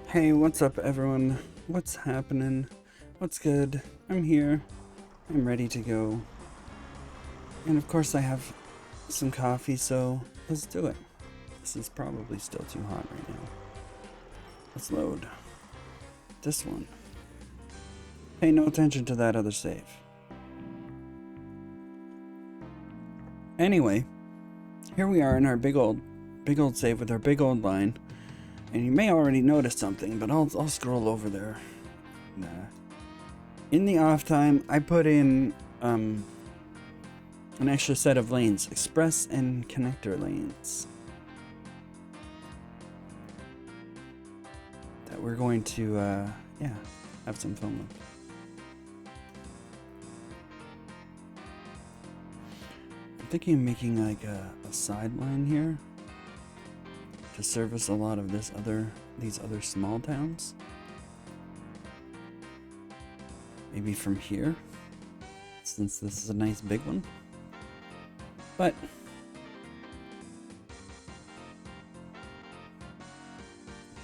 Hey, what's up everyone? What's happening? What's good? I'm here. I'm ready to go. And of course I have some coffee, so let's do it. This is probably still too hot right now. Let's load this one. Pay no attention to that other save. Anyway, here we are in our big old save with our big old line. And you may already notice something, but I'll scroll over there. In the off time, I put in an extra set of lanes, express and connector lanes, that we're going to have some fun with. I'm thinking of making like a sideline here to service a lot of these other small towns. Maybe from here, since this is a nice big one. But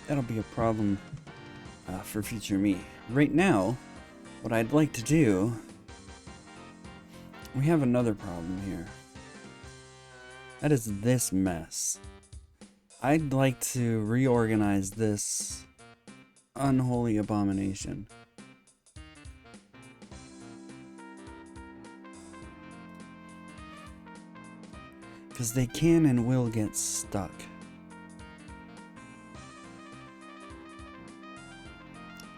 that'll be a problem for future me. Right now, what I'd like to do, we have another problem here. That is this mess. I'd like to reorganize this unholy abomination. Because they can and will get stuck.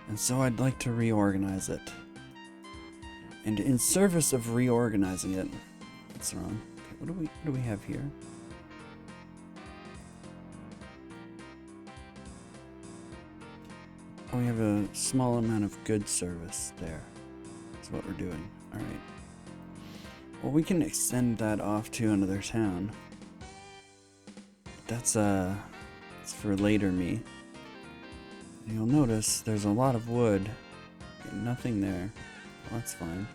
And so I'd like to reorganize it. And in service of reorganizing it, that's wrong. Okay, what do we have here? Oh, we have a small amount of goods service there. That's what we're doing. Alright. Well, we can extend that off to another town. That's it's for later me. You'll notice there's a lot of wood. Okay, nothing there. Well, that's fine.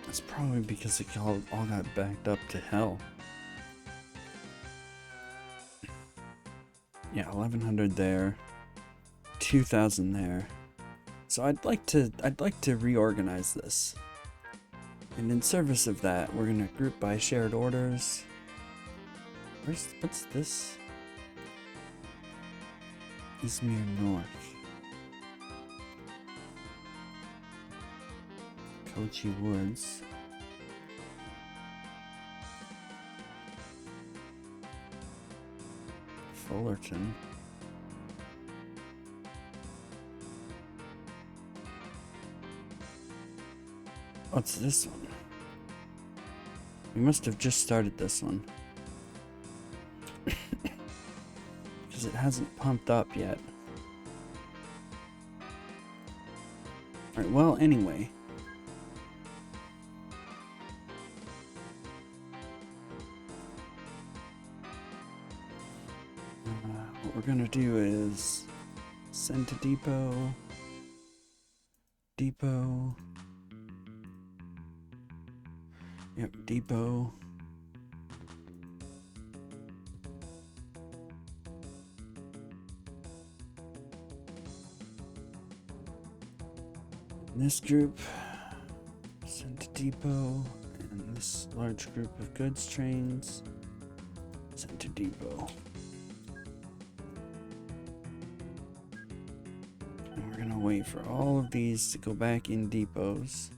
That's probably because it all got backed up to hell. Yeah, 1100 there. 2000 there. So I'd like to reorganize this. And in service of that, we're gonna group by shared orders. What's this? Izmir North. Kochi Woods. Fullerton. What's this one? We must have just started this one. Because it hasn't pumped up yet. Alright, well, anyway. What we're gonna do is send to depot. Depot. Yep, depot. This group, send to depot, and this large group of goods trains, send to depot. And we're gonna wait for all of these to go back in depots.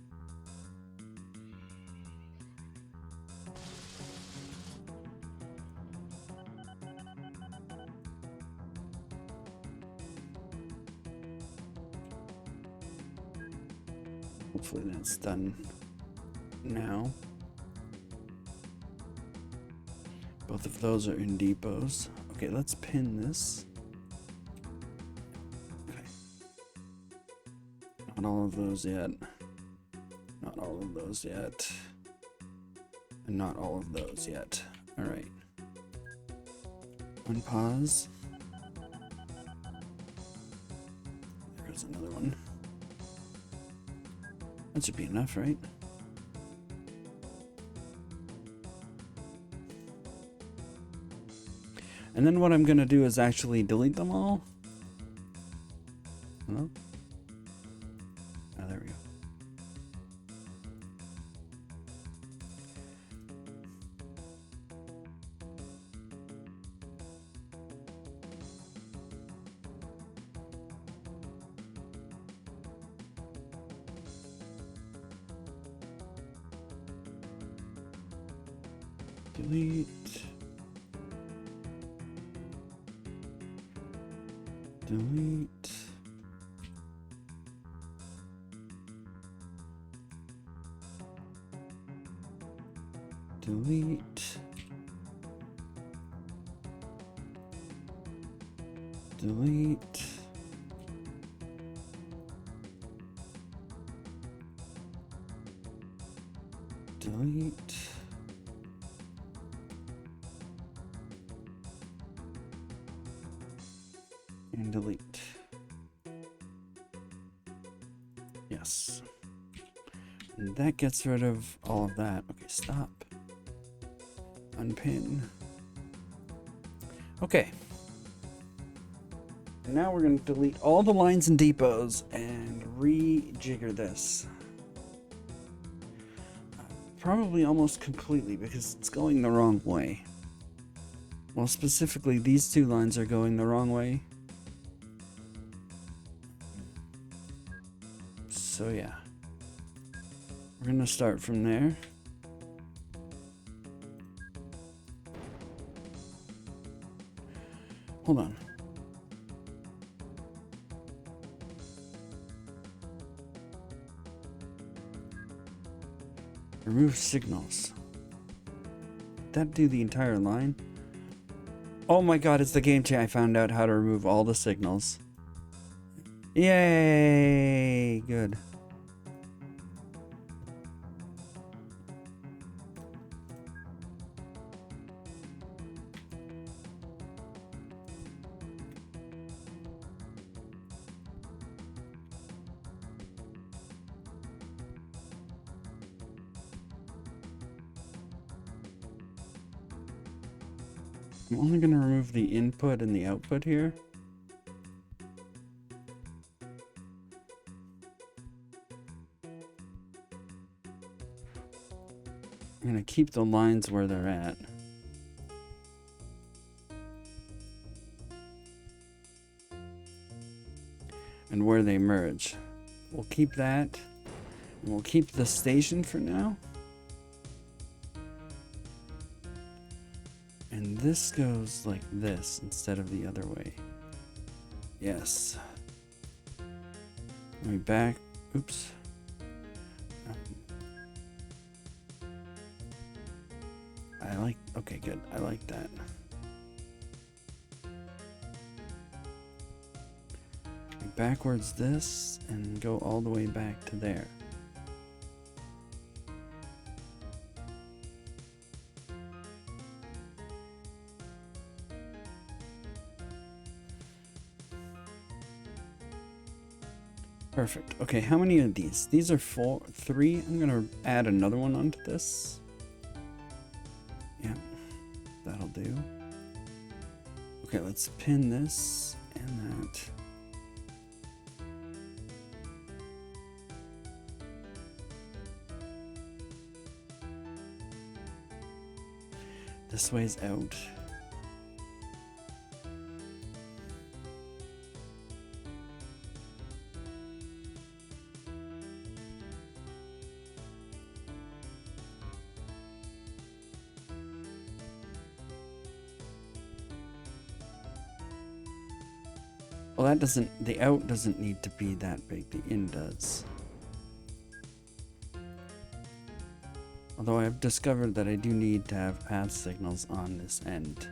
Hopefully that's done now. Both of those are in depots. Okay, let's pin this. Okay. Not all of those yet. Not all of those yet. And not all of those yet. Alright. Unpause. There goes another one. That should be enough, right? And then what I'm gonna do is actually delete them all. Hello? Oh, there we go. Delete. Delete. Delete. Delete. Delete. And delete. Yes. And that gets rid of all of that. Okay, stop. Unpin. Okay. And now we're going to delete all the lines and depots and rejigger this. Probably almost completely because it's going the wrong way. Well, specifically, these two lines are going the wrong way. So yeah, we're gonna start from there. Hold on. Remove signals. Did that do the entire line? Oh my god, it's the game chat. I found out how to remove all the signals. Yay! Good. I'm only going to remove the input and the output here. I'm going to keep the lines where they're at. And where they merge. We'll keep that. And we'll keep the station for now. And this goes like this instead of the other way. Yes. Let me back. Oops. I like, okay, good. I like that. Backwards this and go all the way back to there. Perfect. Okay, how many of these? These are 3. I'm gonna add another one onto this. Yeah, that'll do. Okay, let's pin this and that. This way's out. Well, that doesn't, the out doesn't need to be that big, the in does. Although I've discovered that I do need to have path signals on this end.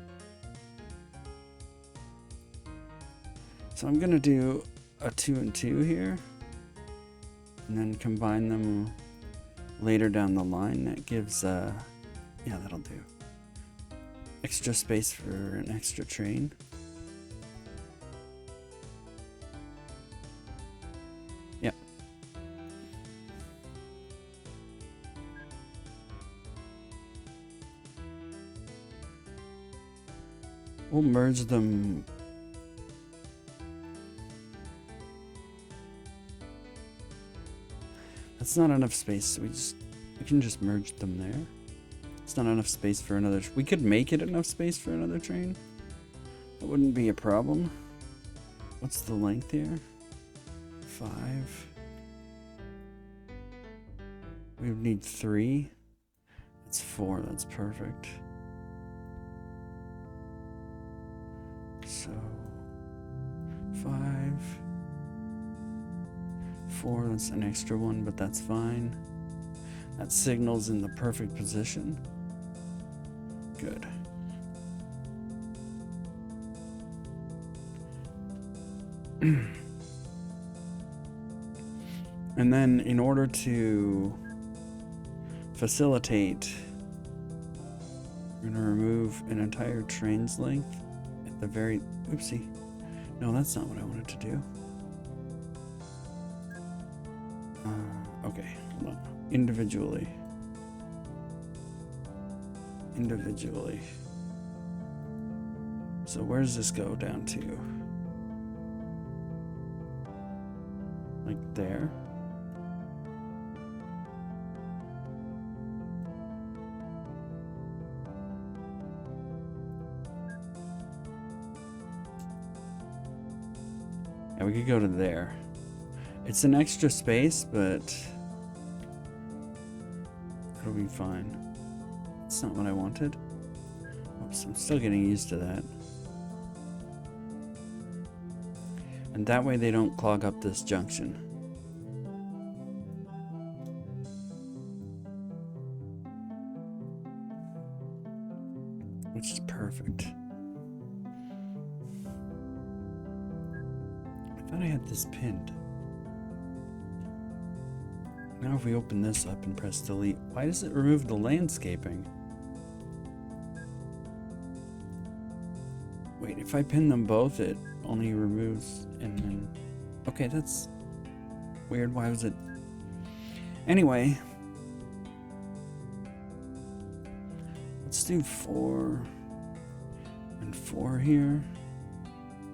So I'm gonna do a 2 and 2 here, and then combine them later down the line. That gives, yeah, that'll do. Extra space for an extra train. Yep. We'll merge them. That's not enough space, so we can just merge them there. It's not enough space for another. We could make it enough space for another train. That wouldn't be a problem. What's the length here? 5. We would need 3. That's 4. That's perfect. So 5, 4. That's an extra one, but that's fine. That signal's in the perfect position. Good. And then in order to facilitate, we're going to remove an entire train's length at the very... Oopsie. No, that's not what I wanted to do. Okay, hold on. Individually. So where does this go down to? Like there? Yeah, we could go to there. It's an extra space, but it'll be fine. It's not what I wanted. Oops, I'm still getting used to that. And that way they don't clog up this junction. Which is perfect. I thought I had this pinned. Now if we open this up and press delete, why does it remove the landscaping? Wait, if I pin them both, it only removes and then... Okay, that's weird. Why was it... Anyway. Let's do 4 and 4 here.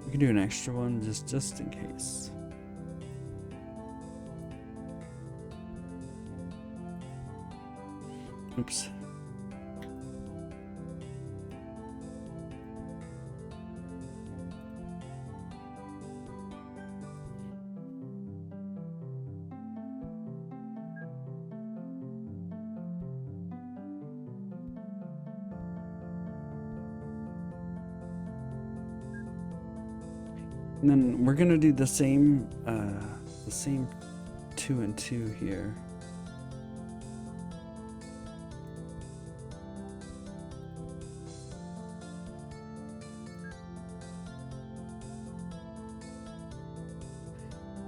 We can do an extra one just in case. Oops. And then we're gonna do the same 2 and 2 here.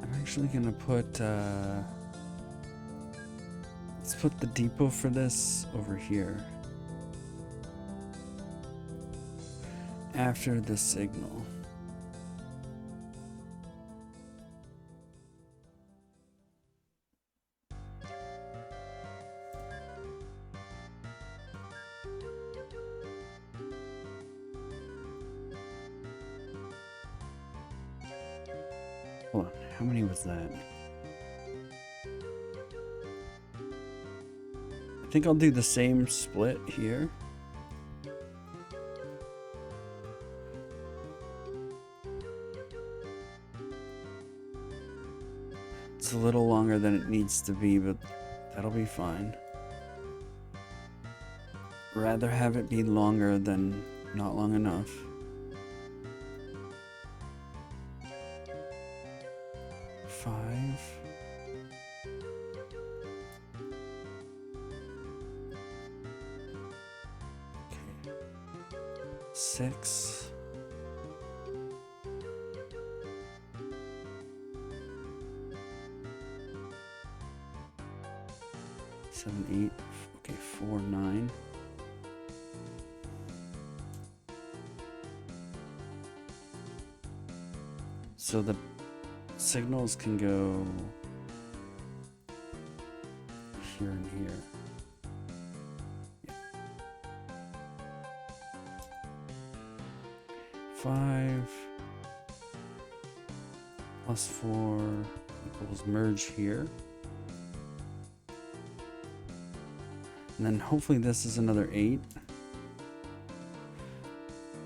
I'm actually gonna put let's put the depot for this over here after the signal. Hold on, how many was that? I think I'll do the same split here. It's a little longer than it needs to be, but that'll be fine. Rather have it be longer than not long enough. Six. 7, 8. Okay, 4, 9. So the signals can go here and here. 5 plus 4 equals merge here. And then hopefully this is another 8.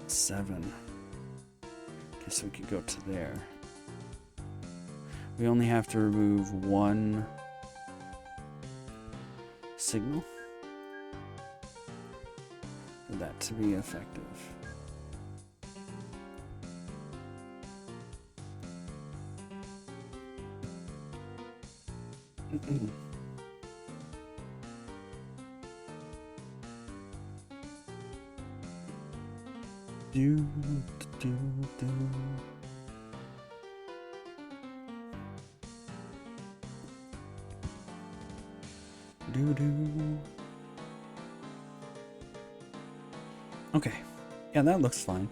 7. Okay, so we could go to there. We only have to remove 1 signal for that to be effective. Do, do, do. Do. Okay, yeah, that looks fine.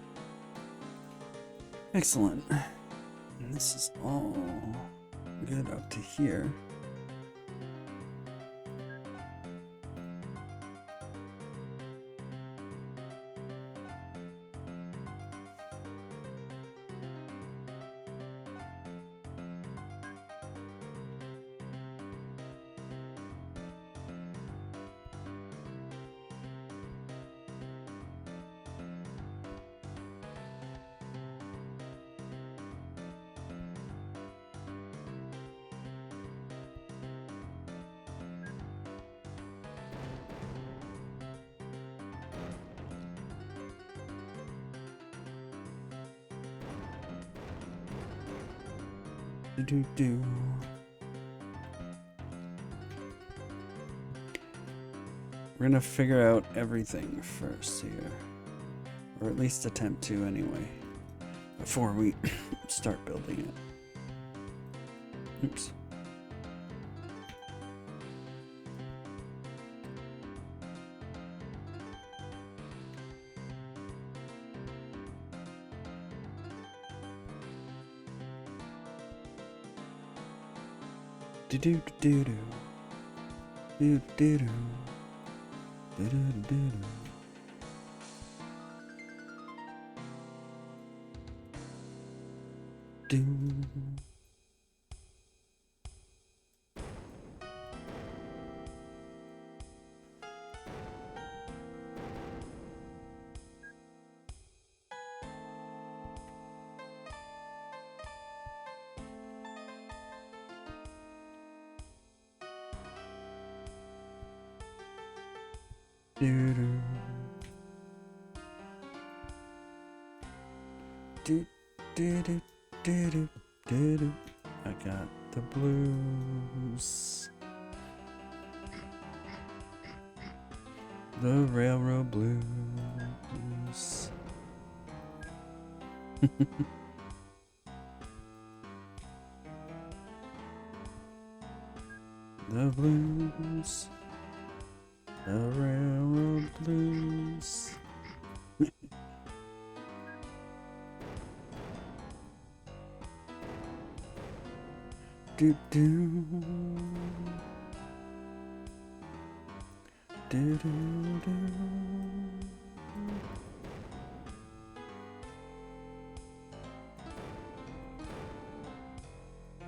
Excellent. And this is all good up to here. Do. We're gonna figure out everything first here, or at least attempt to anyway, before we start building it. Oops. Do do do do do do do do do do. Do. Do do do do do do do. I got the blues. The railroad blues. The blues. The railroad blues. Do do do do do.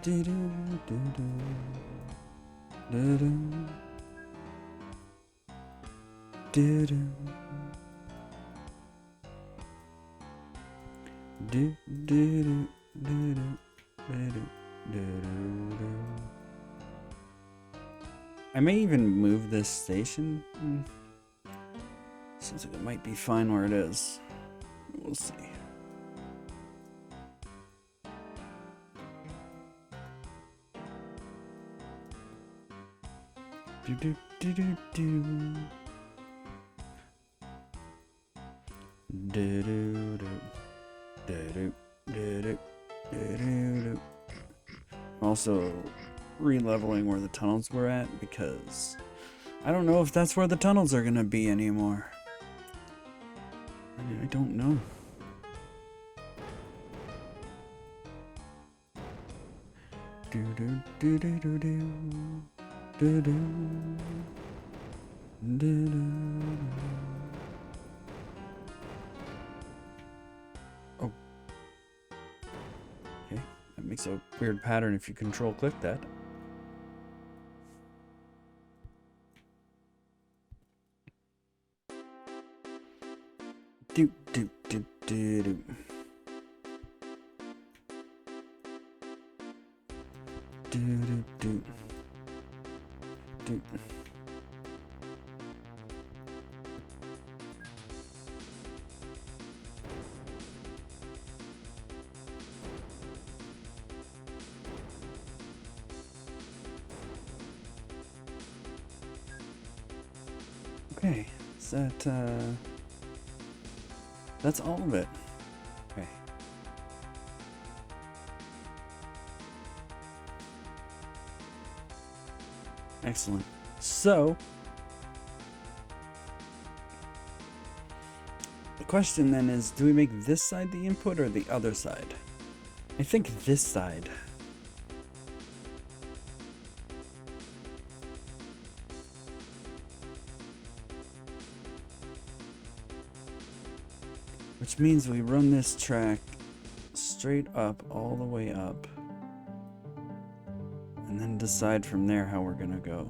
Do do do do do do do do do do do do. I may even move this station. Seems like it might be fine where it is. We'll see. Do do do do do. Do do do do do do do. I'm also re-leveling where the tunnels were at because I don't know if that's where the tunnels are gonna be anymore. I don't know. Do do do do do do do do do do. Oh It makes a weird pattern if you control click that. Do do do do do. Do do do do. Okay, is that that's all of it. Okay. Excellent. So, the question then is, do we make this side the input or the other side? I think this side. Which means we run this track straight up, all the way up. And then decide from there how we're gonna go.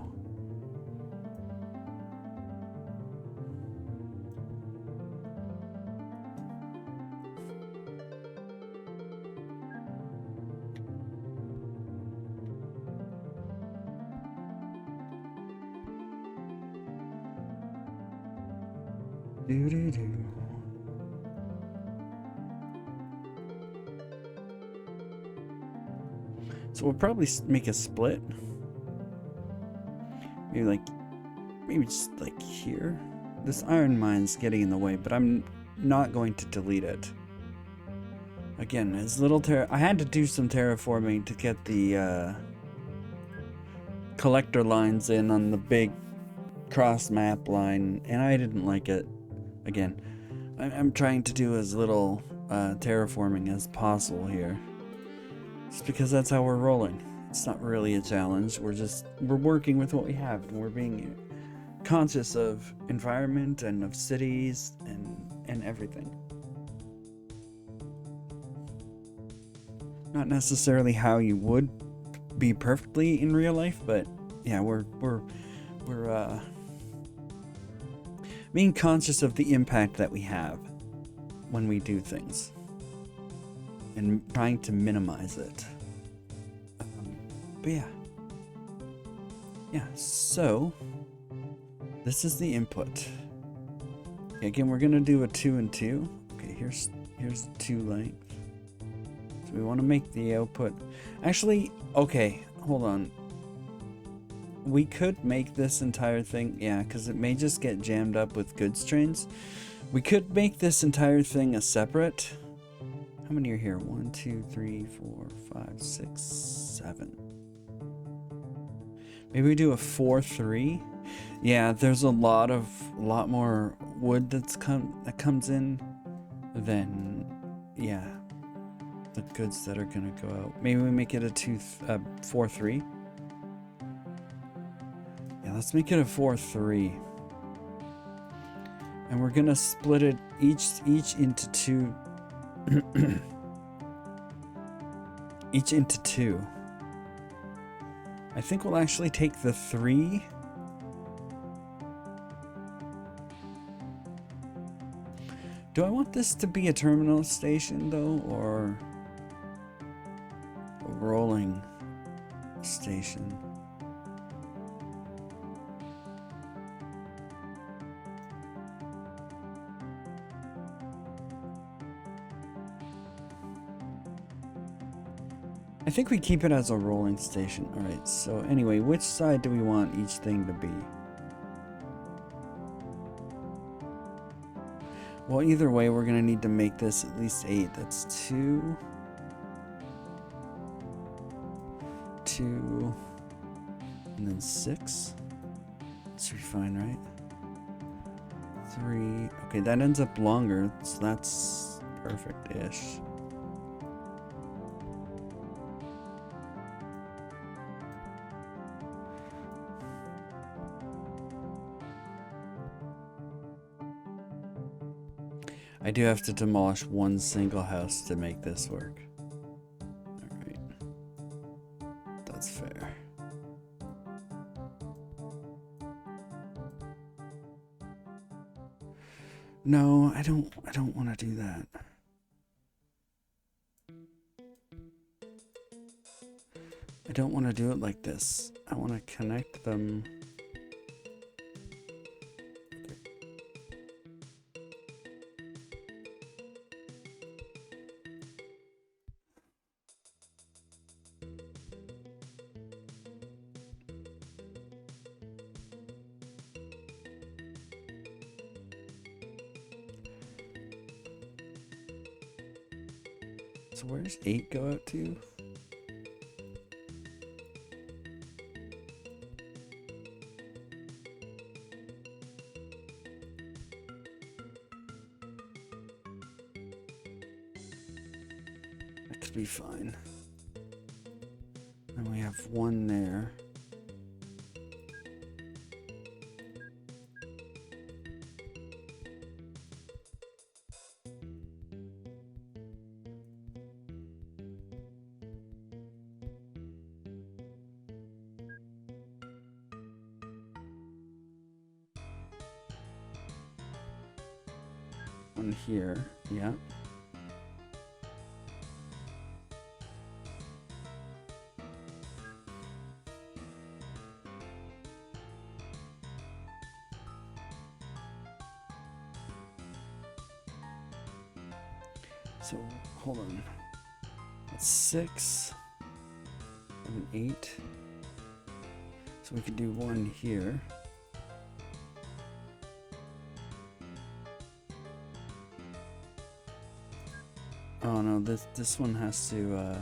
Do-do-do. So we'll probably make a split. Maybe just like here. This iron mine's getting in the way, but I'm not going to delete it. Again, as little I had to do some terraforming to get the collector lines in on the big cross map line, and I didn't like it. Again, I'm trying to do as little terraforming as possible here. Just because that's how we're rolling. It's not really a challenge. We're working with what we have, and we're being conscious of environment and of cities and everything. Not necessarily how you would be perfectly in real life, but yeah, we're being conscious of the impact that we have when we do things and trying to minimize it. But yeah, so this is the input. Okay, again, we're gonna do a 2 and 2. Okay, here's 2 length. So we want to make the output. Actually, okay, hold on. We could make this entire thing, yeah, because it may just get jammed up with goods trains. We could make this entire thing a separate. How many are here? 1, 2, 3, 4, 5, 6, 7. Maybe we do a 4-3. Yeah, there's a lot more wood that comes in than, yeah, the goods that are gonna go out. Maybe we make it a 4-3. Yeah, let's make it a 4-3. And we're gonna split it each into 2. Each into 2. I think we'll actually take the 3. Do I want this to be a terminal station though, or a rolling station? I think we keep it as a rolling station. Alright, so anyway, which side do we want each thing to be? Well, either way, we're going to need to make this at least 8. That's 2. 2. And then 6. That should be fine, right? 3. Okay, that ends up longer, so that's perfect-ish. I do have to demolish one single house to make this work. Alright. That's fair. No, I don't want to do that. I don't want to do it like this. I want to connect them. So where does 8 go out to? That could be fine. And we have 1 there. One here, yeah. So hold on. That's 6 and an 8. So we could do 1 here. Oh no, this one has to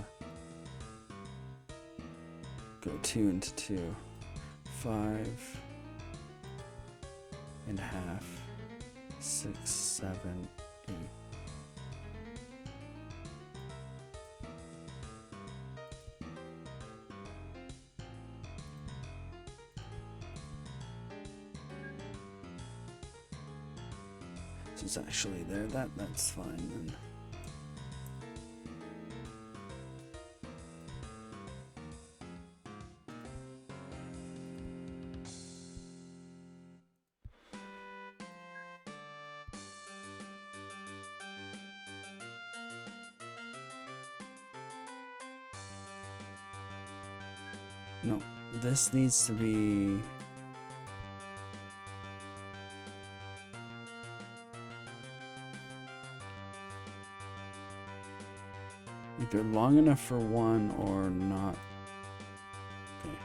go 2 into 2. 5 and a half. 6, 7, 8. So it's actually there. That's fine then. No, this needs to be either long enough for 1 or not. Okay.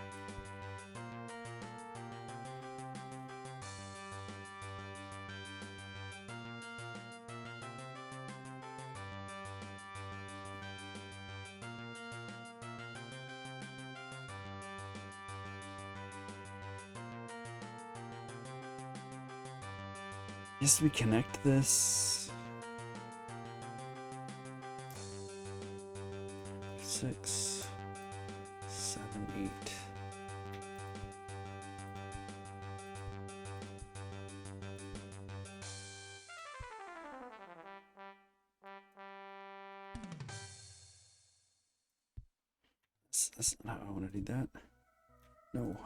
Just we connect this. 6, 7, 8. That's not how I want to do that. No.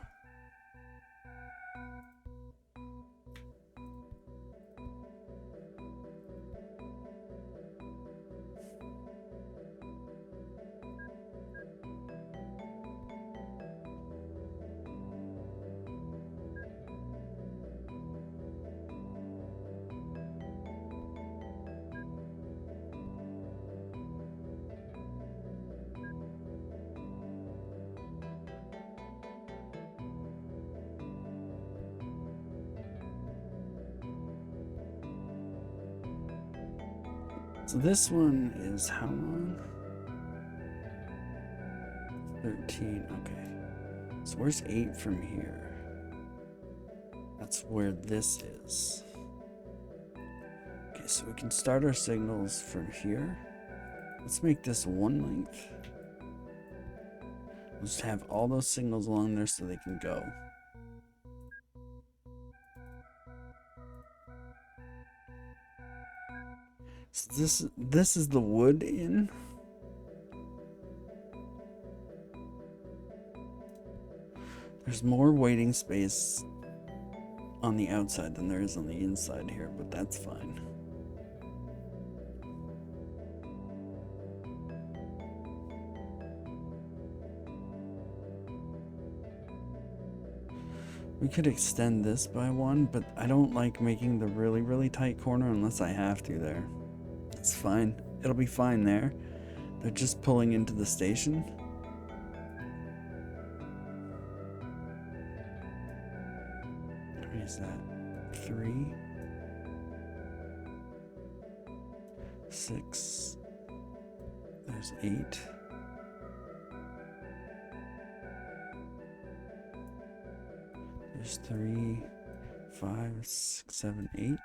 So this one is how long? 13, okay. So where's 8 from here? That's where this is. Okay, so we can start our signals from here. Let's make this 1 length. We'll just have all those signals along there so they can go. So this is the wood in. There's more waiting space on the outside than there is on the inside here, but that's fine. We could extend this by one, but I don't like making the really, really tight corner unless I have to there. It's fine. It'll be fine there. They're just pulling into the station. How many is that? 3, 6. There's 8. There's 3, 5, 6, 7, 8.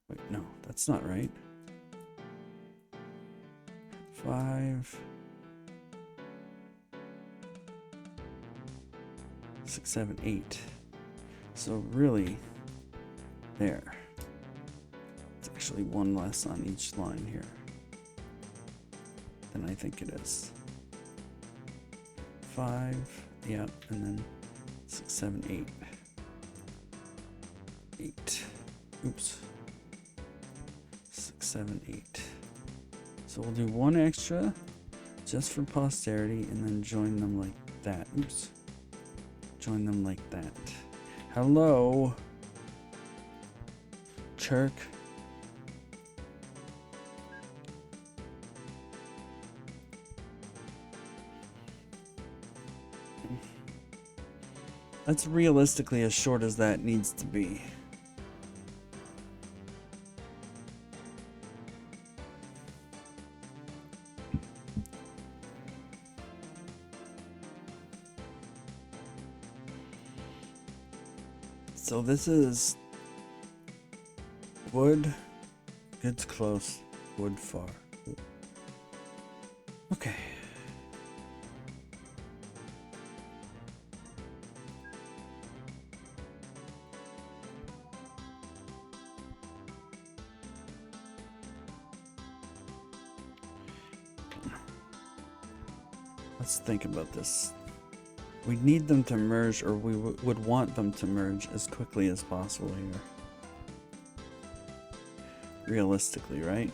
Wait, no, that's not right. 5, 6, 7, 8. So really, there. It's actually one less on each line here than I think it is. 5, yeah, and then 6, 7, 8. 8. Oops. 6, 7, 8. So we'll do one extra just for posterity and then join them like that. Oops. Join them like that. Hello. Chirk. That's realistically as short as that needs to be. So this is wood, goods close, wood far. Okay. Let's think about this. We need them to merge, or we would want them to merge as quickly as possible here. Realistically, right?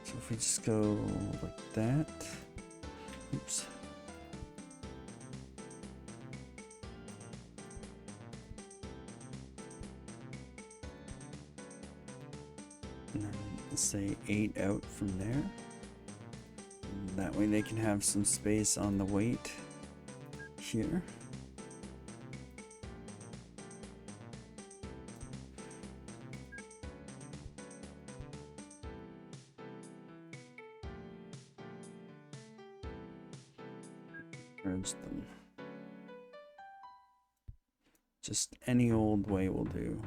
So if we just go like that. Oops. And then say 8 out from there. And that way they can have some space on the weight here. Merge them. Just any old way will do.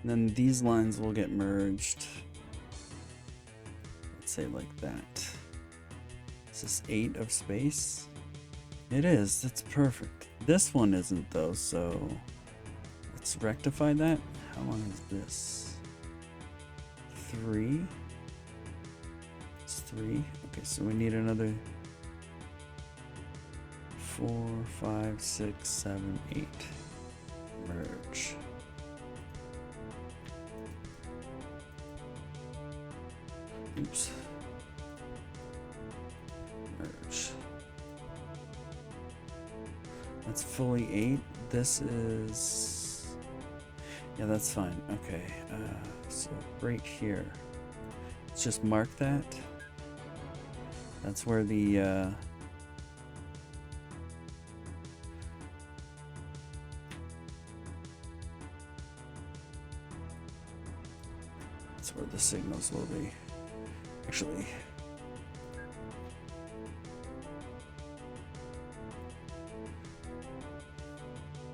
And then these lines will get merged. Let's say like that. Is this 8 of space? It is. That's perfect. This one isn't though, so let's rectify that. How long is this? 3. It's 3. Okay, so we need another 4, 5, 6, 7, 8. Merge. Oops. Merge. That's fully 8. This is... yeah, that's fine. Okay, so right here. Let's just mark that. That's where the... that's where the signals will be. Actually,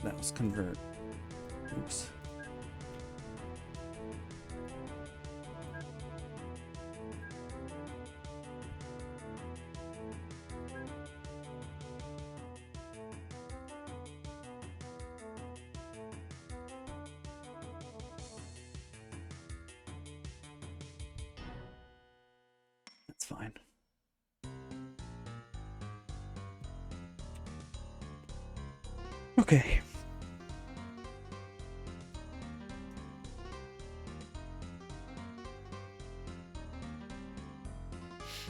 that was convert. Oops. fine. Okay.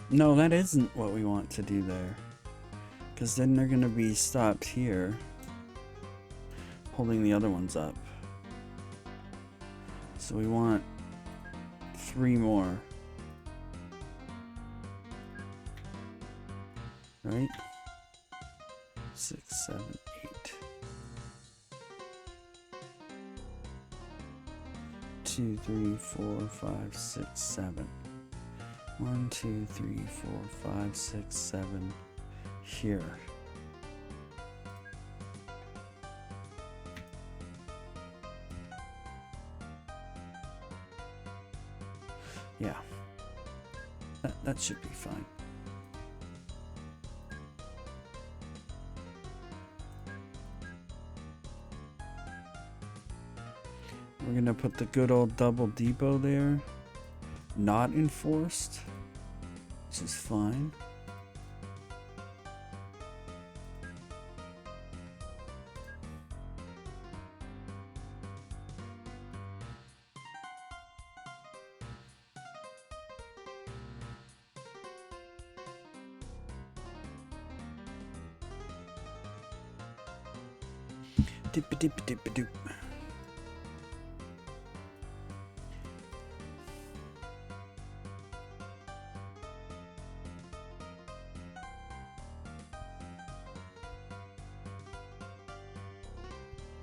No, that isn't what we want to do there. Because then they're going to be stopped here, holding the other ones up. So we want 3 more. Right? 6, 7, 8. 2, 3, 4, 5, 6, 7. 1, 2, 3, 4, 5, 6, 7. Here. Yeah. That should be fine. We're gonna put the good old double depot there. Not enforced, which is fine. Dip-a-dip-a-dip-a-doop.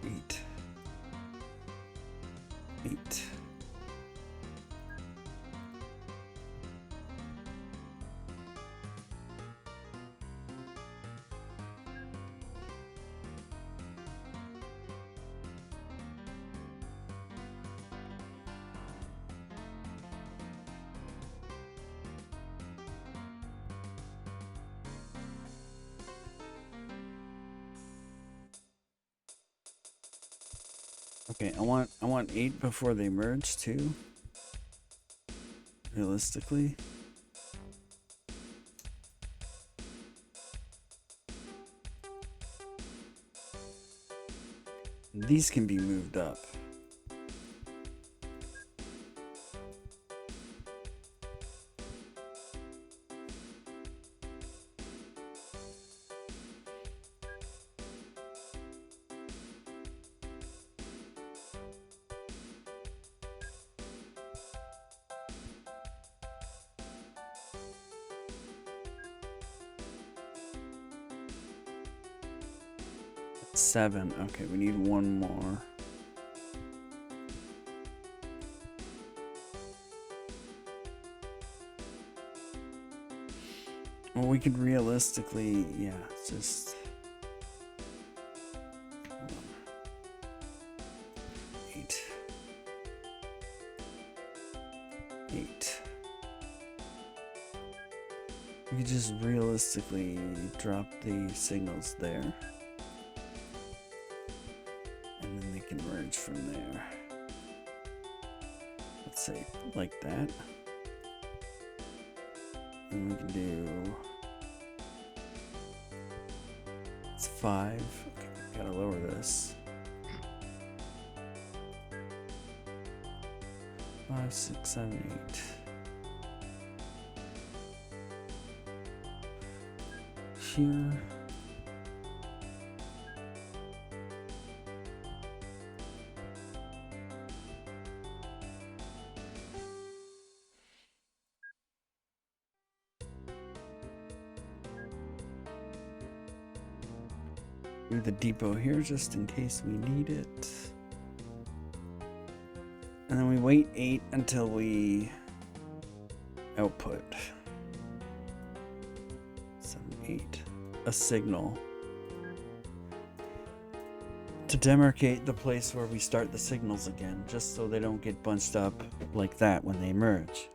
Eight. Okay, I want 8 before they merge too. Realistically. These can be moved up. Seven. Okay, we need 1 more. Well, we could realistically, yeah, just 8. 8. We could just realistically drop the signals there. And then they can merge from there. Let's say like that. And we can do, it's 5. Okay, gotta lower this. 5, 6, 7, 8. Here. Do the depot here just in case we need it. And then we wait 8 until we output 7, 8 a signal to demarcate the place where we start the signals again, just so they don't get bunched up like that when they merge.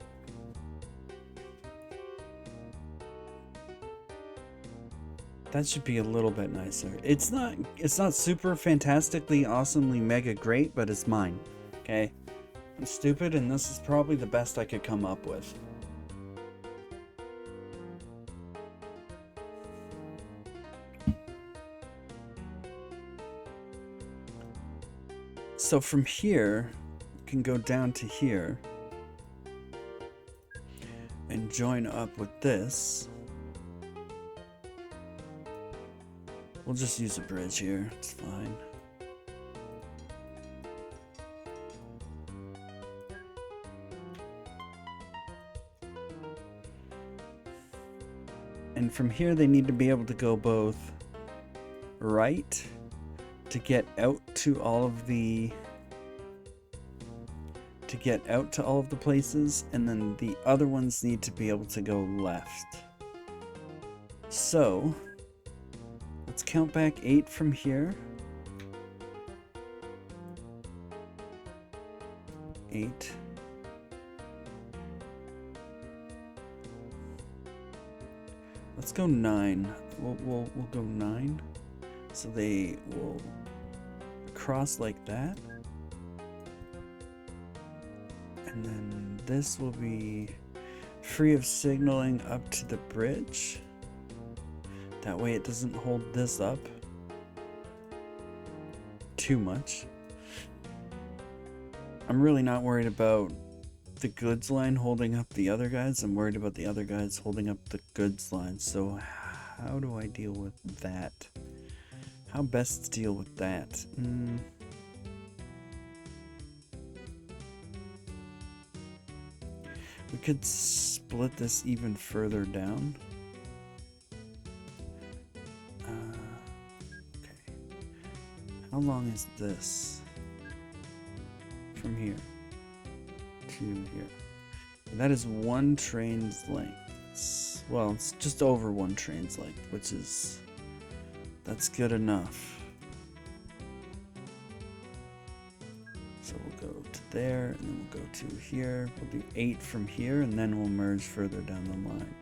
That should be a little bit nicer. It's not super fantastically awesomely mega great, but it's mine. Okay? I'm stupid and this is probably the best I could come up with. So from here, you can go down to here and join up with this. We'll just use a bridge here, it's fine. And from here they need to be able to go both right to get out to all of the places, and then the other ones need to be able to go left. So let's count back 8 from here. 8. Let's go 9. We'll go 9. So they will cross like that. And then this will be free of signaling up to the bridge. That way it doesn't hold this up too much. I'm really not worried about the goods line holding up the other guys. I'm worried about the other guys holding up the goods line. So how do I deal with that? How best to deal with that? We could split this even further down. Okay. How long is this? From here to here. That is 1 train's length. Well, it's just over 1 train's length, which is, that's good enough. So we'll go to there, and then we'll go to here. We'll do 8 from here, and then we'll merge further down the line.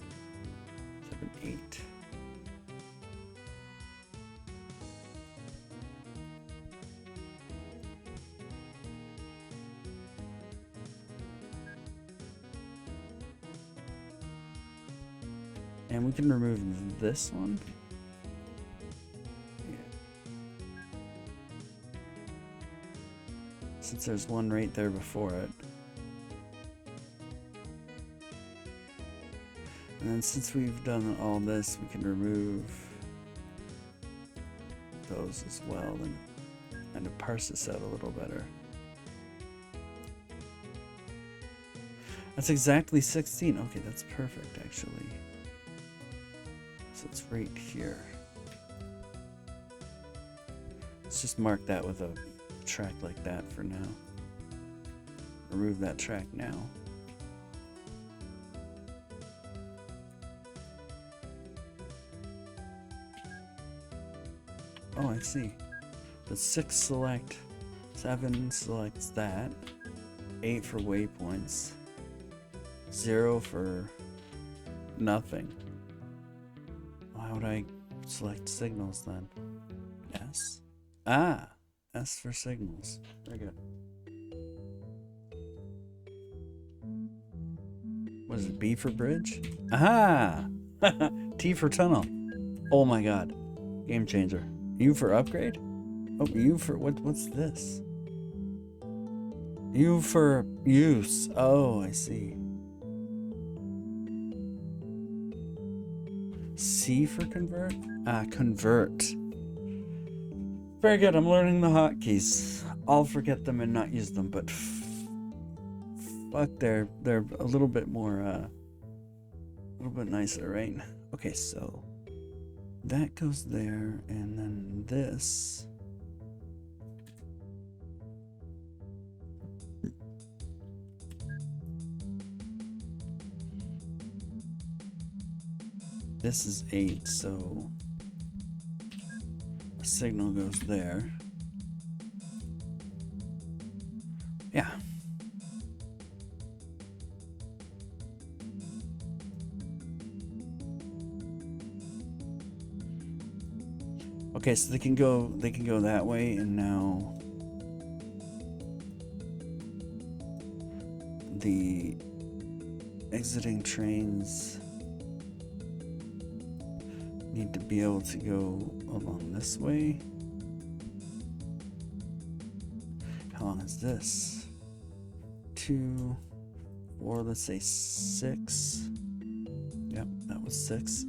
7, 8. And we can remove this one. Yeah. Since there's one right there before it. And then since we've done all this, we can remove those as well and kind of parse this out a little better. That's exactly 16. Okay, that's perfect actually. So it's right here. Let's just mark that with a track like that for now. Remove that track now. Oh, I see. The 6 select, 7 selects that, 8 for waypoints, 0 for nothing. How would I select signals then? S? Ah! S for signals. Very good. What is it? B for bridge? Aha! T for tunnel. Oh my god. Game changer. U for upgrade? Oh, U for... what's this? U for use. Oh, I see. C for convert? Ah, convert. Very good, I'm learning the hotkeys. I'll forget them and not use them, but fuck, they're a little bit more, a little bit nicer, right? Okay, so that goes there, and then this. This is 8, so a signal goes there. Yeah. Okay, so they can go that way, and now the exiting trains need to be able to go along this way. is this? 2, 4, let's say 6. Yep, that was 6.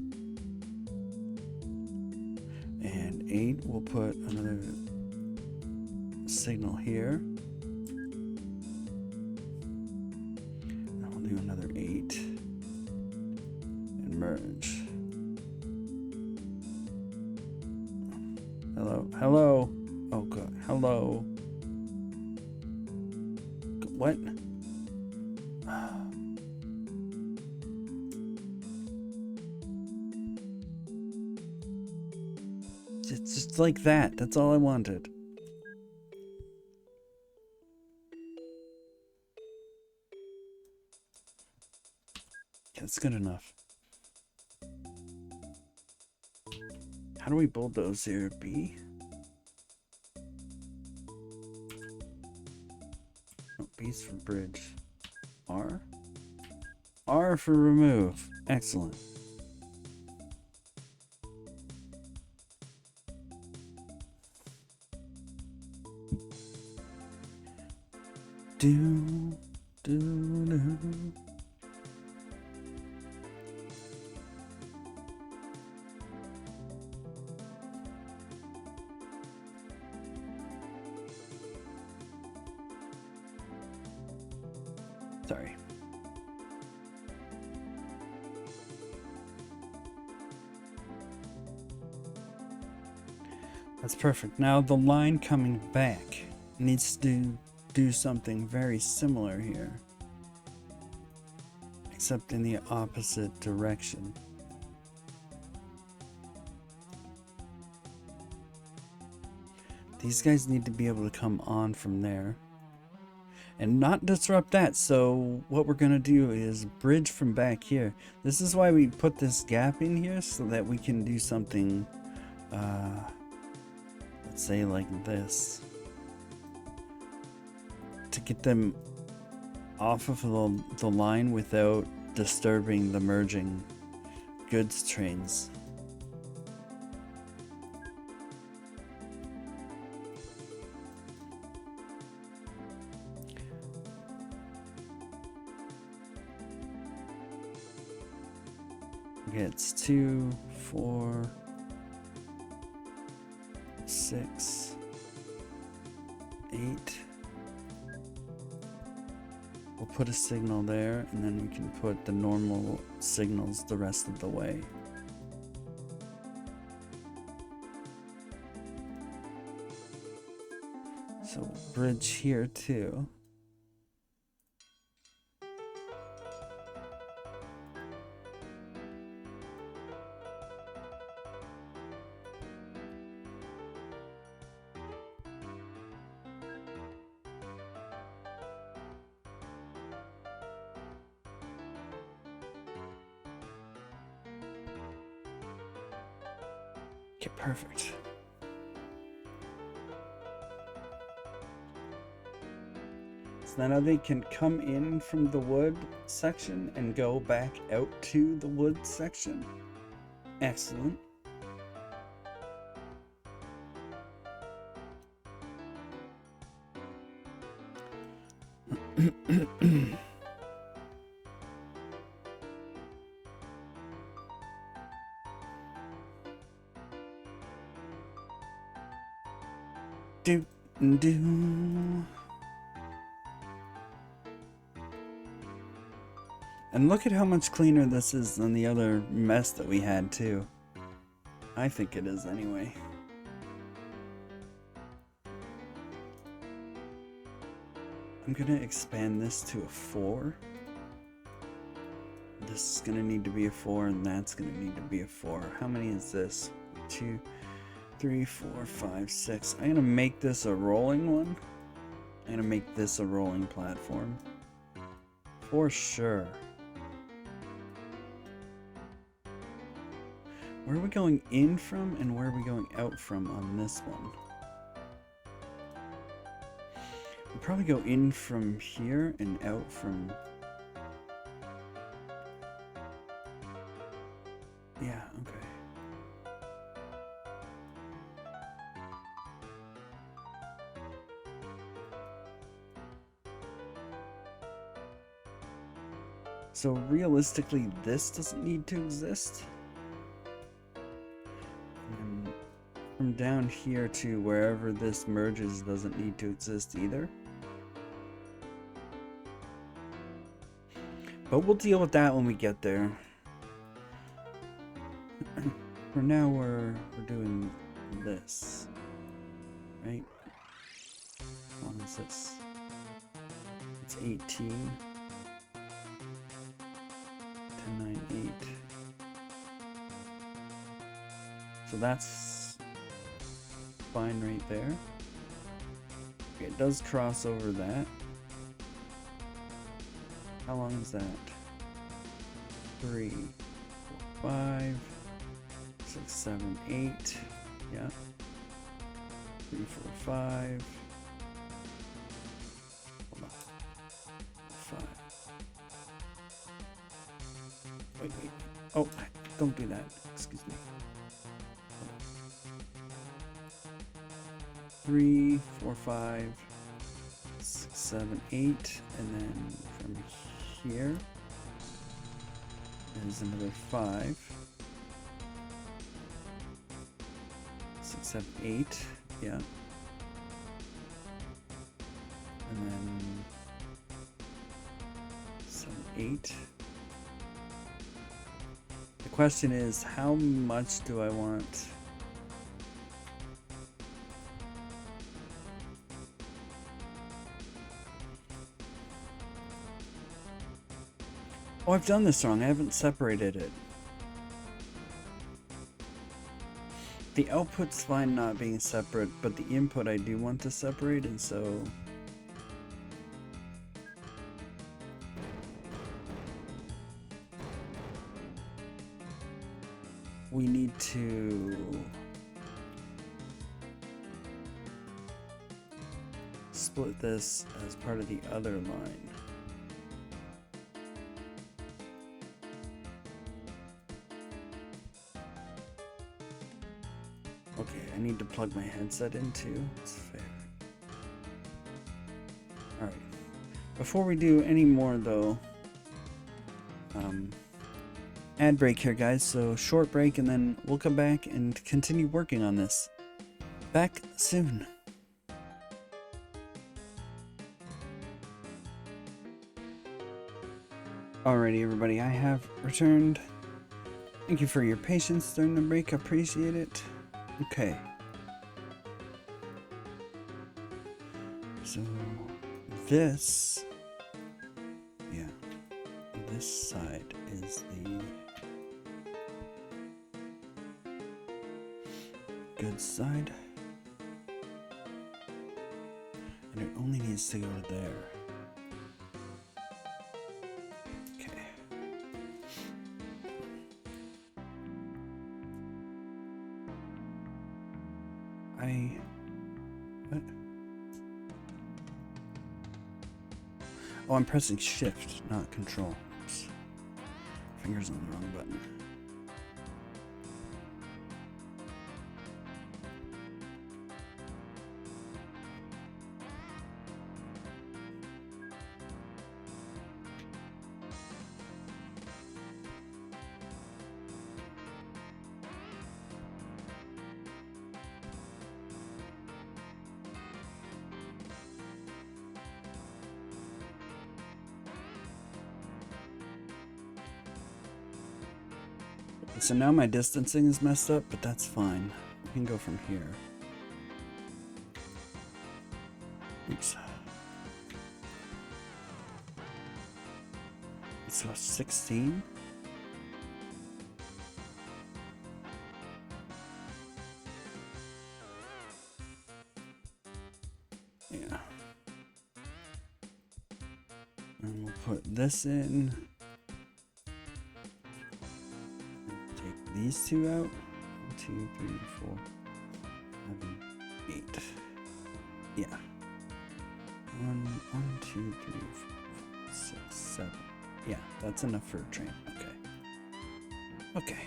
And 8, we'll put another signal here. And we'll do another 8 and merge. Hello, hello. Oh god, hello. What? Just like that. That's all I wanted. That's good enough. How do we bulldoze here? B? Oh, B's for bridge. R? R for remove. Excellent. Do, do, do. Sorry. That's perfect. Now the line coming back needs to do something very similar here, except in the opposite direction. These guys need to be able to come on from there and not disrupt that. So what we're gonna do is bridge from back here. This is why we put this gap in here, so that we can do something let's say like this, to get them off of the line without disturbing the merging goods trains. Okay, it's 2, 4, 6, 8. We'll put a signal there, and then we can put the normal signals the rest of the way. So bridge here too. Okay, perfect. So now they can come in from the wood section and go back out to the wood section. Excellent. Do, do. And look at how much cleaner this is than the other mess that we had too. I think it is anyway. I'm gonna expand this to a 4. This is gonna need to be a 4, and that's gonna need to be a 4. How many is this? 2, 3, 4, 5, 6. I'm gonna make this a rolling one. I'm gonna make this a rolling platform. For sure. Where are we going in from, and where are we going out from on this one? We'll probably go in from here and out from... Yeah, okay. So realistically, this doesn't need to exist. And from down here to wherever this merges doesn't need to exist either. But we'll deal with that when we get there. For now, we're doing this, right? How long is this? It's 18. 10, 9, 8. So that's fine right there. Okay, it does cross over that. How long is that? 3, 4, 5, 6, 7, 8. Yeah. 3, 4, 5. Hold on. 5. Wait. Oh, don't do that. Excuse me. 3, 4, 5, 6, 7, 8, and then from here is another 5, 6, 7, 8, yeah, and then 7, 8. The question is, how much do I want? Oh, I've done this wrong. I haven't separated it. The output's fine not being separate, but the input I do want to separate, and so... we need to... split this as part of the other line. Okay, I need to plug my headset in too. It's fair. Alright. Before we do any more though, ad break here guys, so short break and then we'll come back and continue working on this. Back soon. Alrighty everybody, I have returned. Thank you for your patience during the break, appreciate it. Okay. So this, yeah, this side is the good side. And it only needs to go to there. What? Oh, I'm pressing shift, not control. Oops. Fingers on the wrong button. So now my distancing is messed up, but that's fine. We can go from here. Oops. Let's go 16. Yeah. And we'll put this in. These two out. 1, 2, 3, 4, 5, 8. Yeah. 1, 2, 3, 4, 6, 7. Yeah, that's enough for a train. Okay. Okay.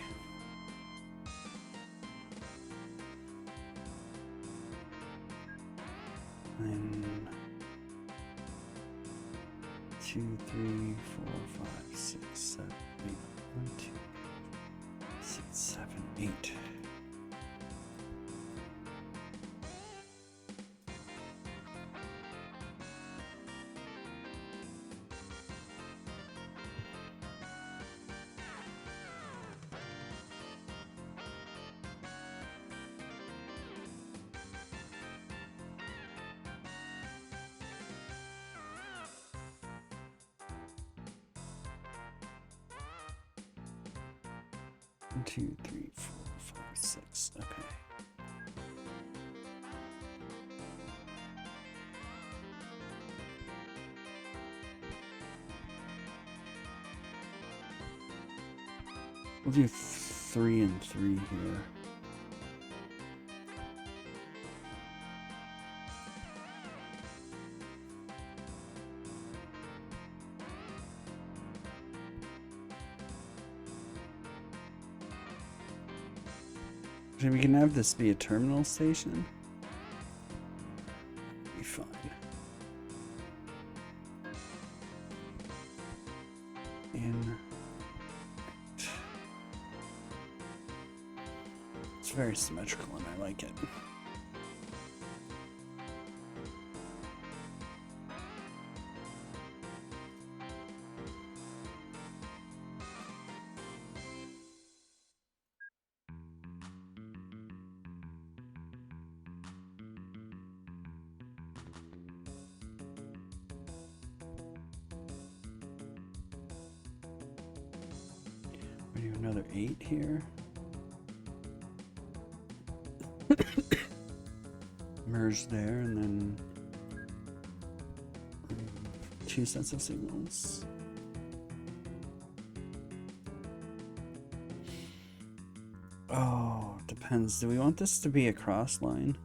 And 2, 3, 4, 5, 6, 7, 8. 1, 2, 6, 7, 8. One, 2, 3, 4, 5, 6. Okay. We'll do 3 and 3 here. We can have this be a terminal station. Be fine. It's very symmetrical and I like it. We do another 8 here. Merge there and then 2 sets of signals. Oh, depends. Do we want this to be a cross line?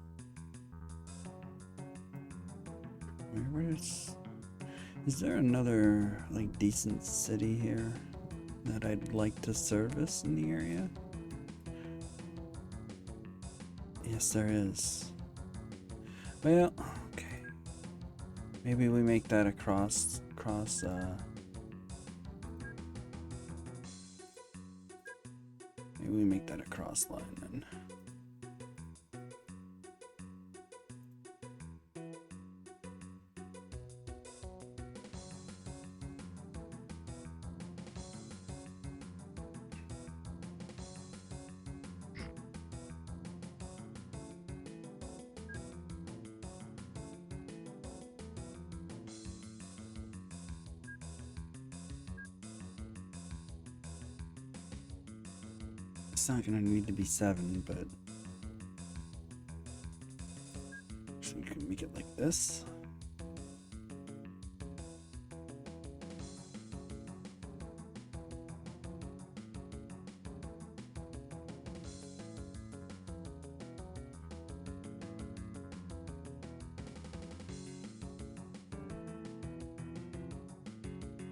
Is there another like decent city here that I'd like to service in the area? Yes, there is. Well, okay. Maybe we make that a cross maybe we make that a cross line then. It's not gonna need to be 7, but so we can make it like this.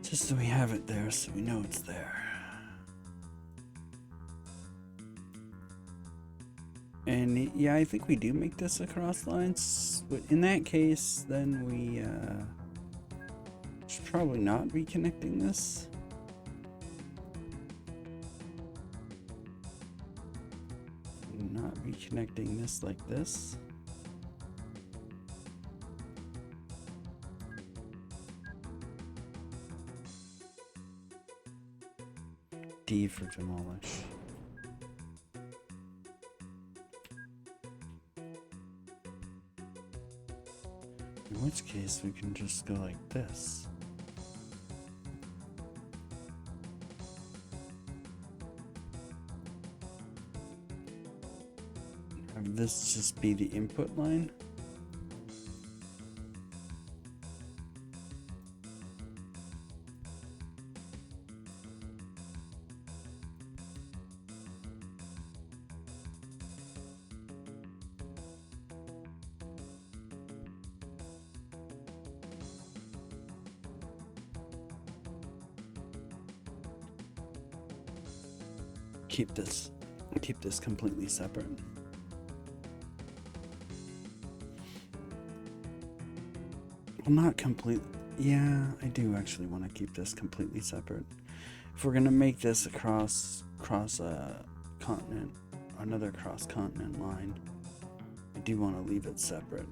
Just so we have it there, so we know it's there. And yeah, I think we do make this a cross lines. But in that case, then we should probably not be connecting this. Not be connecting this like this. D for demolish. In which case we can just go like this. Have this just be the input line. Keep this completely separate. Well, not completely. Yeah, I do actually want to keep this completely separate. If we're gonna make this a cross continent, another cross continent line, I do want to leave it separate.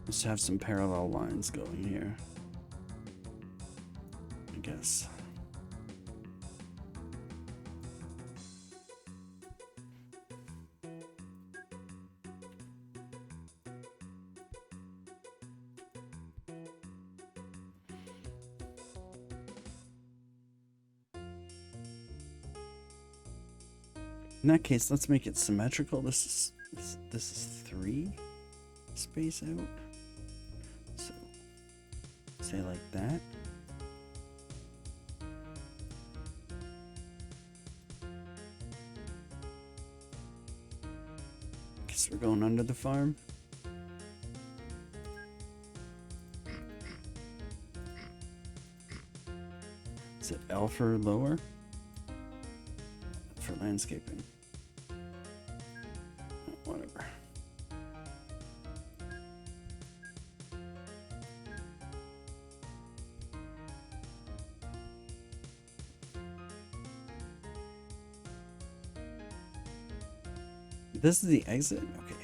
Just have some parallel lines going here, I guess. In that case, let's make it symmetrical. This is 3 space out. So say like that. Guess we're going under the farm. Is it L for lower? For landscaping. Whatever. This is the exit? Okay.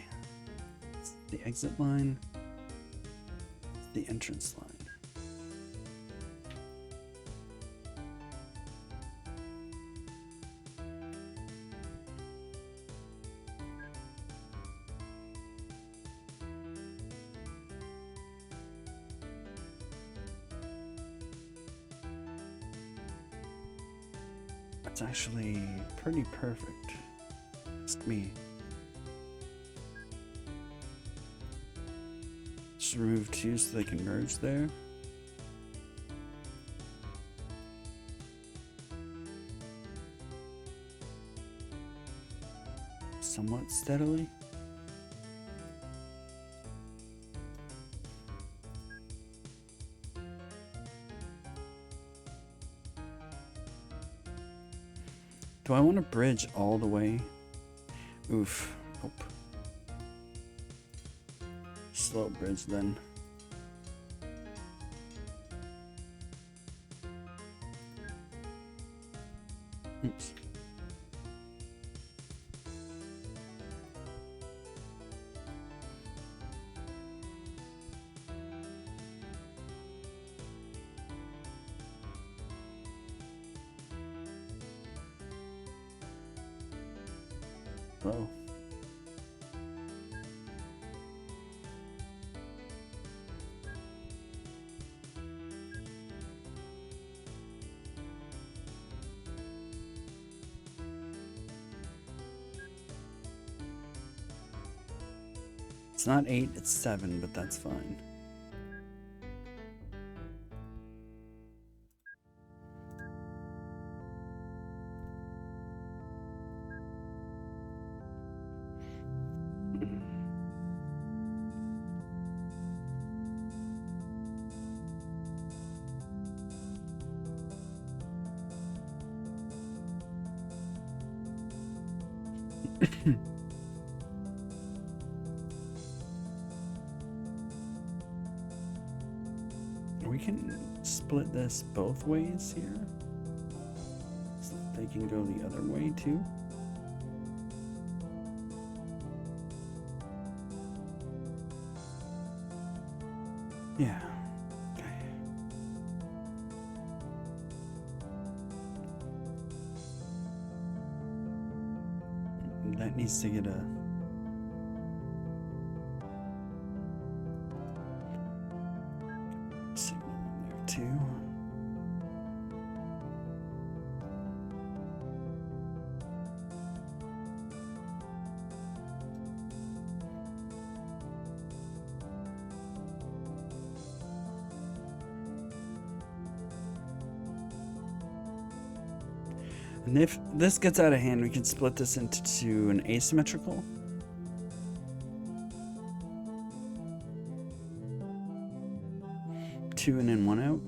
It's the exit line. It's the entrance line. That's actually pretty perfect. It's me. Just remove 2 so they can merge there. Somewhat steadily. Do I want to bridge all the way? Oof. Nope. Slow bridge then. Oops. Slow. It's not 8, it's 7, but that's fine. We can split this both ways here, so that they can go the other way too. Yeah. Okay. That needs to get a signal in there too. And if this gets out of hand, we can split this into an asymmetrical. Two in and one out.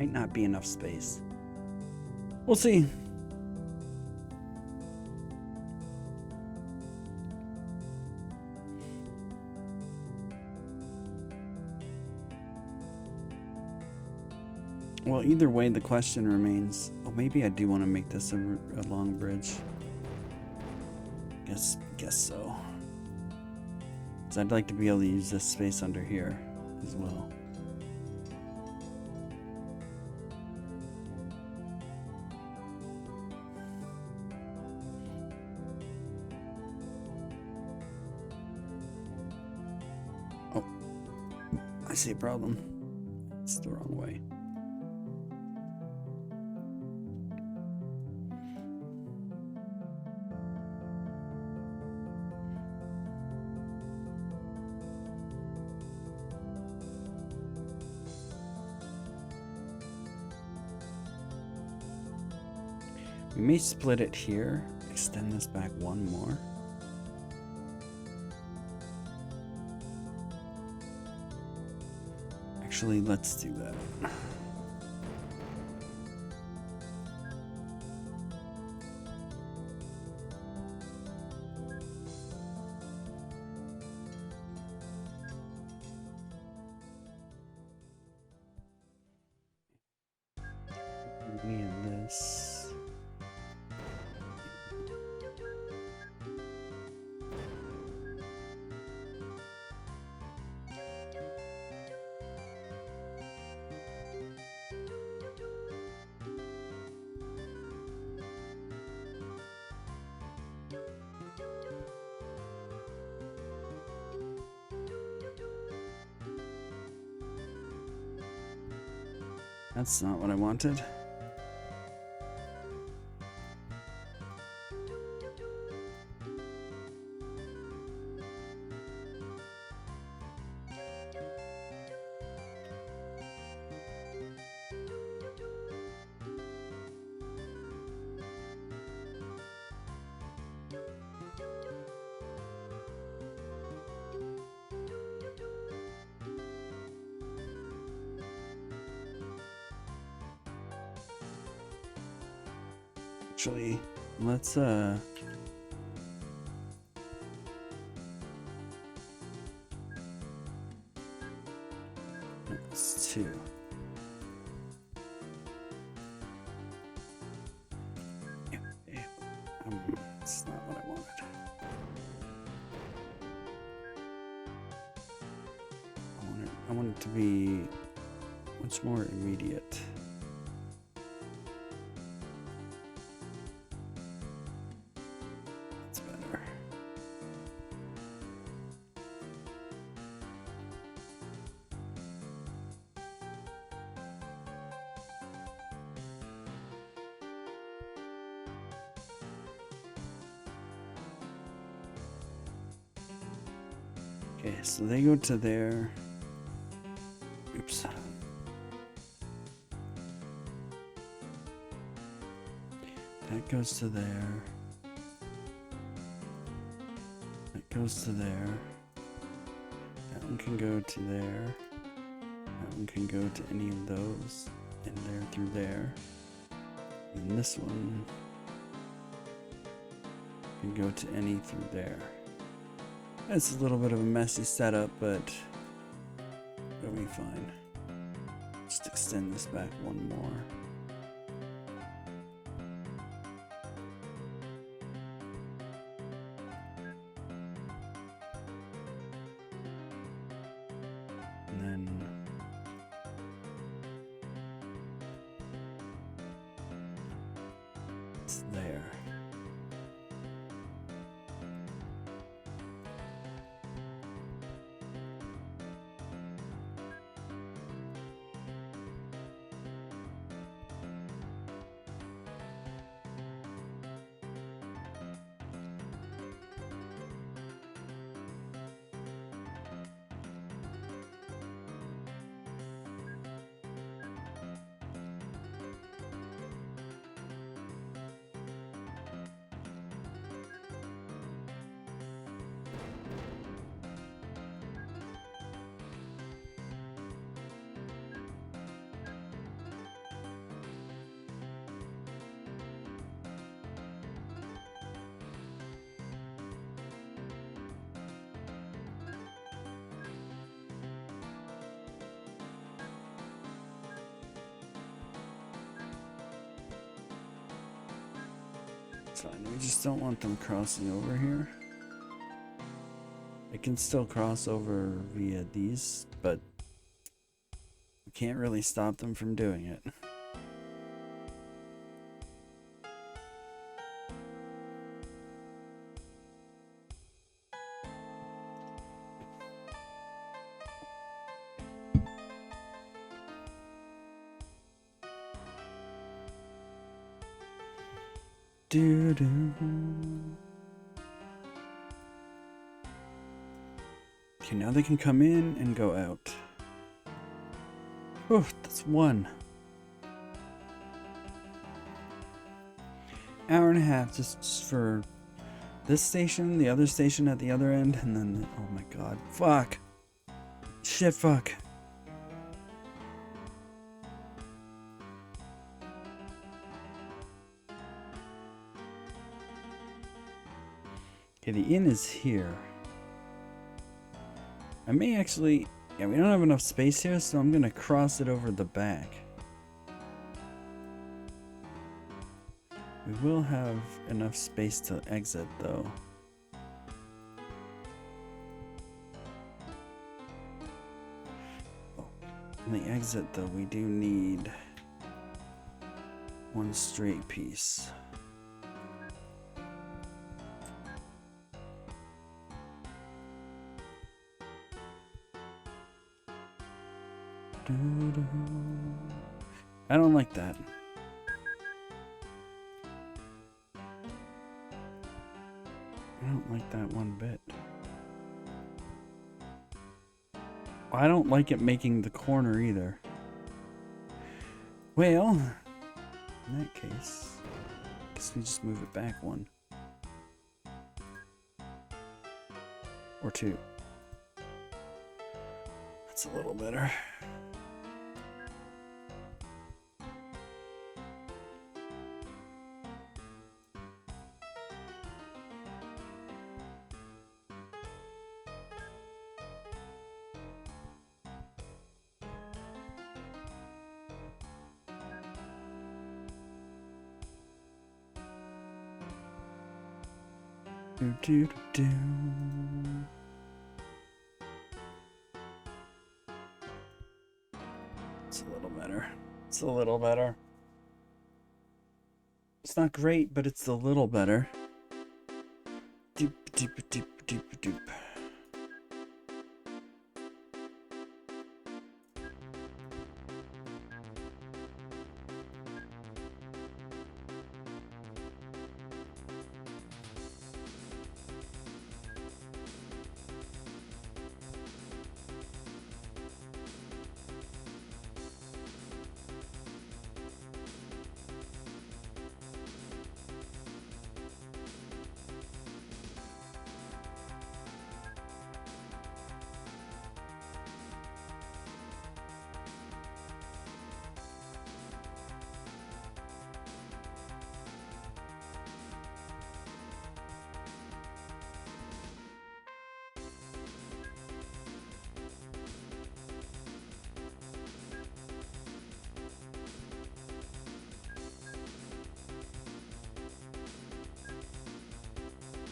might not be enough space. We'll see. Well, either way, the question remains, oh, maybe I do want to make this a long bridge. Guess so. Because I'd like to be able to use this space under here as well. Oh, I see a problem. It's the wrong way. We may split it here, extend this back one more. Actually, let's do that. We need this. That's not what I wanted. Actually, let's it's 2. That's not what I wanted. I want it to be much more immediate. That's better. Okay, so they go to there. Oops. That goes to there. That goes to there. That one can go to there. That one can go to any of those. And there through there. And this one can go to any through there. It's a little bit of a messy setup, but it'll be fine. Just extend this back one more. And then it's there. It's fine. We just don't want them crossing over here. They can still cross over via these, but we can't really stop them from doing it. Okay, now they can come in and go out. Oh, that's one. Hour and a half just for this station, the other station at the other end, and then, oh my god, fuck. Shit, fuck. Okay, the inn is here. I may actually, yeah, we don't have enough space here, so I'm gonna cross it over the back. We will have enough space to exit, though. Oh, on the exit, though, we do need one straight piece. I don't like that. I don't like that one bit. I don't like it making the corner either. Well, in that case, I guess we just move it back one. Or two. That's a little better. It's a little better. It's a little better. It's not great, but it's a little better. Doop, doop, doop, doop, doop.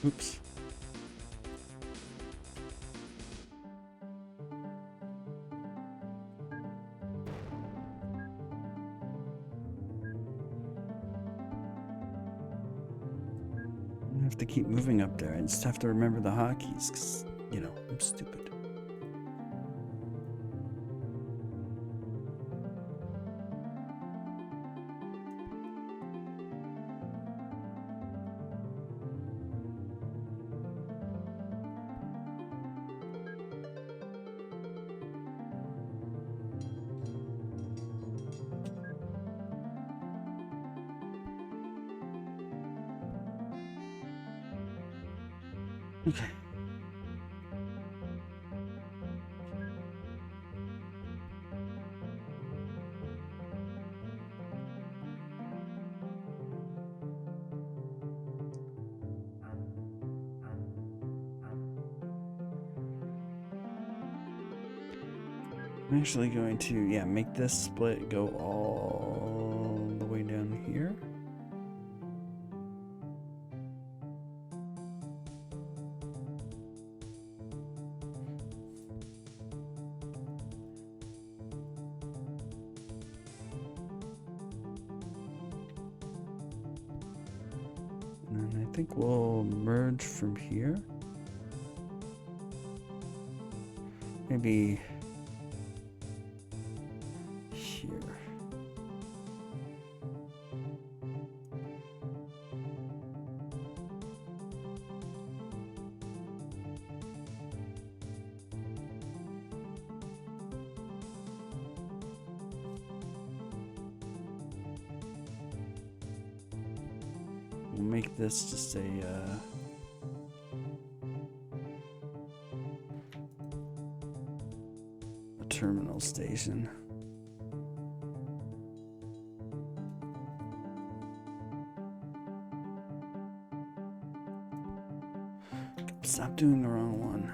Oops. I have to keep moving up there. I just have to remember the hotkeys, because, you know, I'm stupid. Okay. I'm actually going to, yeah, make this split go all the way down here. And I think we'll merge from here. Maybe here. We'll make this just a terminal station. Stop doing the wrong one.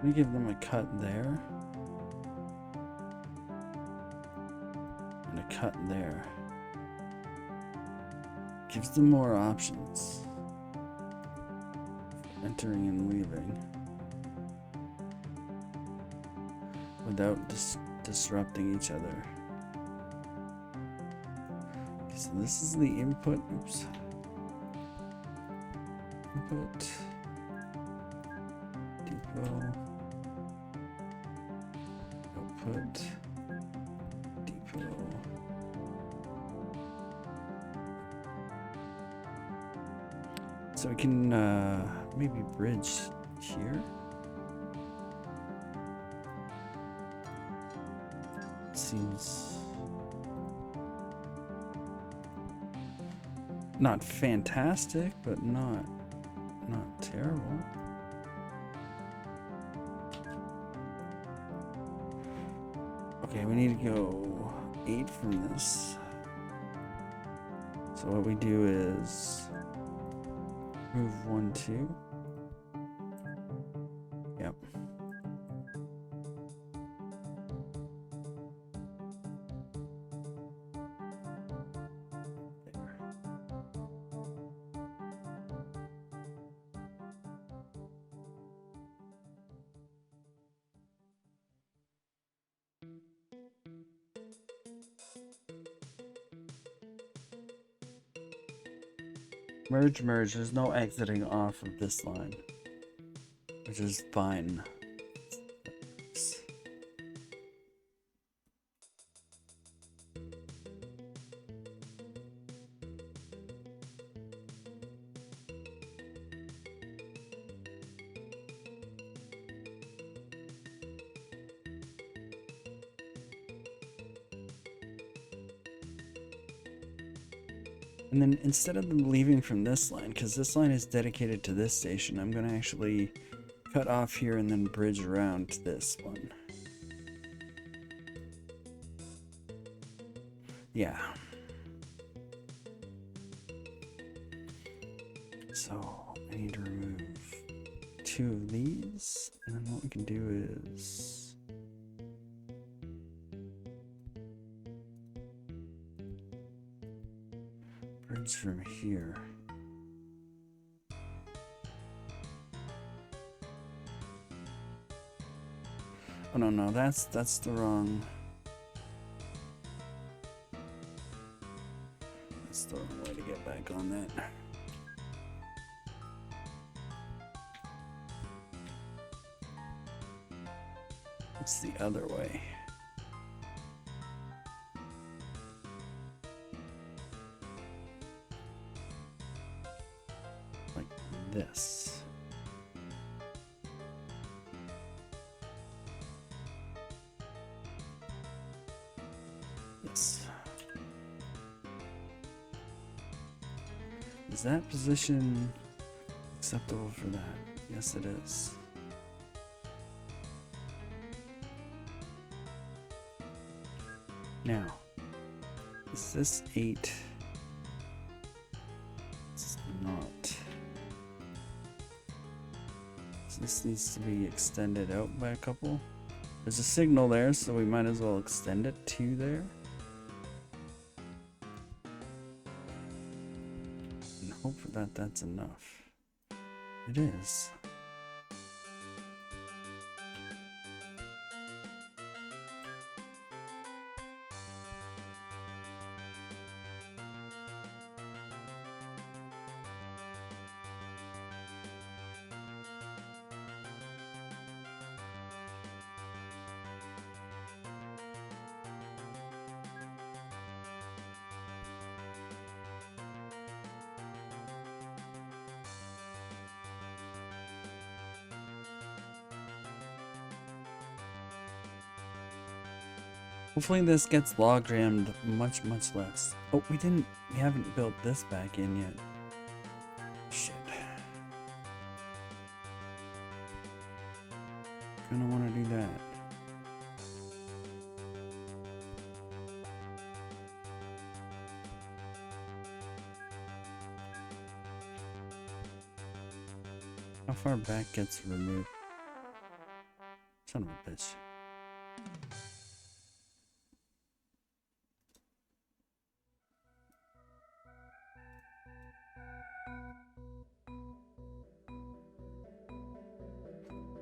We give them a cut there. And a cut there. Gives them more options. Entering and leaving. Without disrupting each other. Okay, so this is the input. Oops. Input. Depot. Output. Depot. So we can maybe bridge here. Seems not fantastic, but not terrible. Okay, we need to go 8 from this. So what we do is move 1, 2. Yep. Merge, merge. There's no exiting off of this line, which is fine. And then instead of them leaving from this line, because this line is dedicated to this station, I'm going to actually cut off here and then bridge around to this one. Yeah. So I need to remove 2 of these, and then what we can do is bridge from here. Oh no, that's the wrong. That's the wrong way to get back on that. It's the other way. Like this. Yes. Is that position acceptable for that? Yes, it is. Now, is this 8? It's not. So this needs to be extended out by a couple. There's a signal there, so we might as well extend it to there. And hope that that's enough. It is. Hopefully this gets log-jammed much less. Oh, we haven't built this back in yet. Shit. Gonna wanna do that. How far back gets removed? Son of a bitch.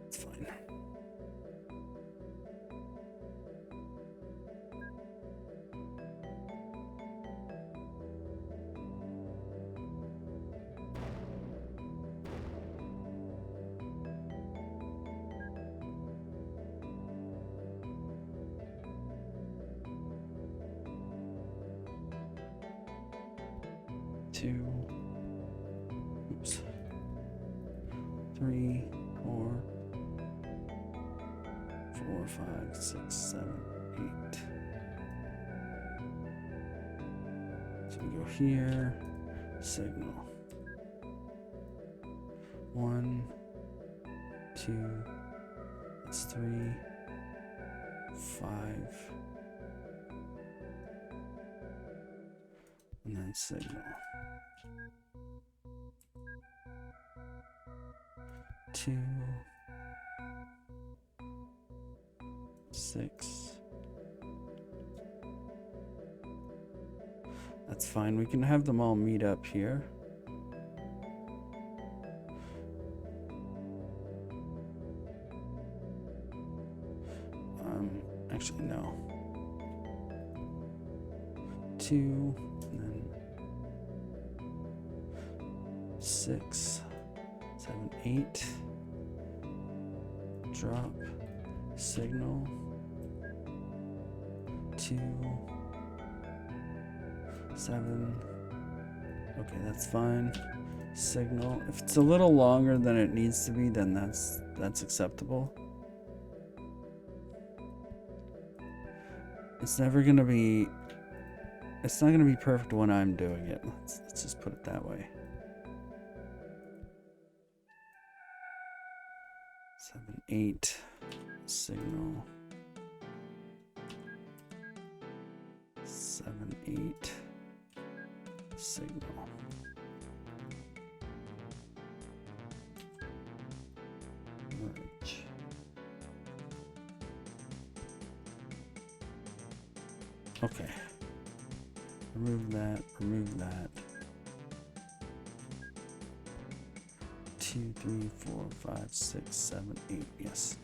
It's fine. Two. Oops. 3, 4, 4, 5, 6, 7, 8. So we go here, signal. 1, 2, that's 3, 5, and then signal. 2, 6. That's fine. We can have them all meet up here. Actually, no. 2, and then 6, 7, 8. Drop, signal, 2, 7. Okay, that's fine. Signal. If it's a little longer than it needs to be, then that's acceptable. It's not gonna be perfect when I'm doing it. Let's just put it that way. 7, 8, signal. 7, 8, signal. Merge. Okay. Remove that, remove that. 2, 3, 4, 5, 6, 7, 8. Yes.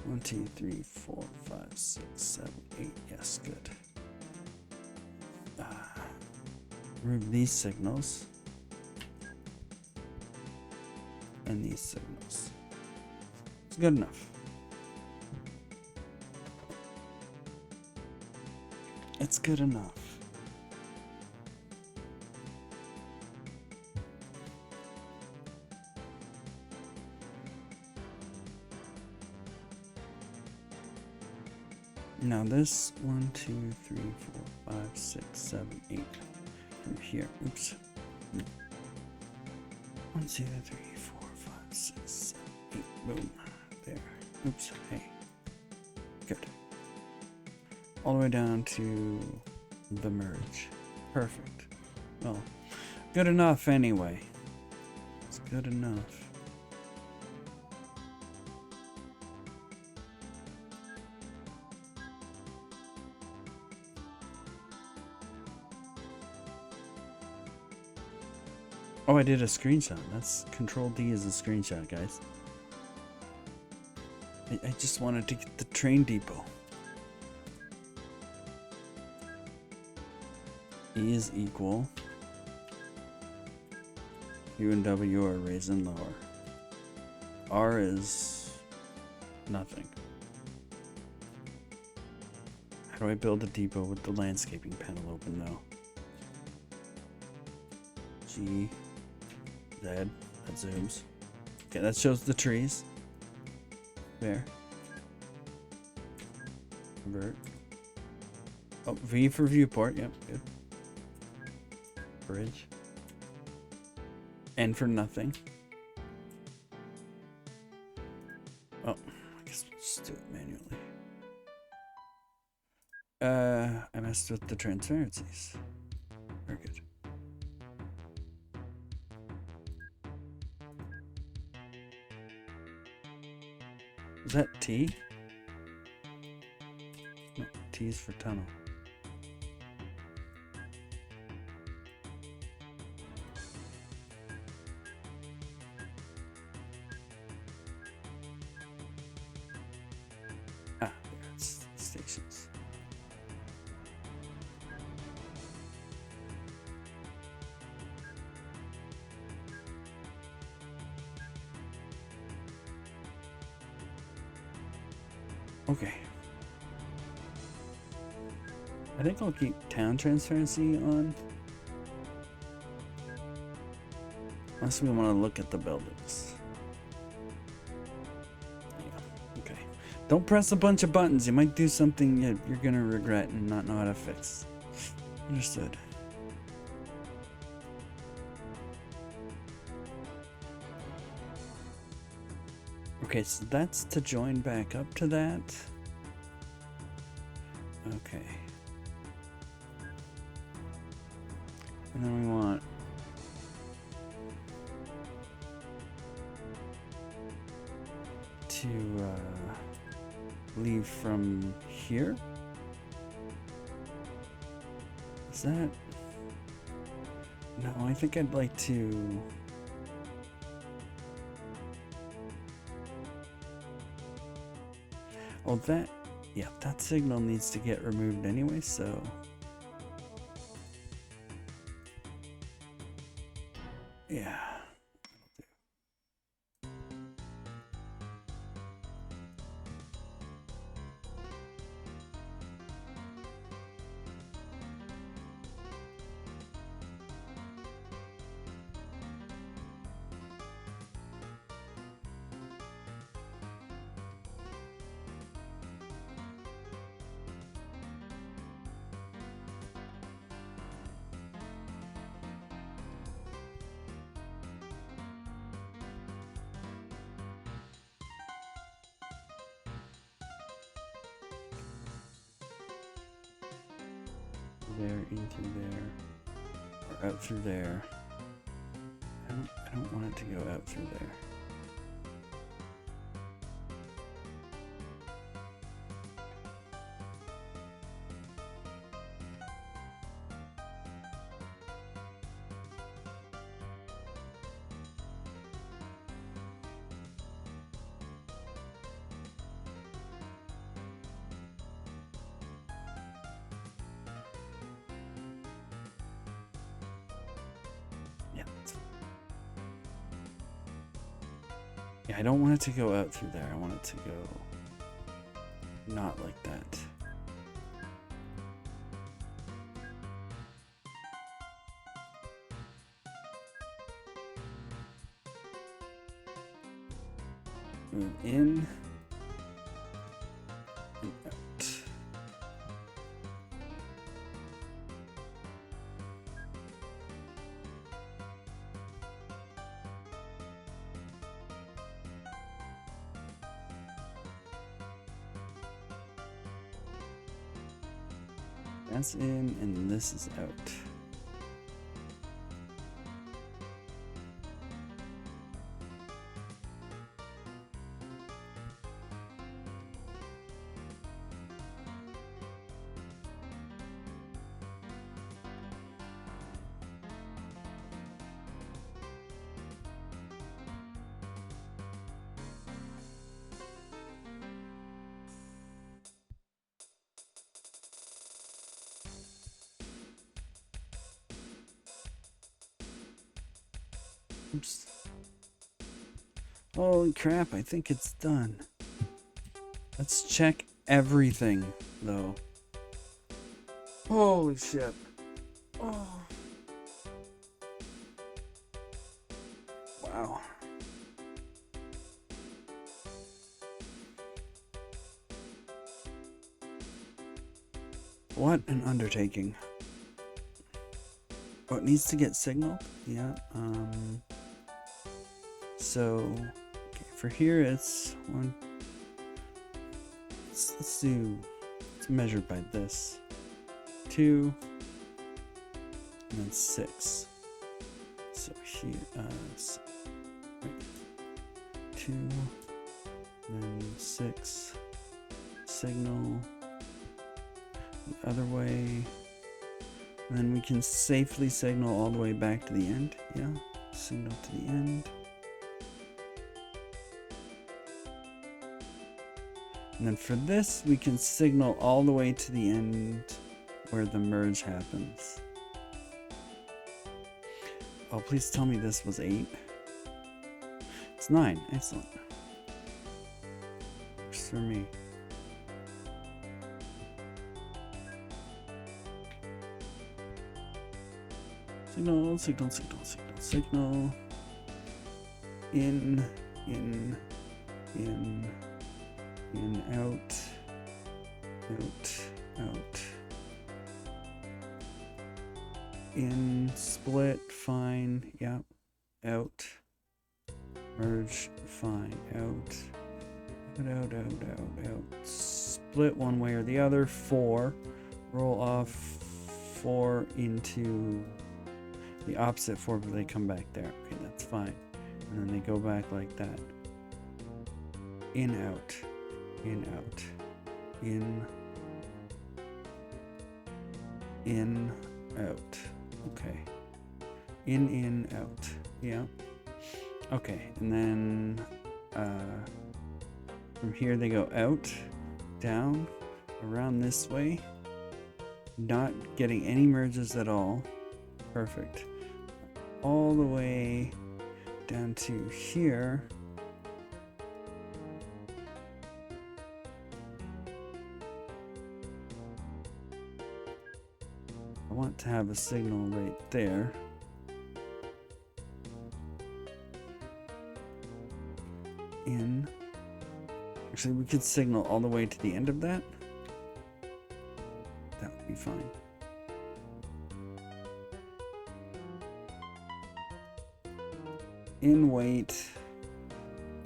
1, 2, 3, 4, 5, 6, 7, 8. Yes, good. Remove these signals. And these signals. It's good enough. It's good enough. Now this 1, 2, 3, 4, 5, 6, 7, 8 from here. Oops. 1, 2, 3, 4, 5, 6, 7, 8. Boom. There. Oops. Hey. Good. All the way down to the merge. Perfect. Well, good enough anyway. It's good enough. Oh, I did a screenshot. That's Control D is a screenshot, guys. I just wanted to get the train depot. E is equal. U and W are raised and lower. R is nothing. How do I build a depot with the landscaping panel open though? G, Z, that zooms. Okay, that shows the trees. There. Convert. Oh, V for viewport. Yep, good. Bridge. N for nothing. Oh, I guess we'll just do it manually. I messed with the transparencies. Very good. Is that T? No, T is for tunnel. Ah, it's stations. Okay. I think I'll keep town transparency on. Unless we want to look at the buildings. Yeah, okay. Don't press a bunch of buttons. You might do something you're going to regret and not know how to fix. Understood. Okay, so that's to join back up to that. Okay. And then we want to leave from here. Is that? No, I think I'd like to. Well, that, yeah, that signal needs to get removed anyway, so. Yeah. There, into there, or out through there. I don't want it to go out through there. Yeah, I don't want it to go out through there. I want it to go not like that. Move in and out. That's in and this is out. Oops. Holy crap, I think it's done. Let's check everything, though. Holy shit. Oh. Wow. What an undertaking. Oh, it needs to get signaled? Yeah. So, okay, for here it's one. Let's measure by this. 2, and then 6. So here, right. 2, and then 6. Signal the other way. And then we can safely signal all the way back to the end. Yeah, signal to the end. And then for this, we can signal all the way to the end where the merge happens. Oh, please tell me this was 8. It's 9. Excellent. Works for me. Signal, signal, signal, signal, signal. In, out, out. In, split, fine, yep. Out. Merge, fine, out. Split one way or the other, 4. Roll off 4 into the opposite 4, but they come back there. Okay, that's fine. And then they go back like that. In, out. In, out. In, out. Okay. In, out. Yeah. Okay, and then from here they go out, down, around this way. Not getting any merges at all. Perfect. All the way down to here. I want to have a signal right there. In. Actually, we could signal all the way to the end of that. That would be fine. In, wait.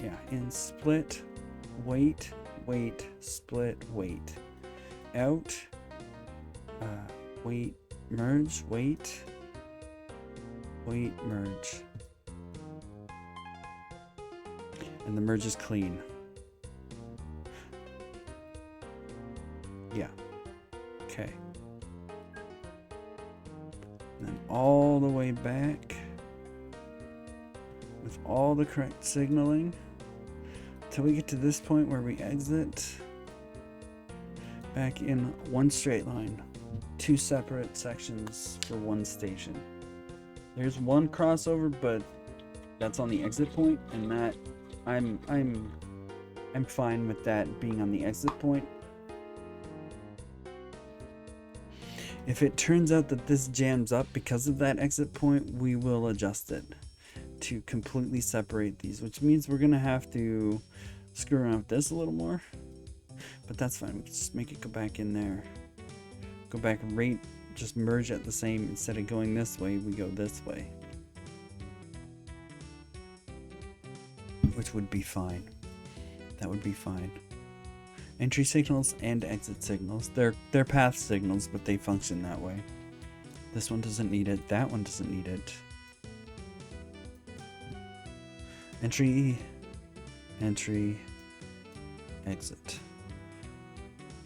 Yeah, in, split, wait, split, wait. Out, wait, merge, wait, merge. And the merge is clean. Yeah. Okay. And then all the way back with all the correct signaling till we get to this point where we exit back in one straight line. 2 separate sections for one station. There's one crossover, but that's on the exit point, and that I'm fine with that being on the exit point. If it turns out that this jams up because of that exit point, we will adjust it to completely separate these, which means we're gonna have to screw around with this a little more, but that's fine. We can just make it go back in there. Go back and just merge at the same, instead of going this way, we go this way. Which would be fine. That would be fine. Entry signals and exit signals. They're path signals, but they function that way. This one doesn't need it. That one doesn't need it. Entry, exit.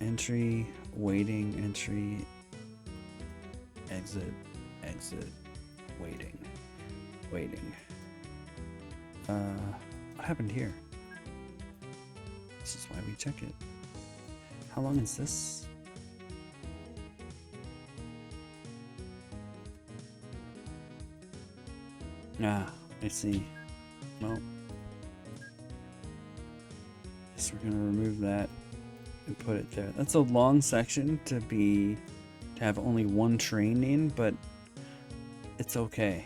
Entry, waiting, entry, exit, waiting. What happened here? This is why we check it. How long is this? Ah, I see. Well, guess we're gonna remove that and put it there. That's a long section to have only one train in, but it's okay.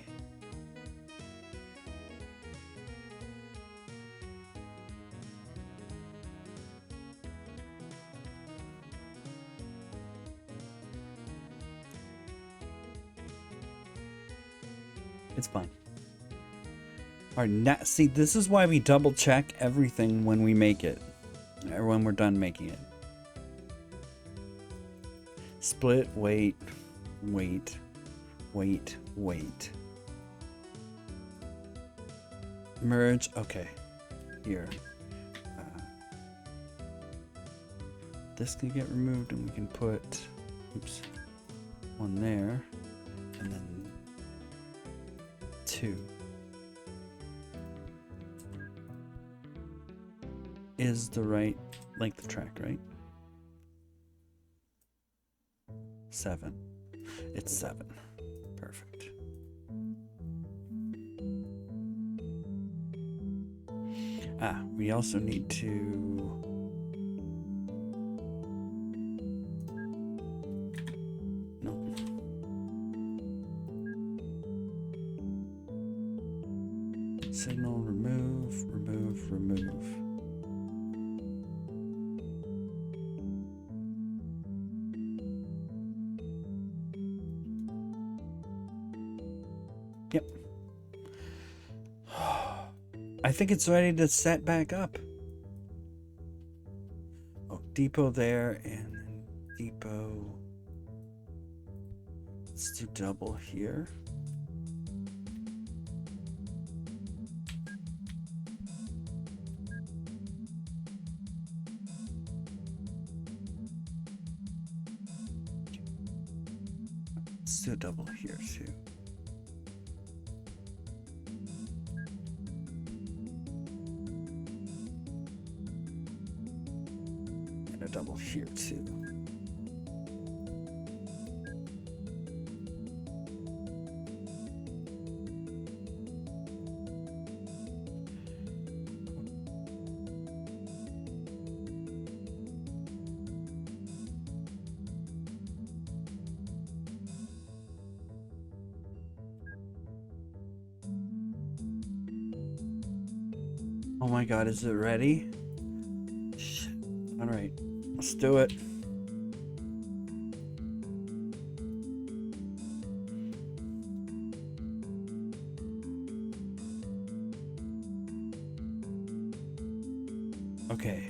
It's fine. All right, now, see, this is why we double check everything when we make it, or when we're done making it. Split, wait, wait, wait, wait. Merge, okay. Here. This can get removed and we can put, oops, one there, and then 2. Is the right length of track, right? 7. It's 7. Perfect. We also need to signal, remove, remove, remove. Yep. I think it's ready to set back up. Oh, depot there and depot. Let's do double here. Let's do a double here too. And a double here too. Oh my god, is it ready? Shit. All right, let's do it. Okay.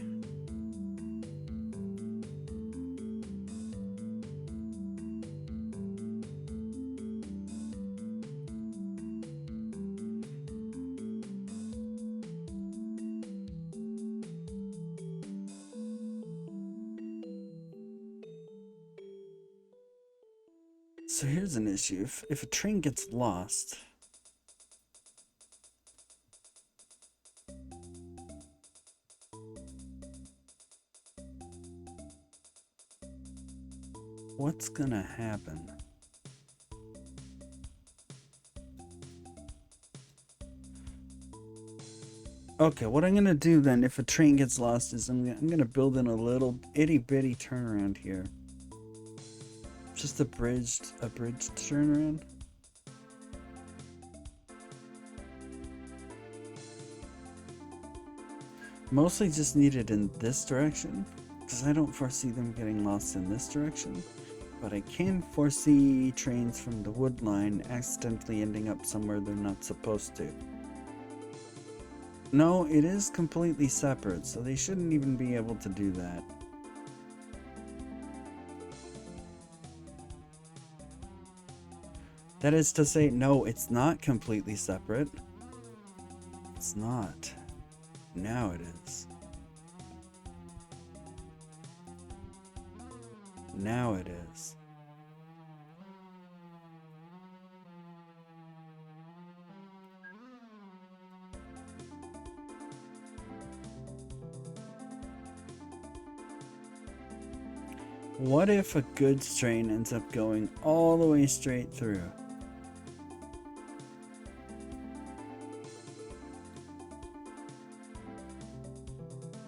So here's an issue. If a train gets lost, what's gonna happen? Okay, what I'm gonna do then, if a train gets lost, is I'm gonna build in a little itty bitty turnaround here. Just a bridged turnaround. Mostly just needed in this direction, because I don't foresee them getting lost in this direction. But I can foresee trains from the wood line accidentally ending up somewhere they're not supposed to. No, it is completely separate, so they shouldn't even be able to do that. That is to say, no, it's not completely separate. It's not. Now it is. Now it is. What if a goods train ends up going all the way straight through?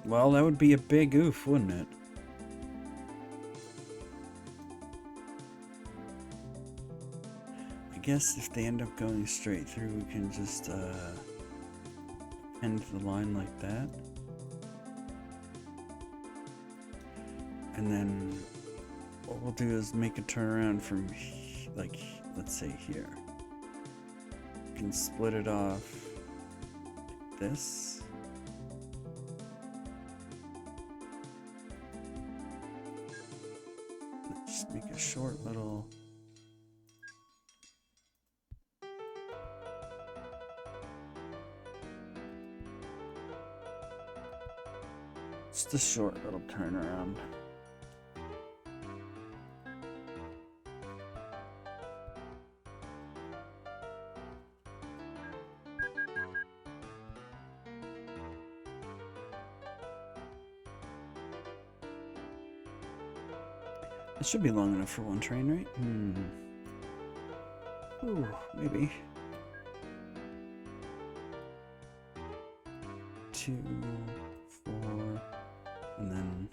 Well, that would be a big oof, wouldn't it? I guess if they end up going straight through, we can just end the line like that. And then what we'll do is make a turnaround from, like, let's say here. We can split it off like this. Just make a short little... Just a short little turnaround. It should be long enough for one train, right? Ooh, maybe. 2, 4, and then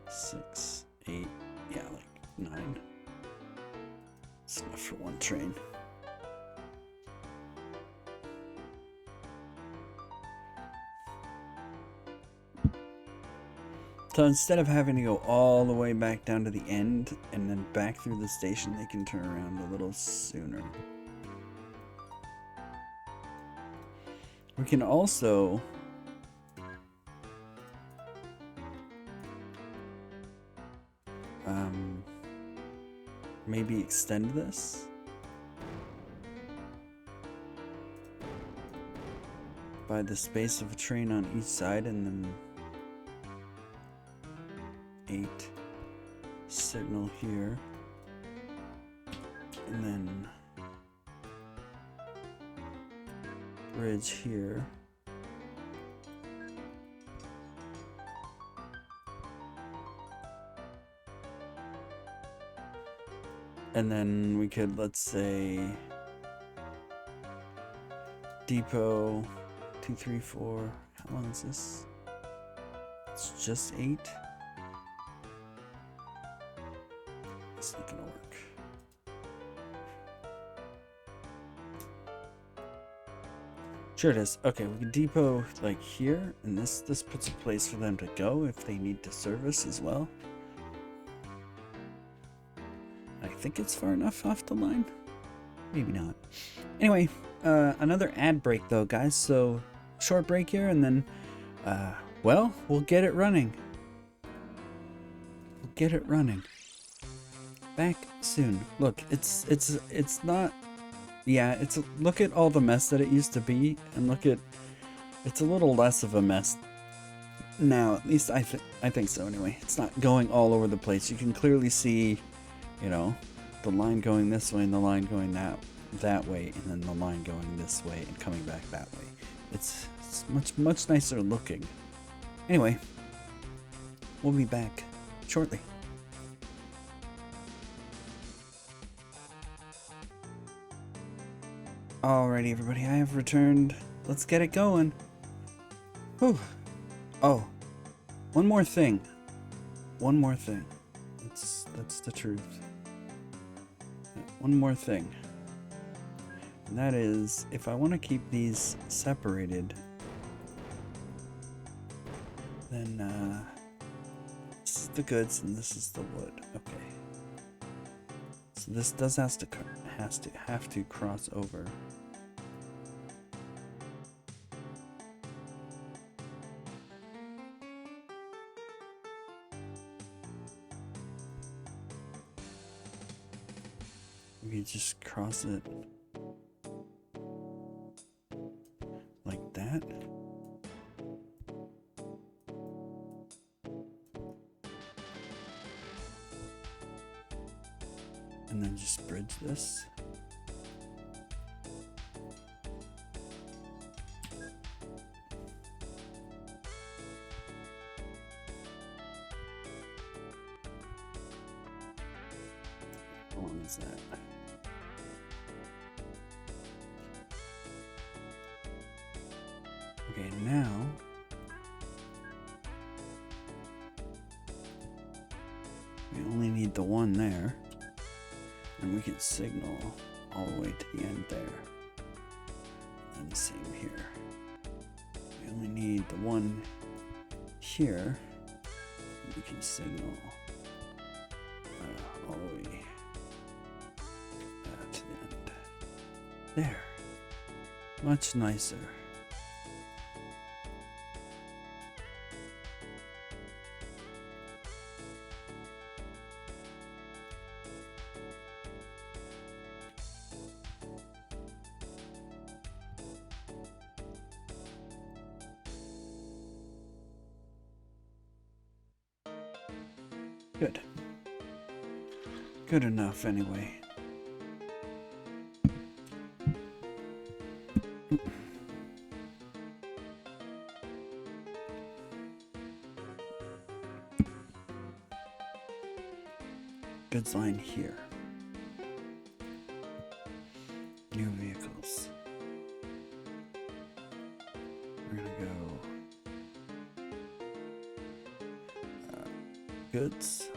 6, 8, yeah, like 9. It's enough for one train. So instead of having to go all the way back down to the end and then back through the station, they can turn around a little sooner. We can also maybe extend this by the space of a train on each side, and then 8 signal here, and then bridge here. And then we could, let's say, depot 2, 3, 4. How long is this? It's just 8. It's not gonna work. Sure it is. Okay, we can depot like here, and this puts a place for them to go if they need to service as well. I think it's far enough off the line. Maybe not. Anyway, another ad break though, guys. So short break here, and then, well, we'll get it running. We'll get it running. Back soon. Look, it's not. Yeah, look at all the mess that it used to be, and look at, it's a little less of a mess now. At least I think so. Anyway, it's not going all over the place. You can clearly see, you know, the line going this way and the line going that way, and then the line going this way and coming back that way. It's much nicer looking. Anyway, we'll be back shortly. Alrighty, everybody, I have returned. Let's get it going. Whew. Oh, one more thing. One more thing. That's the truth. One more thing. And that is, if I want to keep these separated, then this is the goods and this is the wood. Okay. So this does have to cross over. We just cross it like that. And then just bridge this. How long is that? Okay, now need the one there. And we can signal all the way to the end there. And the same here. We only need the one here. We can signal all the way to the end. There. Much nicer. Good. Good enough, anyway. Goods line here. New vehicles. We're gonna go goods.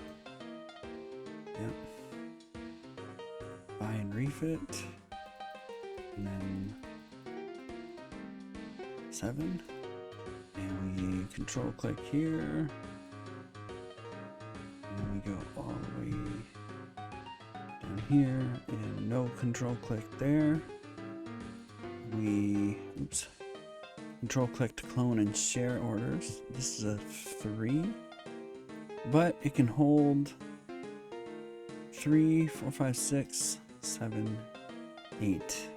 Yep. Buy and refit. And then 7. And we control click here. And we go all the way down here and no control click there. We control click to clone and share orders. This is a 3, but it can hold 3, 4, 5, 6, 7, 8,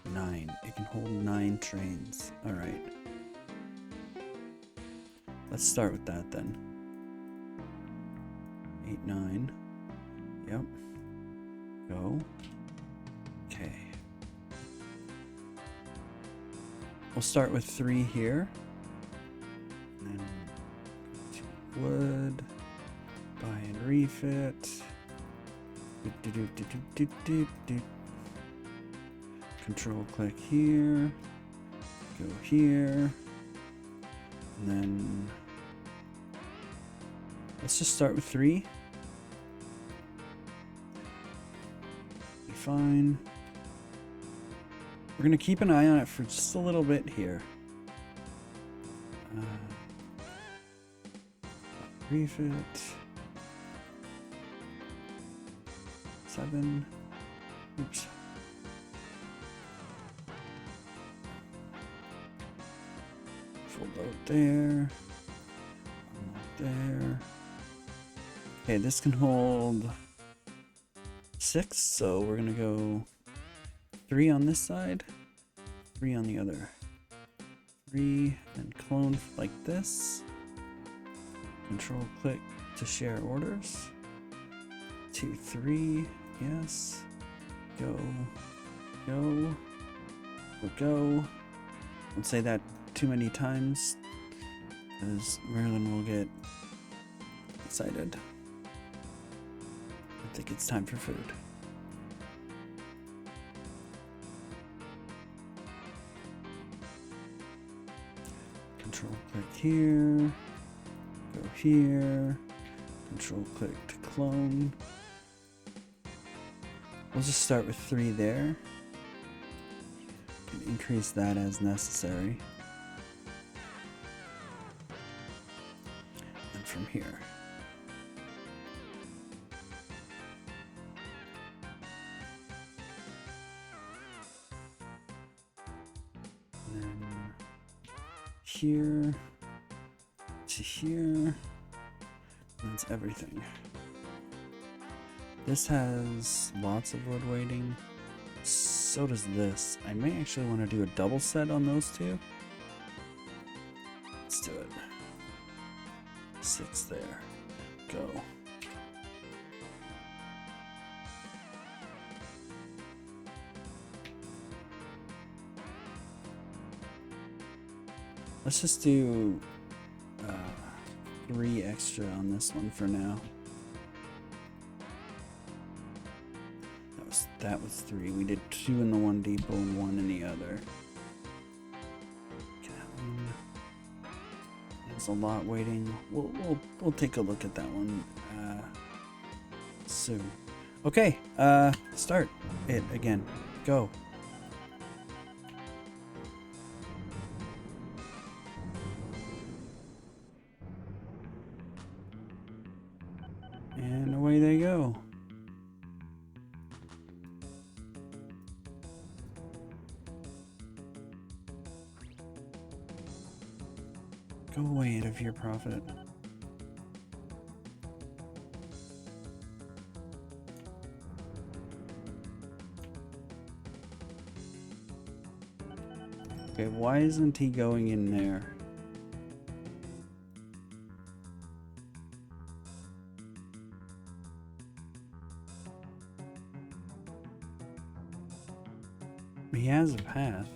9. It can hold 9 trains. All right. Let's start with that then. 8, 9. Yep. Go. Okay. We'll start with 3 here. And then to wood. Buy and refit. Control click here. Go here. And then let's just start with 3. Be fine. We're gonna keep an eye on it for just a little bit here. Refit. 7. Oops. Full load there. There. Okay, this can hold 6, so we're gonna go 3 on this side, 3 on the other. 3 and clone like this. Control click to share orders. 2, 3, yes. Go, go, go, go. Don't say that too many times, because Merlin will get excited. I think it's time for food. Control click here, go here, control click to clone. We'll just start with 3 there. Can increase that as necessary. And from here. And then here to here. That's everything. This has lots of wood waiting. So does this. I may actually want to do a double set on those two. Let's do it. 6 there. Go. Let's just do 3 extra on this one for now. That was 3. We did 2 in the one depot and 1 in the other. There's a lot waiting. We'll take a look at that one soon. Okay, start it again. Go. And away they go. Go away out of your profit. Okay, why isn't he going in there? He has a path.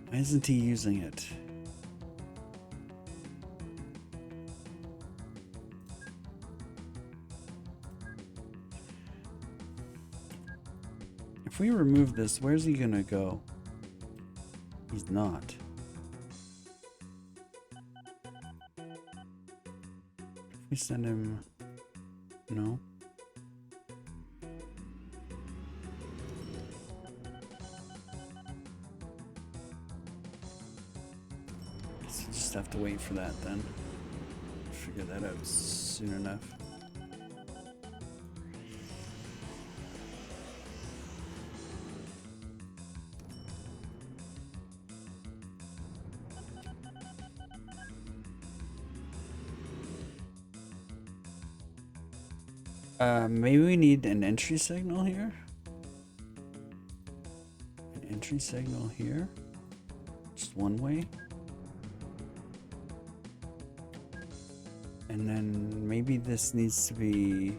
Why isn't he using it? If we remove this, where's he gonna go? He's not. If we send him... No. Guess we'll just have to wait for that then. Figure that out soon enough. Maybe we need an entry signal here? An entry signal here? Just one way? And then maybe this needs to be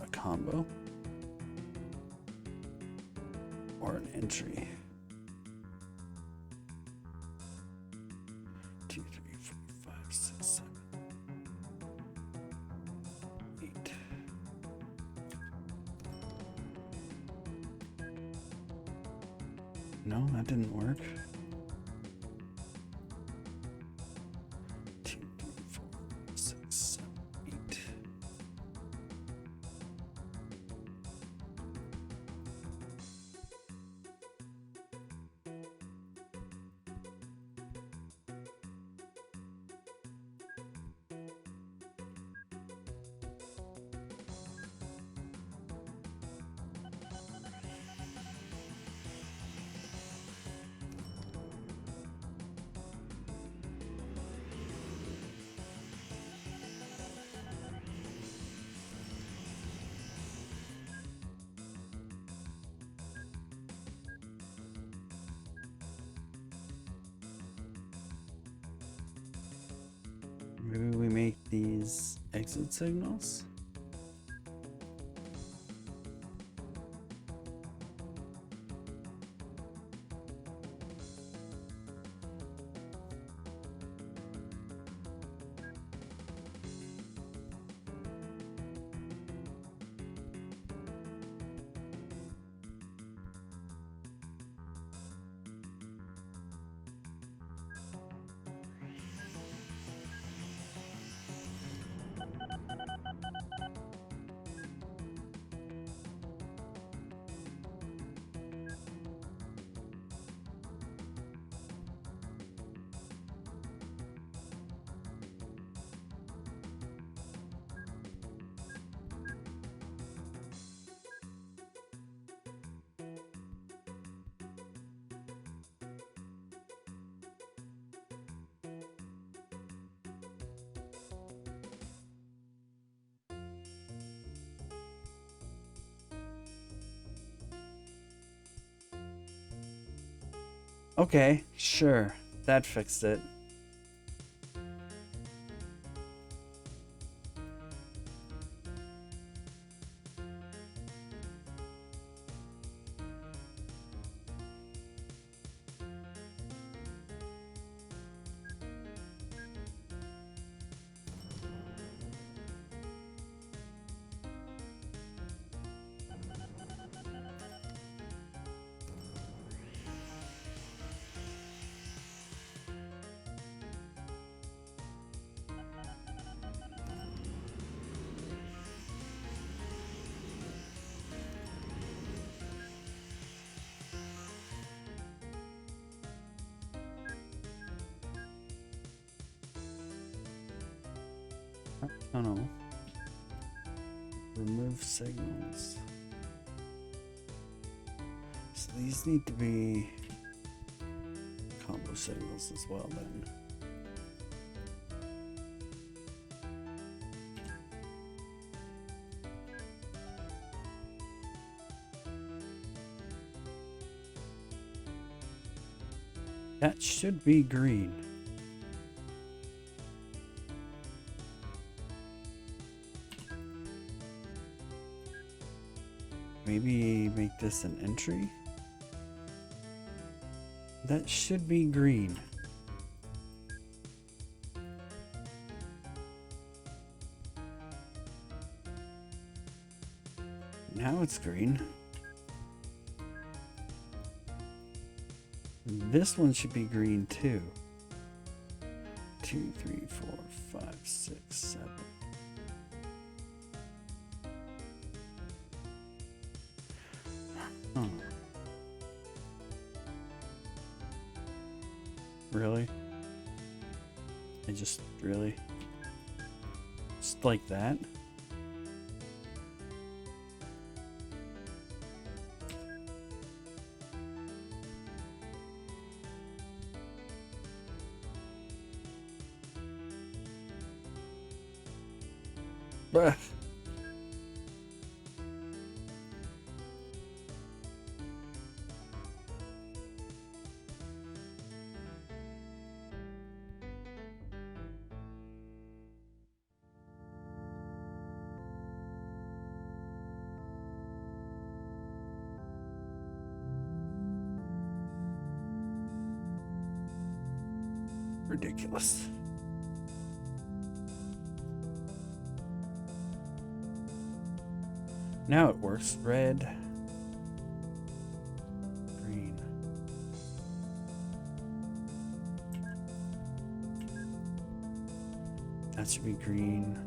a combo? Or an entry? 2, 3, 4, 5, 6, 7. No, that didn't work. 2, 3, 4, 6, 7, 8. Maybe we make these exit signals? Okay, sure. That fixed it. tunnel. Remove signals. So these need to be combo signals as well then. That should be green. Maybe make this an entry. That should be green. Now it's green. This one should be green too. 2, 3, 4, 5, 6, 7. Huh. Really? Really? Just like that? Bruh. Ridiculous. Now it works. Red. Green. That should be green.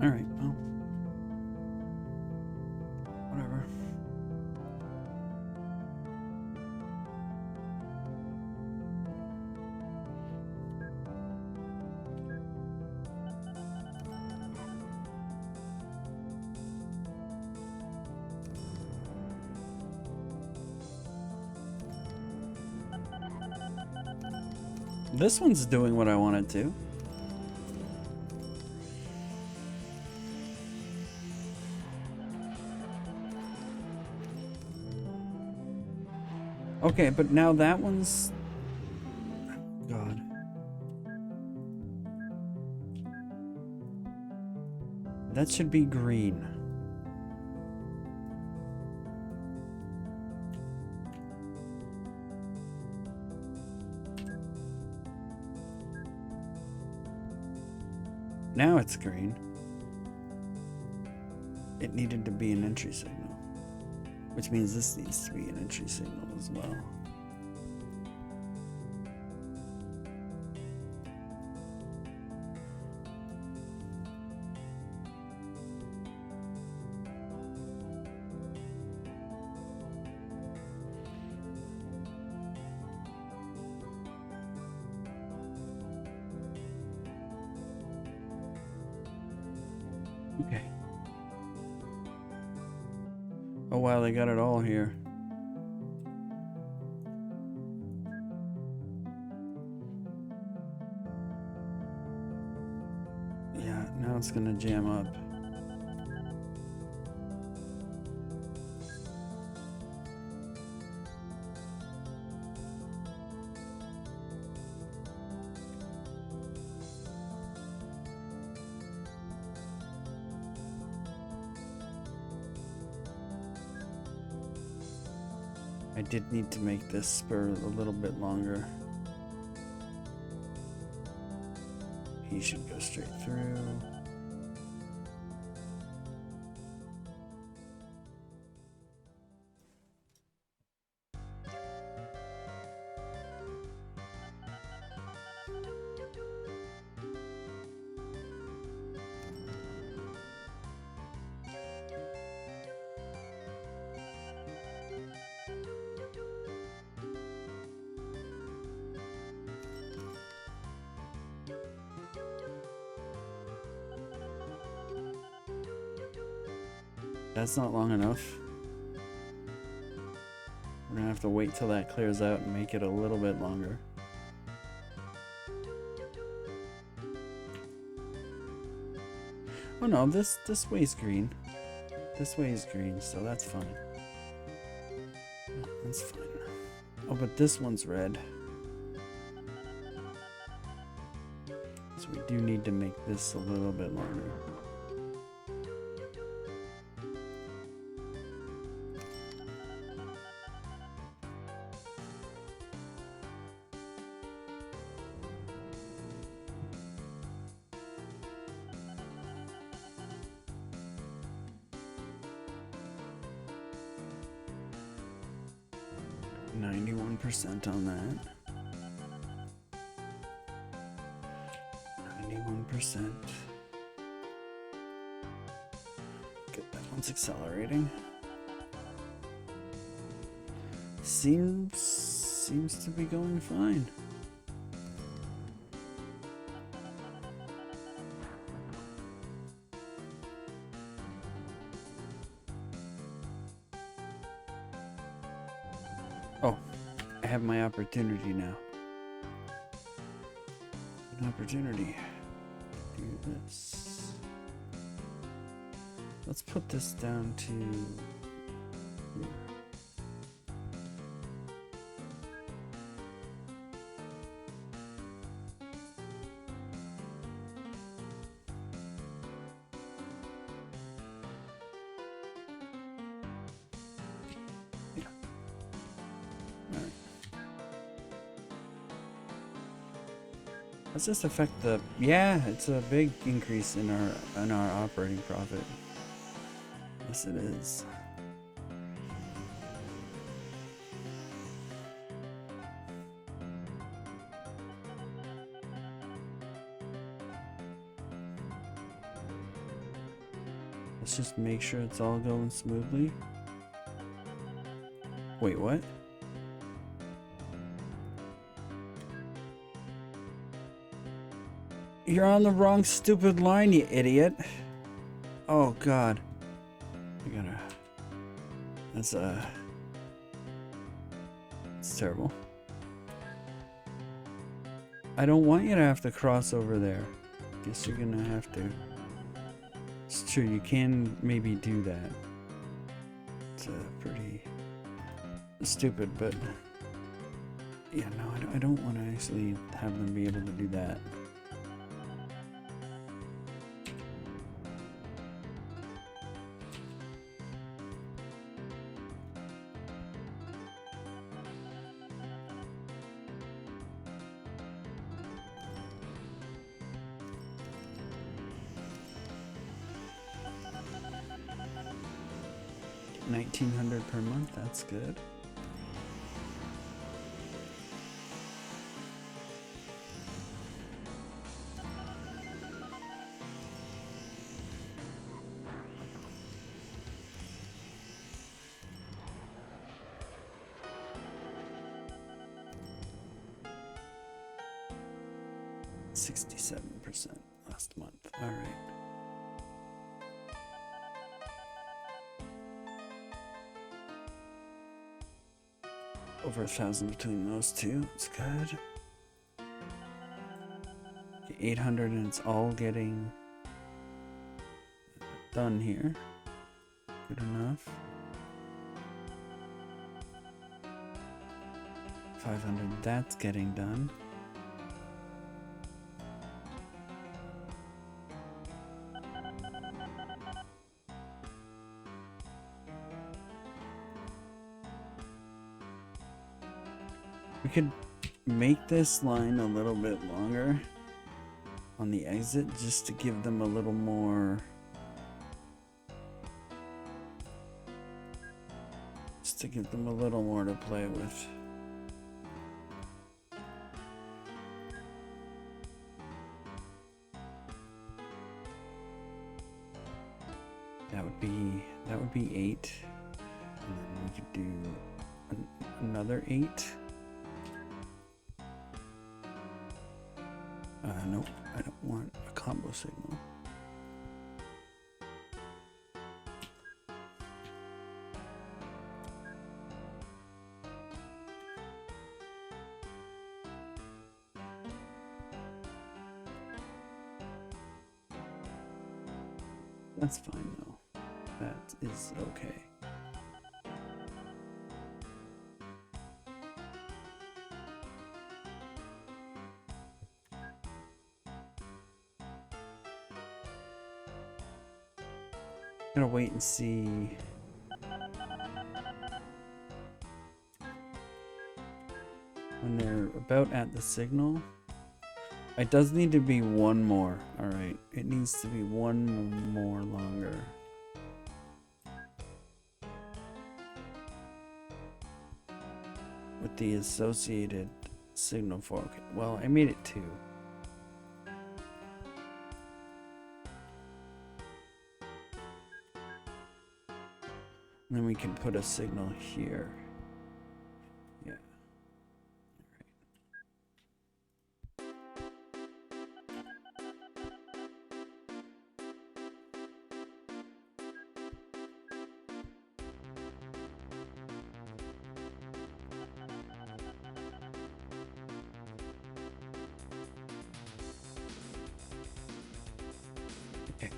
All right, well, whatever. This one's doing what I want it to. Okay, but now that one's... God. That should be green. Now it's green. It needed to be an entry signal. Which means this needs to be an entry signal as well. Okay. Oh wow, they got it all here. Yeah, now it's gonna jam up. I did need to make this spur a little bit longer. He should go straight through. That's not long enough. We're gonna have to wait till that clears out and make it a little bit longer. Oh no, this way's green. This way is green, so that's fine. That's fine. Oh, but this one's red. So we do need to make this a little bit longer. On that. 91%. Good, that one's accelerating. Seems to be going fine. Oh, I have my opportunity now. An opportunity to do this. Let's put this down to here. Does this affect the? Yeah, it's a big increase in our operating profit. Yes, it is. Let's just make sure it's all going smoothly. Wait, what? You're on the wrong stupid line, you idiot. Oh god. I gotta... That's it's terrible. I don't want you to have to cross over there. Guess you're gonna have to. It's true, you can maybe do that. It's pretty stupid, but... Yeah, no, I don't want to actually have them be able to do that. $1,900 per month, that's good. $67% last month. All right. Over 1,000 between those two. It's good. 800 and it's all getting done here. Good enough. 500, that's getting done. We could make this line a little bit longer on the exit just to give them a little more, to play with. That would be 8, and then we could do another 8. Nope, I don't want a combo signal. That's fine though. That is okay. I'm gonna wait and see. When they're about at the signal. It does need to be one more. Alright, it needs to be one more longer. With the associated signal for, okay, well, I made it 2. And then we can put a signal here. Yeah. Okay.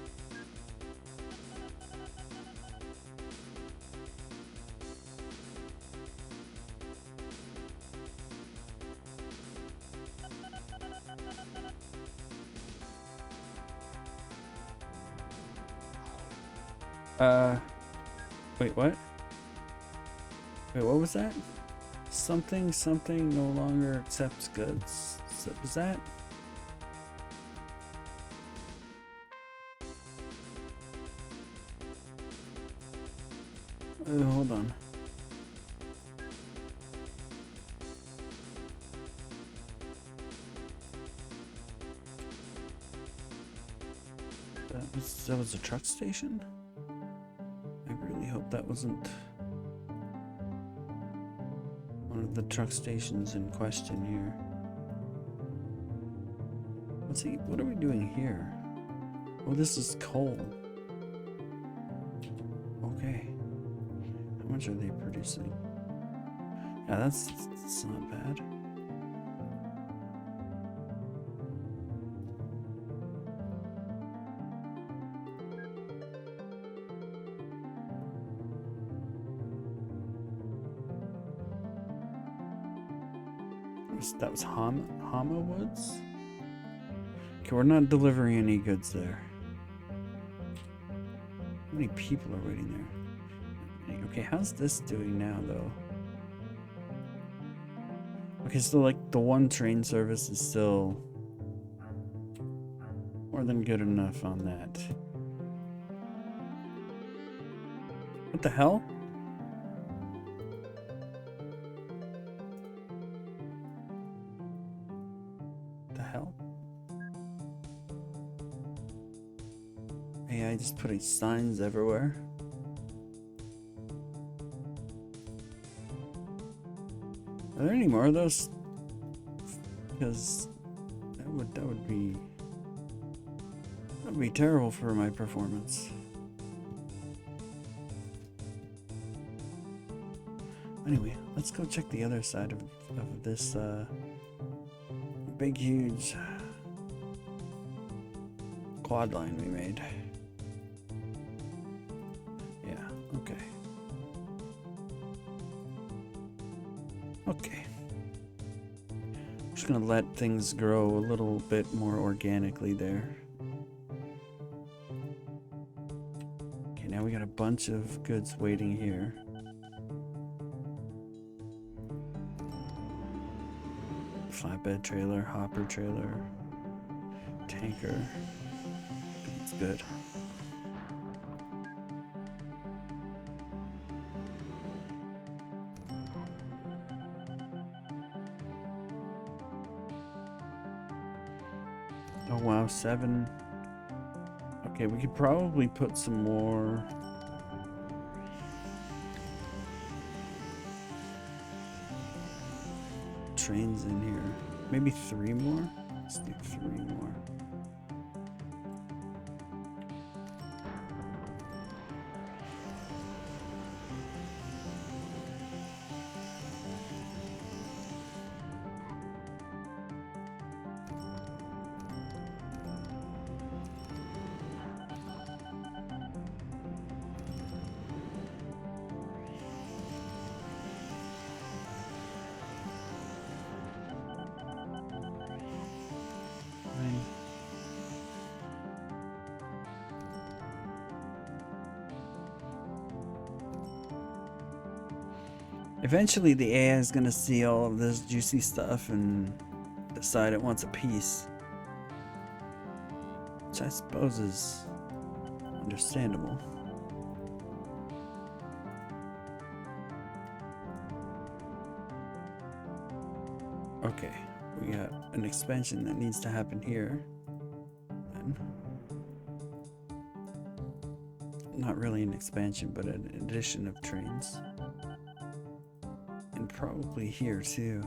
Wait, what? Wait, what was that? Something no longer accepts goods. So, was that? Hold on. That was a truck station? I really hope that wasn't one of the truck stations in question here. Let's see, what are we doing here? Oh, this is coal. Okay. How much are they producing? Yeah, that's not bad. That was Hama Woods? Okay, we're not delivering any goods there. How many people are waiting there? Okay, how's this doing now, though? Okay, so like the one train service is still more than good enough on that. What the hell? The hell? AI just putting signs everywhere. Are there any more of those? Because that would be terrible for my performance. Anyway, let's go check the other side of this big huge quad line we made. Yeah, okay. Okay. I'm just gonna let things grow a little bit more organically there. Okay, now we got a bunch of goods waiting here. Flatbed trailer, hopper trailer, tanker. That's good. Oh wow, 7. Okay, we could probably put some more trains in here. Maybe 3 more? Let's do 3 more. Eventually the AI is gonna see all of this juicy stuff and decide it wants a piece. Which I suppose is understandable. Okay, we got an expansion that needs to happen here. Then. Not really an expansion, but an addition of trains. And probably here too.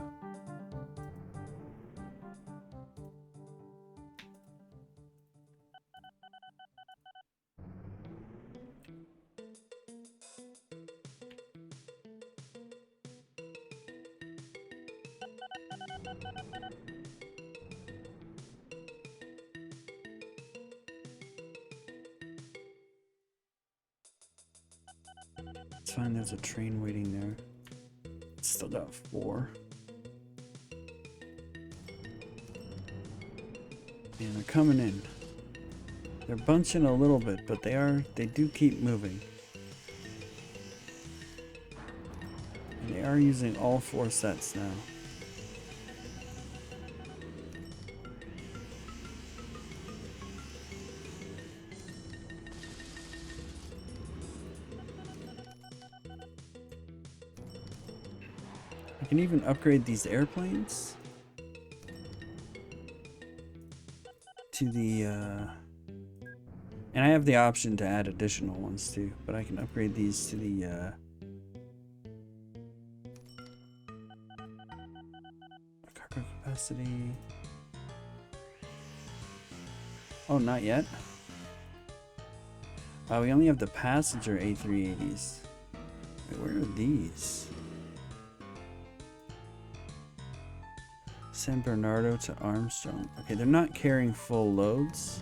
It's fine, there's a train waiting there. It's still got 4. And they're coming in. They're bunching a little bit, but they do keep moving. And they are using all 4 sets now. I can even upgrade these airplanes to the and I have the option to add additional ones too, but I can upgrade these to the cargo capacity. Oh, not yet. We only have the passenger A380s. Wait, where are these? San Bernardo to Armstrong. Okay, they're not carrying full loads.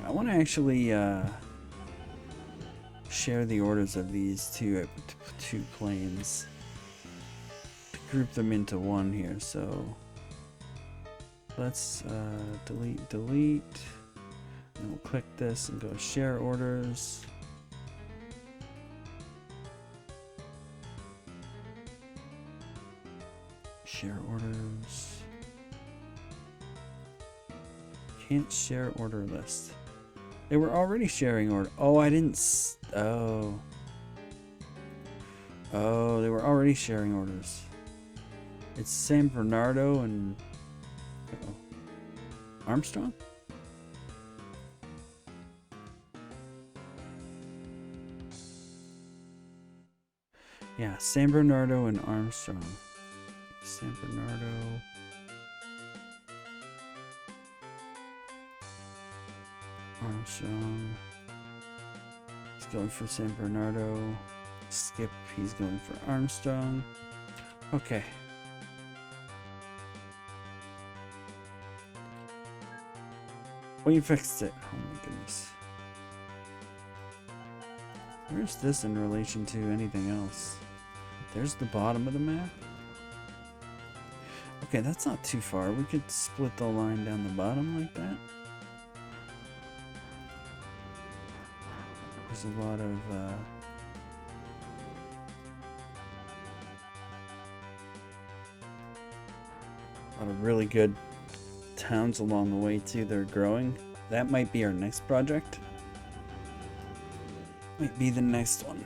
I want to actually share the orders of these two planes. Group them into one here, so let's delete. And we'll click this and go share orders. Share orders. Can't share order list. They were already sharing order. Oh, I didn't. Oh, they were already sharing orders. It's San Bernardo and Armstrong? Yeah, San Bernardo and Armstrong. San Bernardo. Armstrong. He's going for San Bernardo. Skip, he's going for Armstrong. Okay. We fixed it. Oh my goodness. Where's this in relation to anything else? There's the bottom of the map. Okay, that's not too far. We could split the line down the bottom like that. There's a lot of really good towns along the way too. They're growing. That might be our next project. Might be the next one.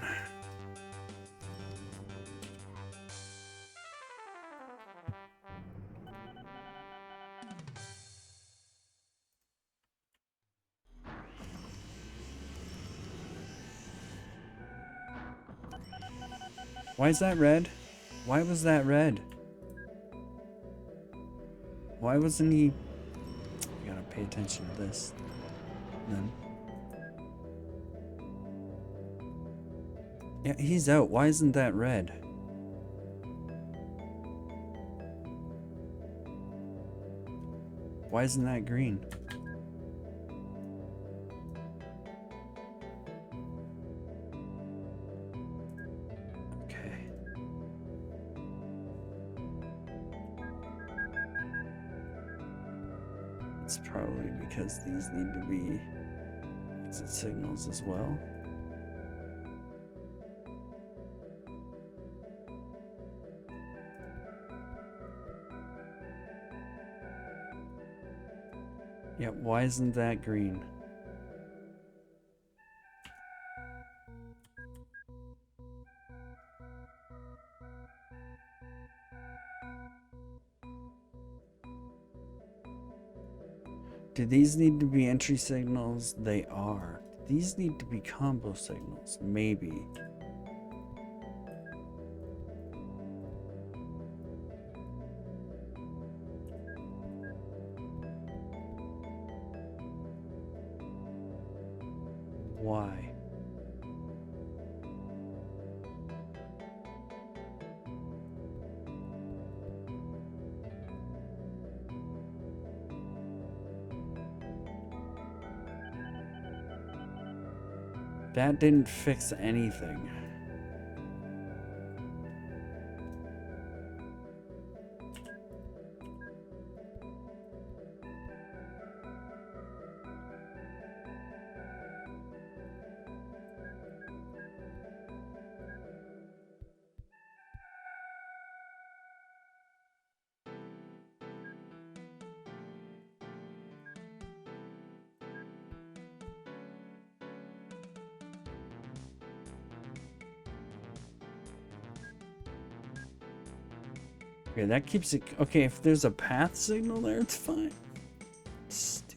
Why is that red? Why was that red? Why wasn't he? I gotta pay attention to this. Then. Yeah, he's out. Why isn't that red? Why isn't that green? Okay. It's probably because these need to be exit signals as well. Yep, why isn't that green? Do these need to be entry signals? They are. Do these need to be combo signals? Maybe. Why? That didn't fix anything. Okay, that keeps it. Okay, if there's a path signal there, it's fine. Stupid.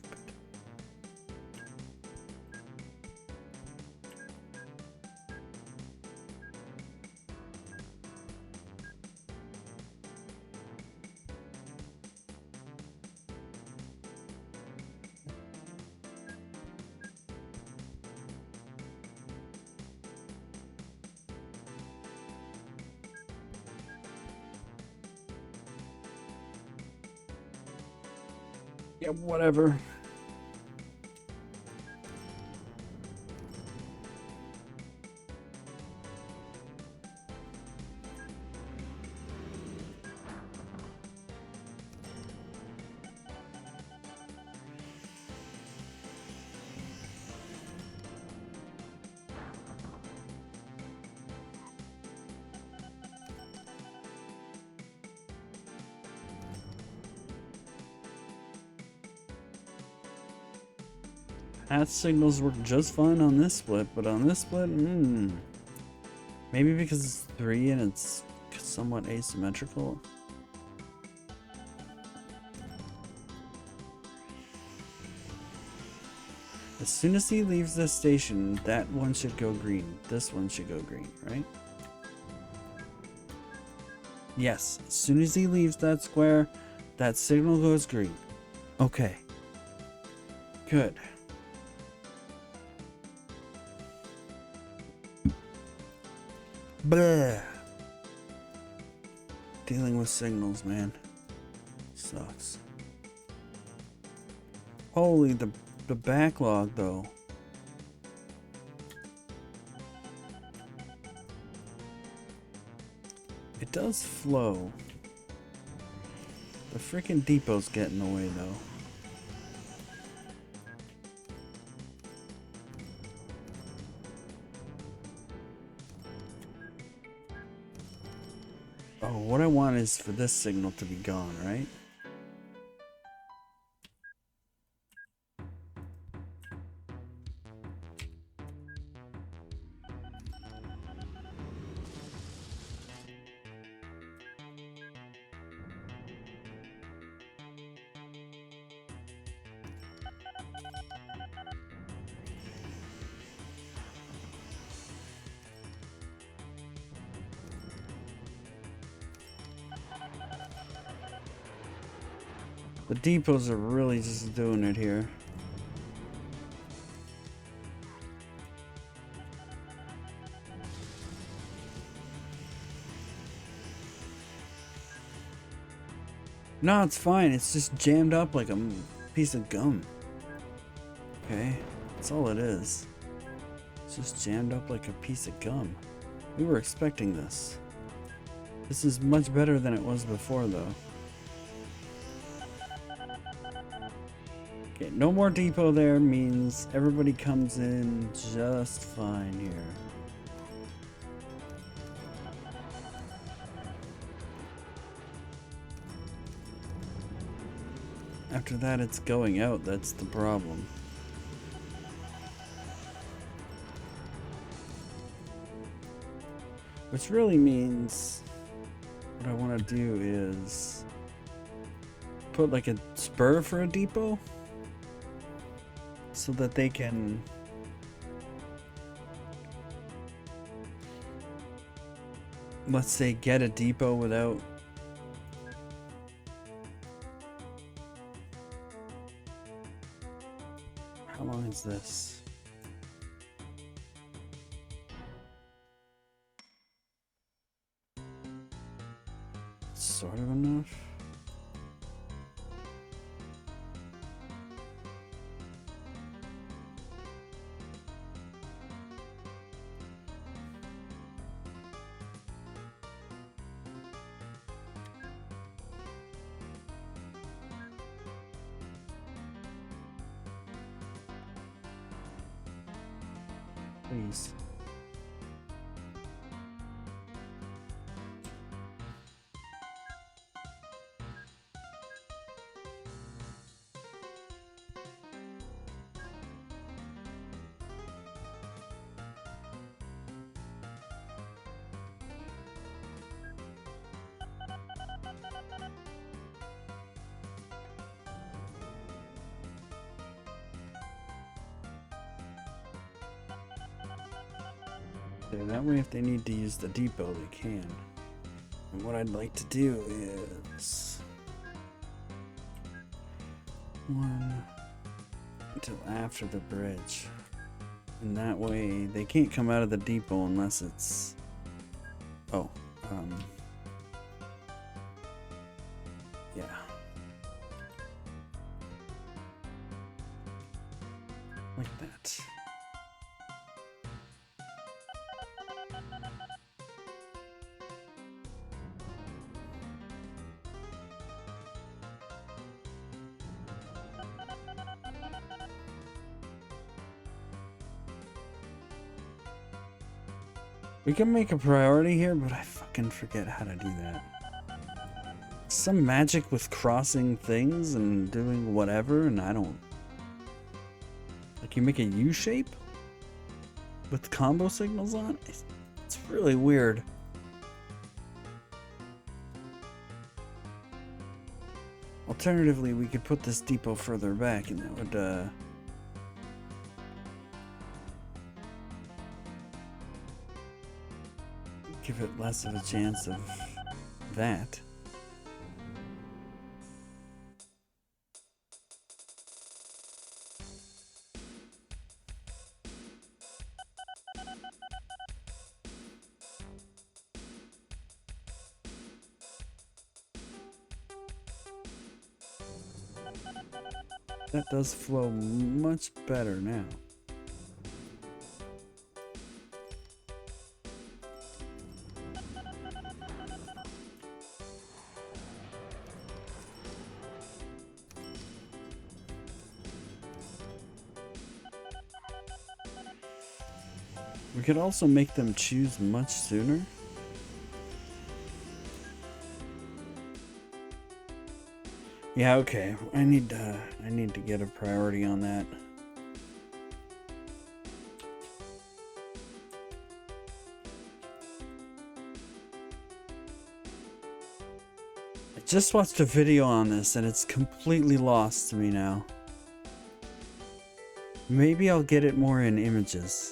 Yeah, whatever. Path signals work just fine on this split, but on this split, maybe because it's 3 and it's somewhat asymmetrical. As soon as he leaves the station, that one should go green. This one should go green, right? Yes, as soon as he leaves that square, that signal goes green. Okay. Good. Blah. Dealing with signals, man. Sucks. Holy, the backlog, though. It does flow. The freaking depot's getting in the way, though. Oh, what I want is for this signal to be gone, right? The depots are really just doing it here. No, it's fine. It's just jammed up like a piece of gum. Okay, that's all it is. It's just jammed up like a piece of gum. We were expecting this. This is much better than it was before, though. Okay, no more depot there means everybody comes in just fine here. After that, it's going out. That's the problem. Which really means what I want to do is put like a spur for a depot so that they can let's say get a depot without how long is this? Sort of enough. Please. That way if they need to use the depot they can. And what I'd like to do is one until after the bridge. And that way they can't come out of the depot unless it's yeah. Like that. We can make a priority here, but I fucking forget how to do that. Some magic with crossing things and doing whatever, and I don't... Like, you make a U shape? With combo signals on? It's really weird. Alternatively, we could put this depot further back, and that would, give it less of a chance of that. That does flow much better now. We could also make them choose much sooner. Yeah, okay. I need to get a priority on that. I just watched a video on this and it's completely lost to me now. Maybe I'll get it more in images.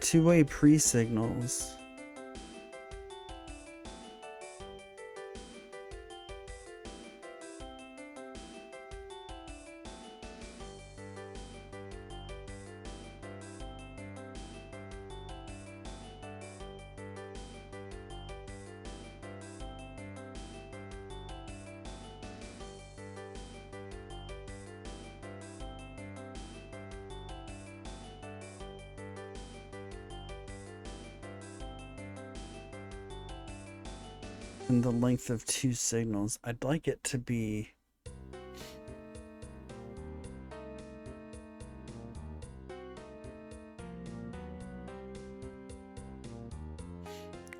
Two-way pre-signals. and the length of 2 signals. I'd like it to be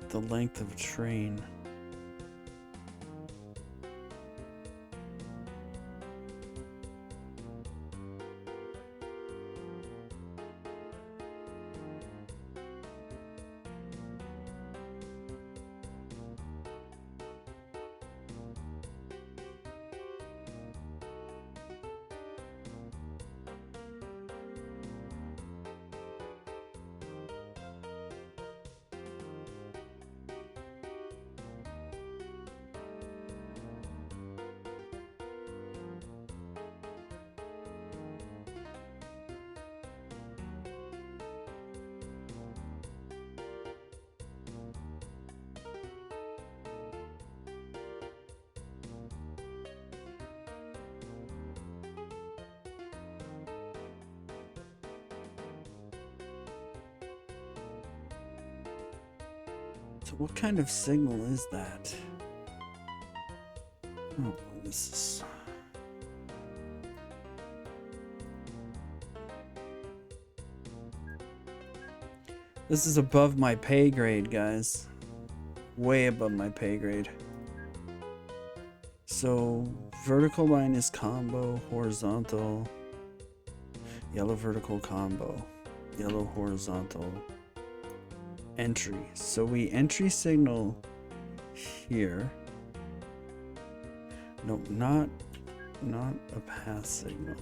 the length of train. So what kind of signal is that? Oh, this is... This is above my pay grade, guys. Way above my pay grade. So, vertical line is combo, horizontal, yellow vertical combo, yellow horizontal, entry. So we entry signal here. No, not a pass signal.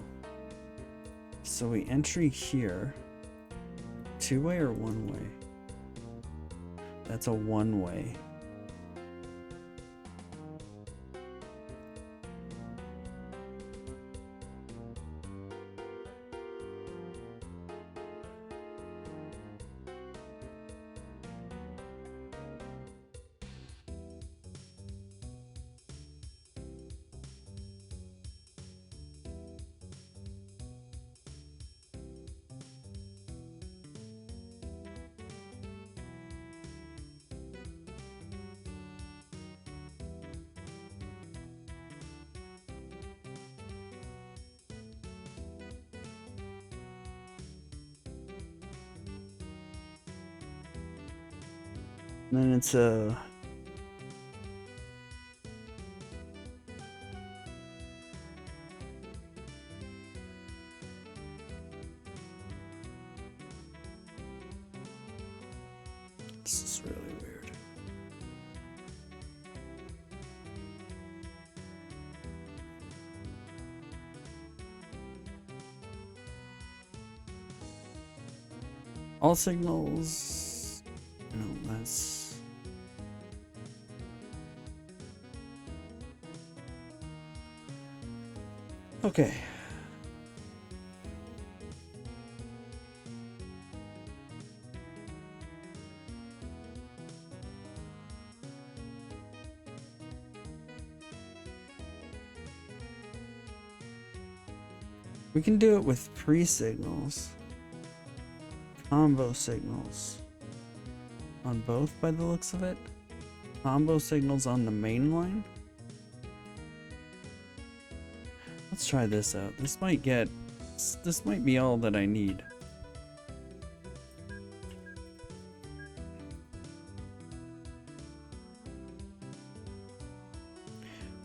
So we entry here. 2-way or 1-way? That's a 1-way. And then it's a... This is really weird. All signals... No, that's... Okay. We can do it with pre-signals. Combo signals. On both by the looks of it. Combo signals on the main line. Let's try this out. This might be all that I need.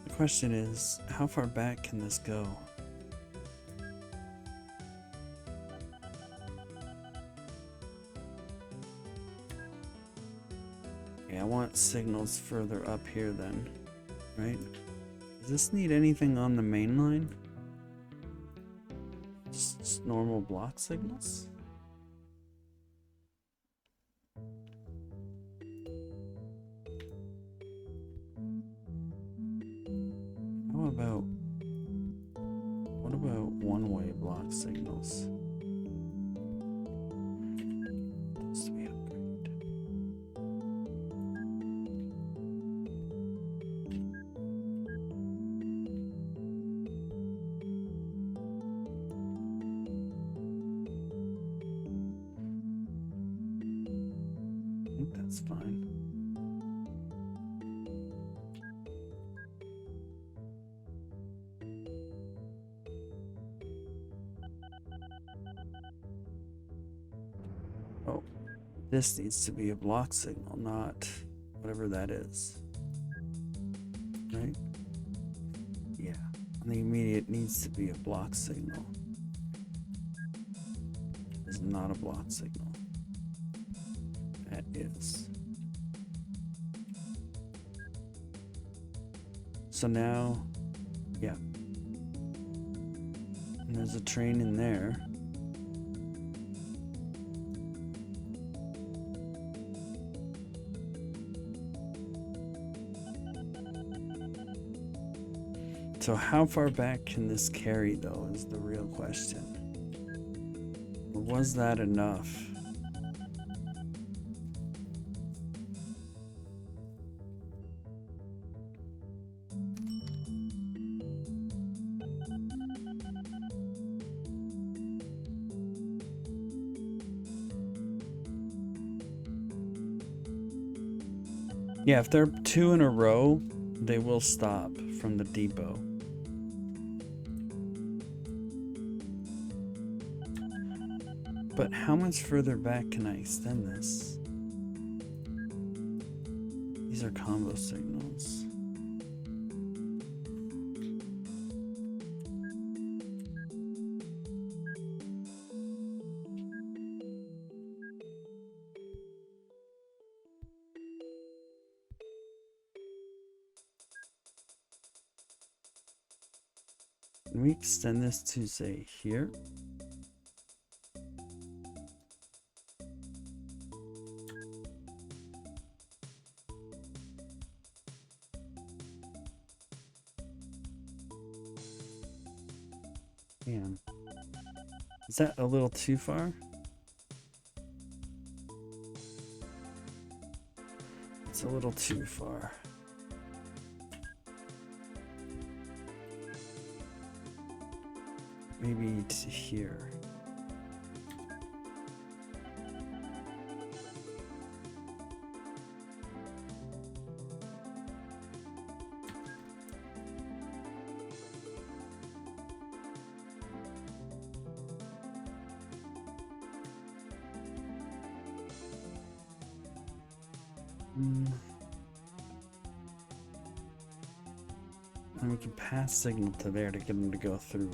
The question is, how far back can this go? Okay, I want signals further up here then, right? Does this need anything on the main line? Just normal block signals? What about one-way block signals? That's fine. This needs to be a block signal, not whatever that is. Right? Yeah. And the immediate needs to be a block signal. It's not a block signal. That is. So now, yeah. And there's a train in there. So how far back can this carry, though, is the real question. Or was that enough? Yeah, if they're 2 in a row, they will stop from the depot. But how much further back can I extend this? These are combo signals. Can we extend this to, say, here? Man. Is that a little too far? It's a little too far. Maybe to here. And we can pass signal to there to get them to go through.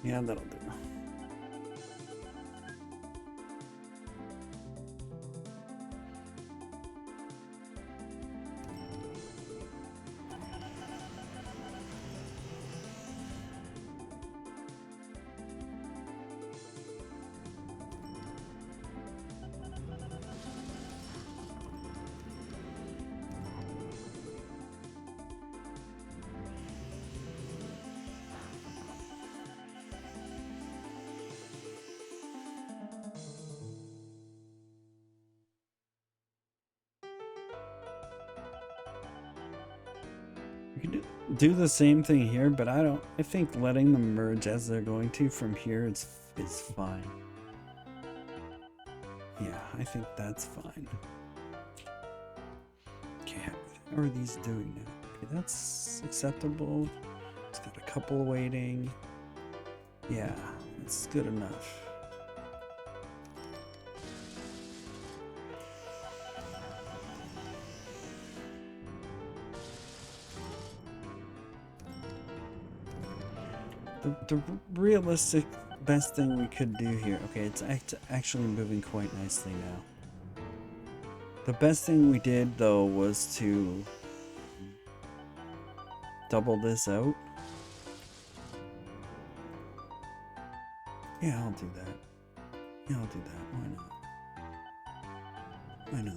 Yeah, that'll do. You can do the same thing here, but I think letting them merge as they're going to from here is fine. Yeah, I think that's fine. Okay, how are these doing now? Okay, that's acceptable. It's got a couple waiting. Yeah, it's good enough. The realistic best thing we could do here. Okay, it's actually moving quite nicely now. The best thing we did though was to double this out. Yeah, I'll do that. Yeah, I'll do that. Why not? Why not?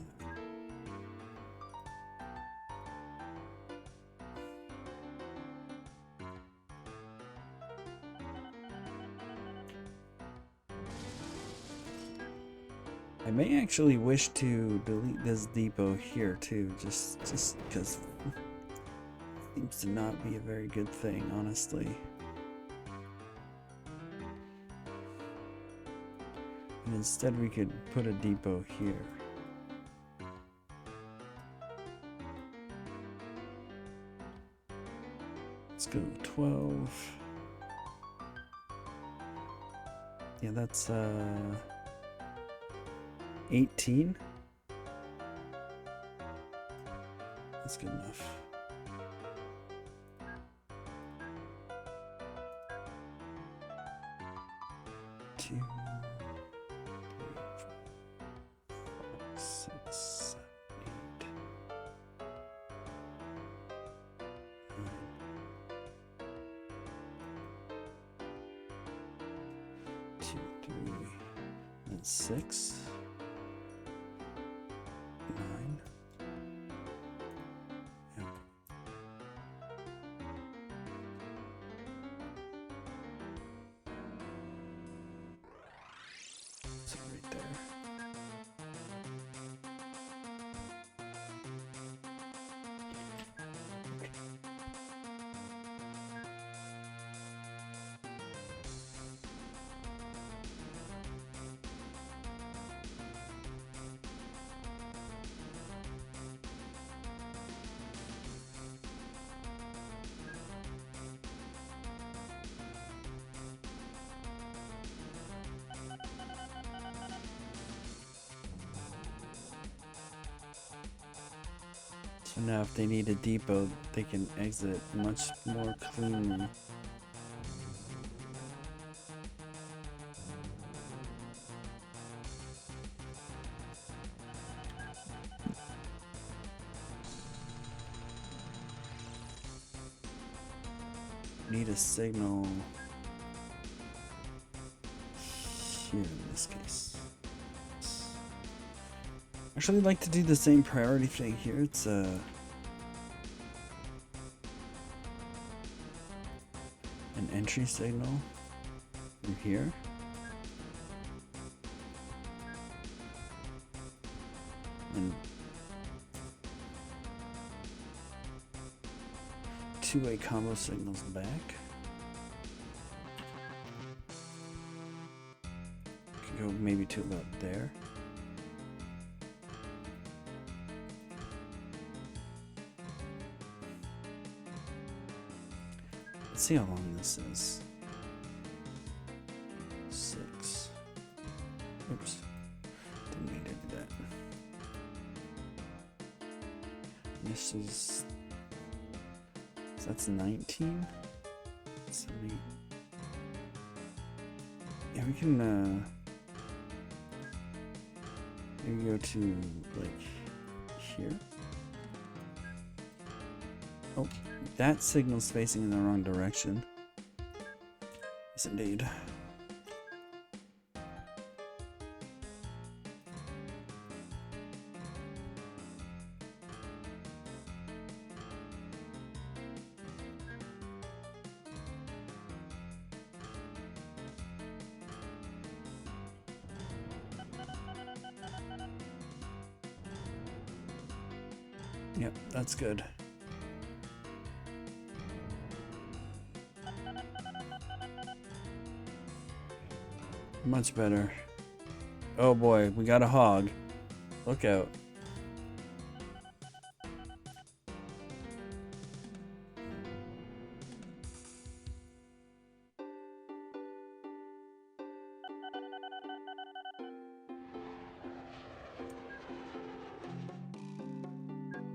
I may actually wish to delete this depot here too, just because it seems to not be a very good thing, honestly. And instead we could put a depot here. Let's go 12. Yeah, that's 18. That's good enough. Two, 3, 4, 5, 6, 7, 8, 9. 2, 3, and 6, 9. Yep. So right there. So now if they need a depot, they can exit much more cleanly. Need a signal here in this case. Actually, I'd like to do the same priority thing here. It's an entry signal from here. And two-way combo signals back. Could go maybe to about there. Let's see how long this is. 6. Oops. Didn't mean to do that. This is... So that's 19. 70. Yeah, we can maybe go to like here. Oh, that signal's facing in the wrong direction. Yes, indeed. Yep, that's good. Much better. Oh boy, we got a hog. Look out.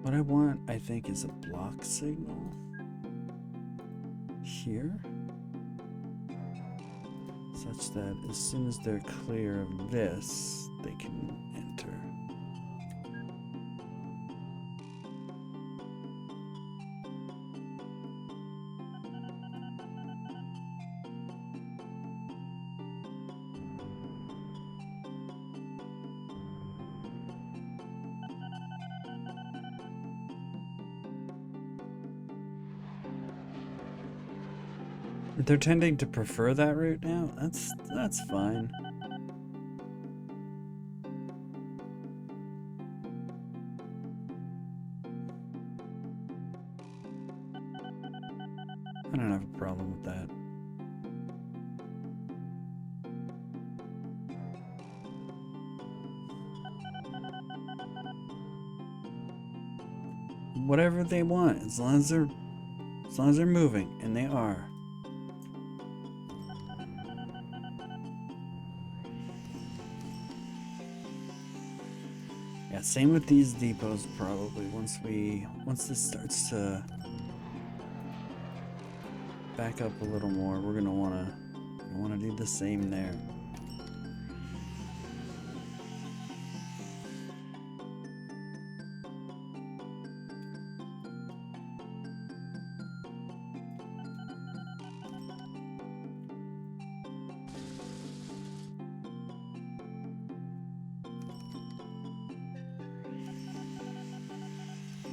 What I want, I think, is a block signal here, such that as soon as they're clear of this, they can enter. They're tending to prefer that route now. That's fine. I don't have a problem with that. Whatever they want, as long as they're moving, and they are. Yeah, same with these depots probably. Once this starts to back up a little more, we're gonna wanna do the same there.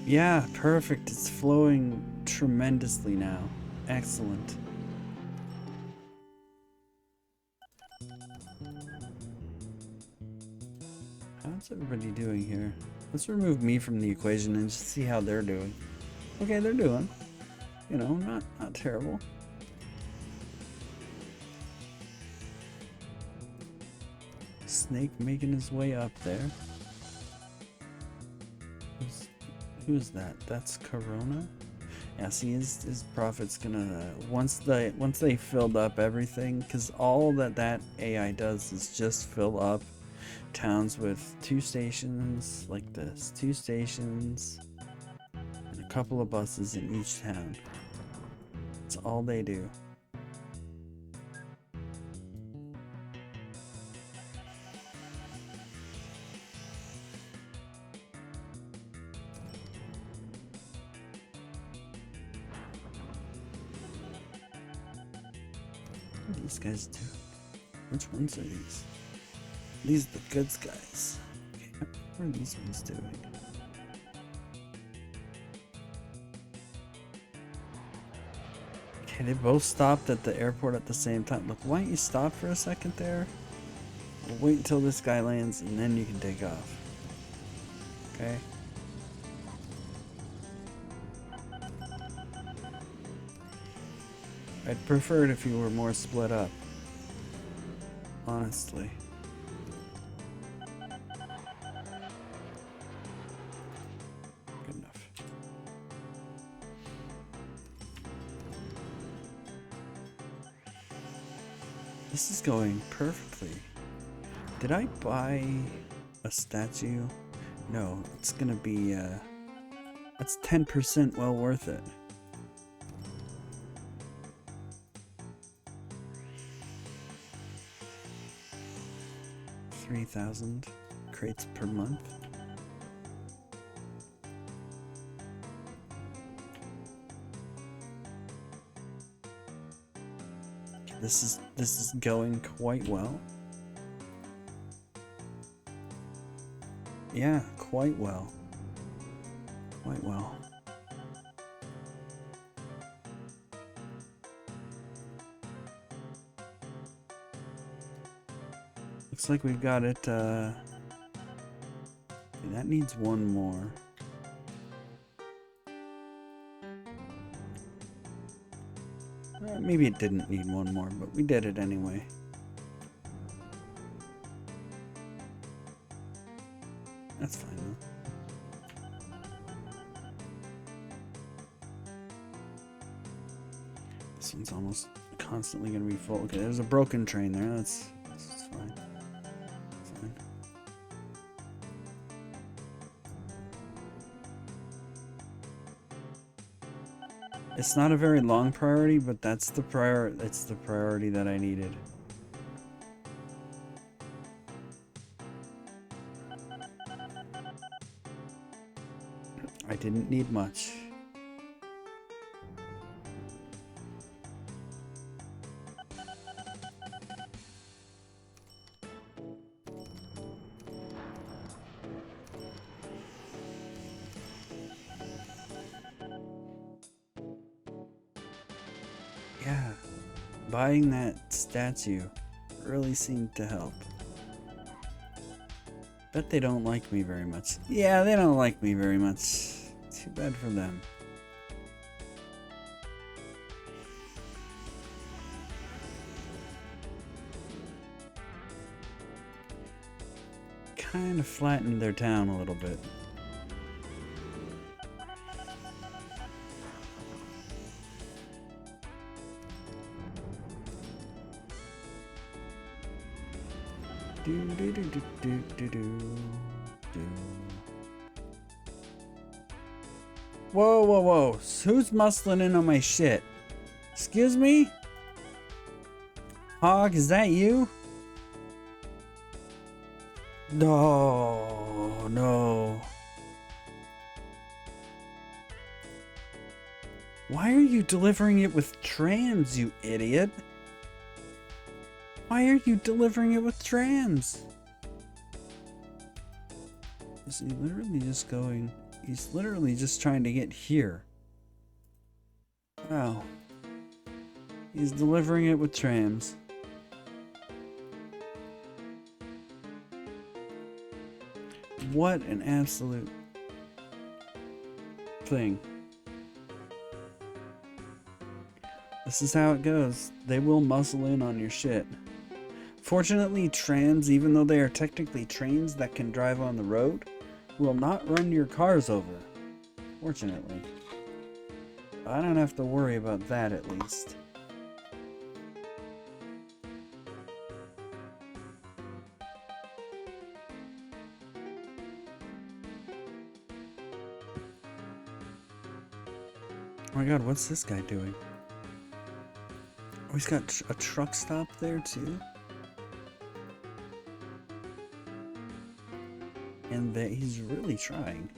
Yeah, perfect. It's flowing tremendously now. Excellent. How's everybody doing here? Let's remove me from the equation and just see how they're doing. Okay, they're doing. You know, not terrible. Snake making his way up there. Who's that? That's Corona? Yeah, see, his profit's gonna once they filled up everything, because all that AI does is just fill up towns with 2 stations like this, 2 stations, and a couple of buses in each town. That's all they do. What are these guys do? Which ones are these? These are the goods guys. Okay, what are these ones doing? Okay, they both stopped at the airport at the same time. Look, why don't you stop for a second there? We'll wait until this guy lands and then you can take off. Okay? I'd prefer it if you were more split up. Honestly. Good enough. This is going perfectly. Did I buy a statue? No, it's gonna be, that's 10% well worth it. $3,000 crates per month. This is going quite well. Yeah, quite well. Quite well. Looks like we've got it, that needs one more. Maybe it didn't need one more, but we did it anyway. That's fine though. This one's almost constantly gonna be full. Okay, there's a broken train there. That's fine. Fine. It's not a very long priority, but it's the priority that I needed. I didn't need much. Yeah, buying that statue really seemed to help. Bet they don't like me very much. Yeah, they don't like me very much. Too bad for them. kind of flattened their town a little bit. Do do do do do do do. Whoa, whoa, whoa! Who's muscling in on my shit? Excuse me? Hog, is that you? No, no. Why are you delivering it with trams, you idiot? Why are you delivering it with trams? Is he literally just going... He's literally just trying to get here. Wow. He's delivering it with trams. What an absolute thing. This is how it goes. They will muscle in on your shit. Fortunately, trams, even though they are technically trains that can drive on the road, will not run your cars over. Fortunately. I don't have to worry about that, at least. Oh my god, what's this guy doing? Oh, he's got a truck stop there too? And that he's really trying.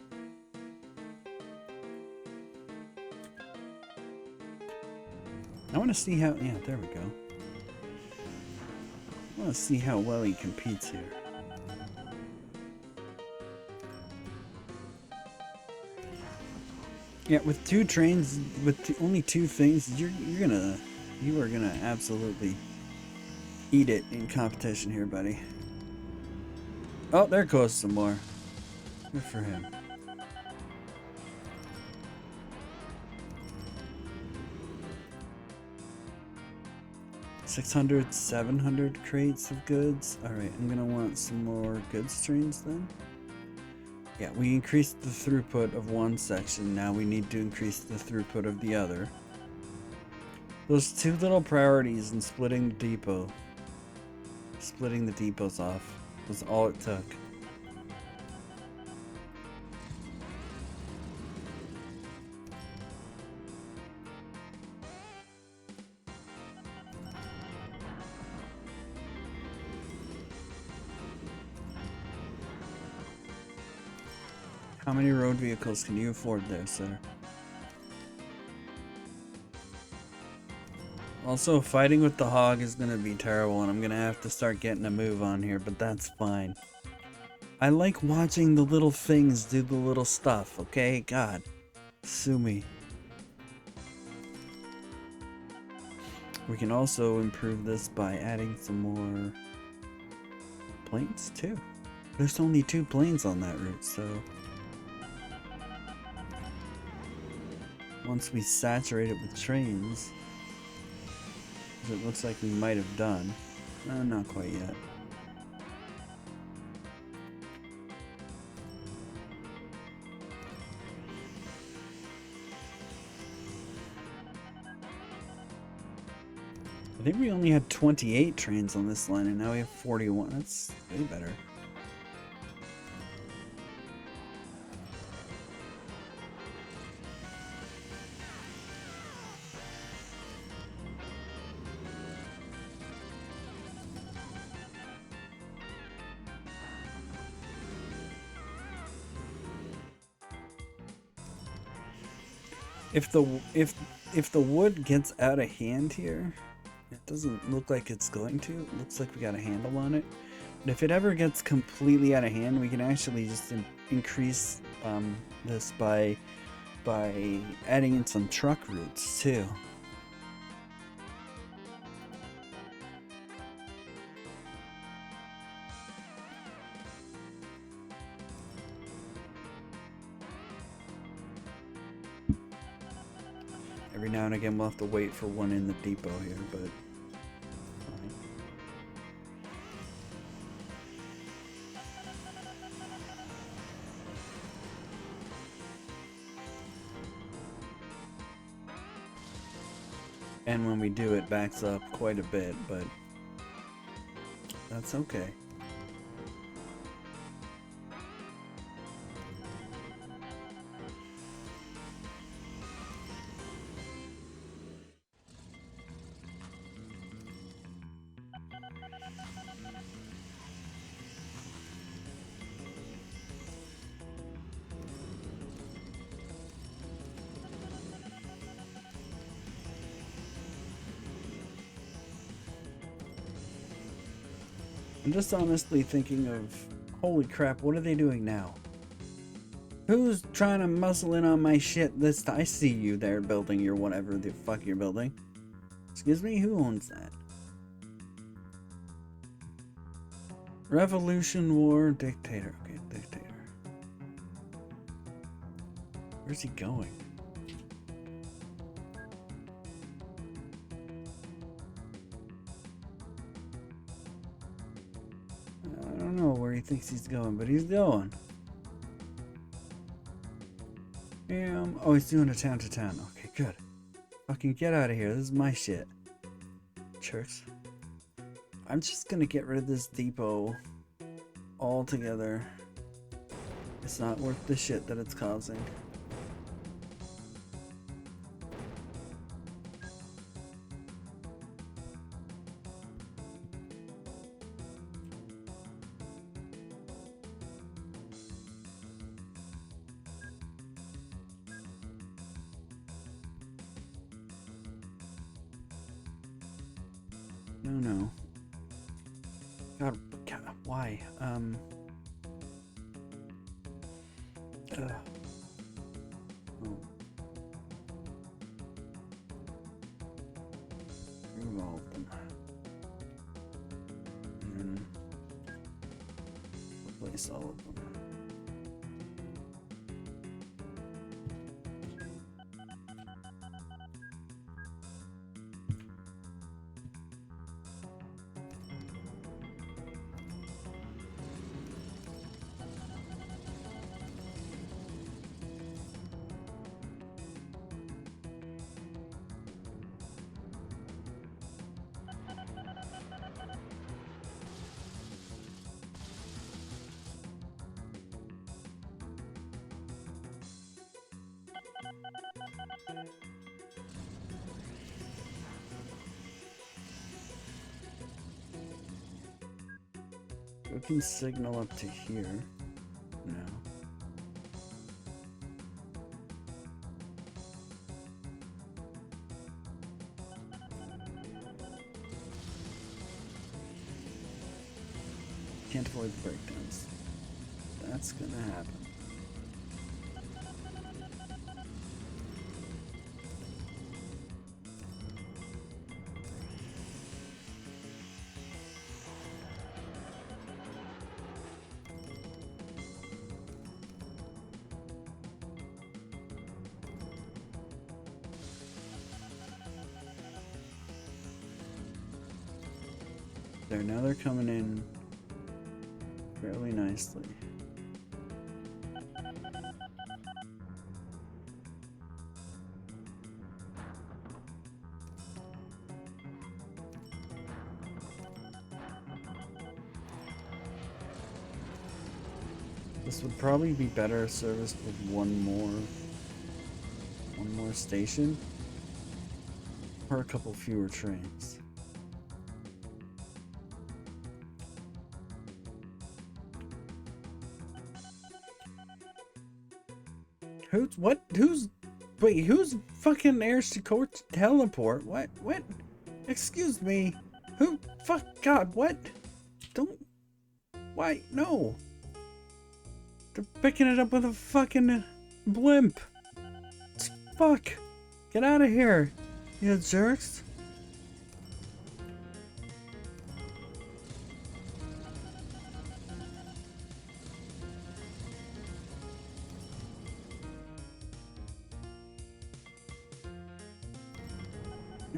I want to see how... Yeah, there we go. I want to see how well he competes here. Yeah, with two trains, with only two things, you are gonna absolutely eat it in competition here, buddy. Oh, there goes some more. Good for him. $600, 700 crates of goods. All right, I'm gonna want some more goods trains then. Yeah, we increased the throughput of one section. Now we need to increase the throughput of the other. Those two little priorities in splitting the depot. Splitting the depots off was all it took. How many road vehicles can you afford there, sir? Also, fighting with the hog is gonna be terrible, and I'm gonna have to start getting a move on here, but that's fine. I like watching the little things do the little stuff, okay? God, sue me. We can also improve this by adding some more planes, too. There's only 2 planes on that route, so... Once we saturate it with trains, as it looks like we might have done. Not quite yet. I think we only had 28 trains on this line, and now we have 41. That's way better. If the wood gets out of hand here, it doesn't look like it's going to. It looks like we got a handle on it. But if it ever gets completely out of hand, we can actually just increase this by adding in some truck routes too. Every now and again we'll have to wait for one in the depot here, but fine. And when we do, it backs up quite a bit, but that's okay. I'm just honestly thinking of, holy crap, what are they doing now? Who's trying to muscle in on my shit this time? I see you there building your whatever the fuck you're building. Excuse me, who owns that? Revolution, war, dictator. Okay, dictator. Where's he going? I don't know where he thinks he's going, but he's going. Oh, he's doing a town to town. Okay, good. Fucking get out of here. This is my shit. Jerks. I'm just gonna get rid of this depot altogether. It's not worth the shit that it's causing. No. God, why? Oh. Remove all of them. And then replace all of them. We can signal up to here. No. Can't avoid the breakdowns. That's gonna happen. Now they're coming in fairly nicely. This would probably be better serviced with one more station or a couple fewer trains. Who's fucking heirs to court teleport? What? Excuse me. Who? Fuck, God, what? Don't. Why? No. They're picking it up with a fucking blimp. Fuck. Get out of here, you jerks.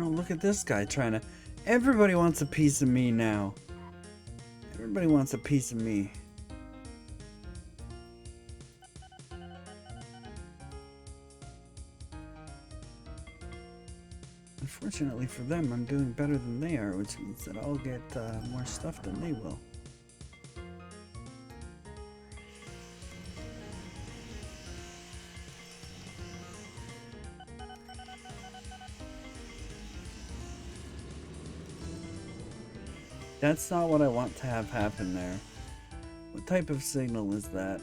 Oh, look at this guy trying to... Everybody wants a piece of me now. Everybody wants a piece of me. Unfortunately for them, I'm doing better than they are, which means that I'll get more stuff than they will. That's not what I want to have happen there. What type of signal is that?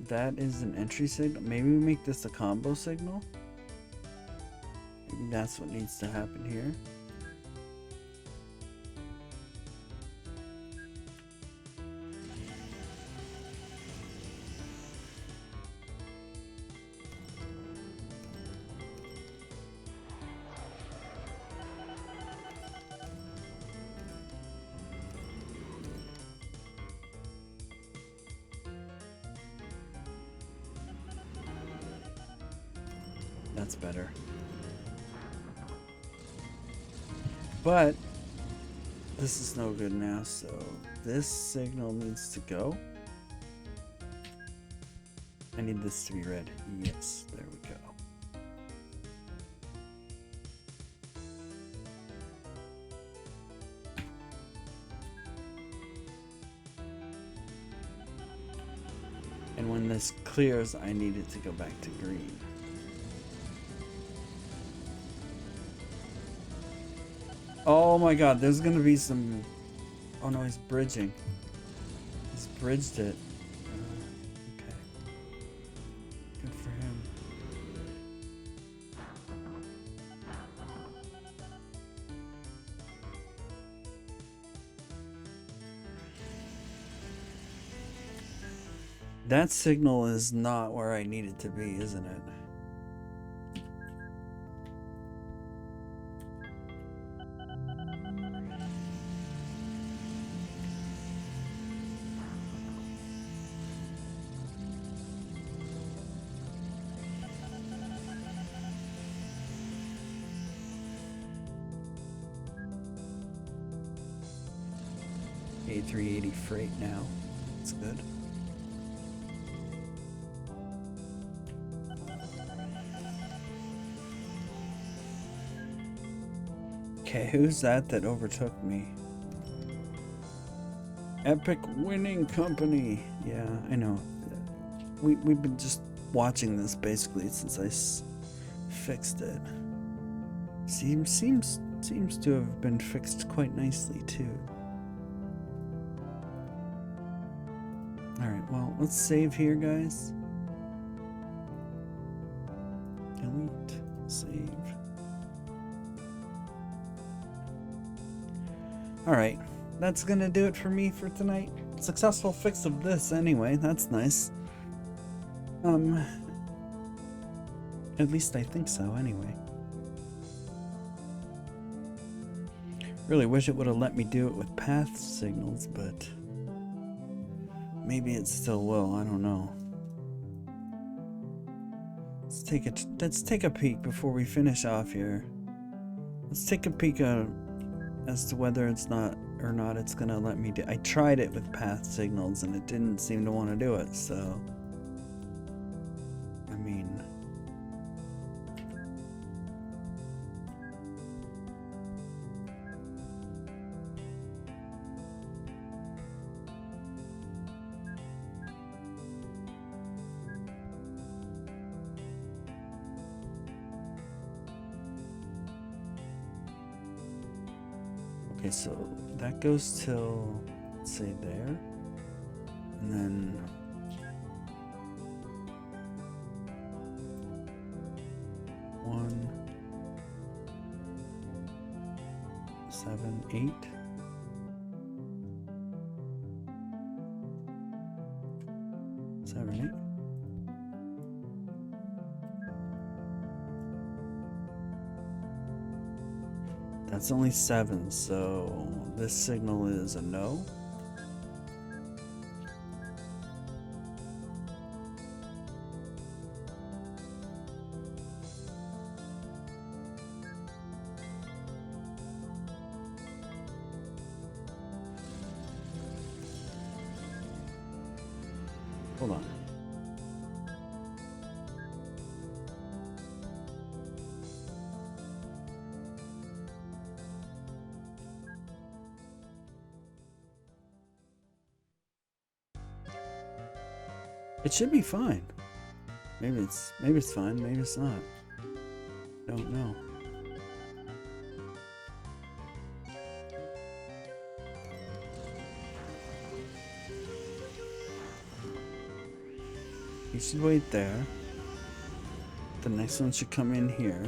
That is an entry signal. Maybe we make this a combo signal. Maybe that's what needs to happen here. That's better. But this is no good now, so this signal needs to go. I need this to be red. Yes, there we go. And when this clears, I need it to go back to green. Oh my god, there's gonna be some... Oh no, he's bridging. He's bridged it. Okay. Good for him. That signal is not where I need it to be, isn't it? A380 freight now. That's good. Okay, who's that overtook me? Epic Winning Company. Yeah, I know. We've been just watching this basically since I fixed it. Seems to have been fixed quite nicely too. Alright, well, let's save here, guys. Delete, save. Alright, that's gonna do it for me for tonight. Successful fix of this anyway, that's nice. At least I think so anyway. Really wish it would have let me do it with path signals, but maybe it still will, I don't know. Let's take a peek before we finish off here. Let's take a peek as to whether it's not it's gonna let me do. I tried it with path signals and it didn't seem to want to do it, so I mean, okay, so that goes till, let's say, there, and then 1, 7, 8. That's only 7, so this signal is a no. Hold on. It should be fine. Maybe it's fine, maybe it's not. Don't know. You should wait there. The next one should come in here.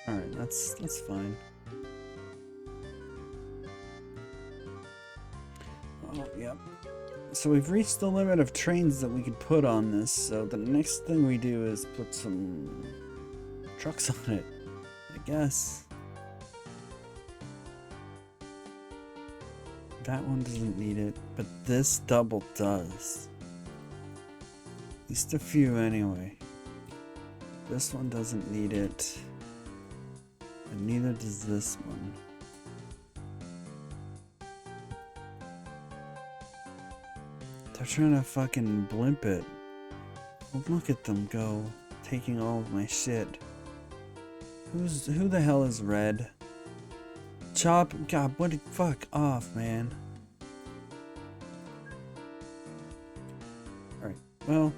Alright, that's fine. Oh, yep. So we've reached the limit of trains that we could put on this, so the next thing we do is put some trucks on it, I guess. That one doesn't need it, but this double does. At least a few anyway. This one doesn't need it. And neither does this one. They're trying to fucking blimp it. Well, look at them go, taking all of my shit. Who the hell is red? Chop, God, what the fuck off, man. Alright, well,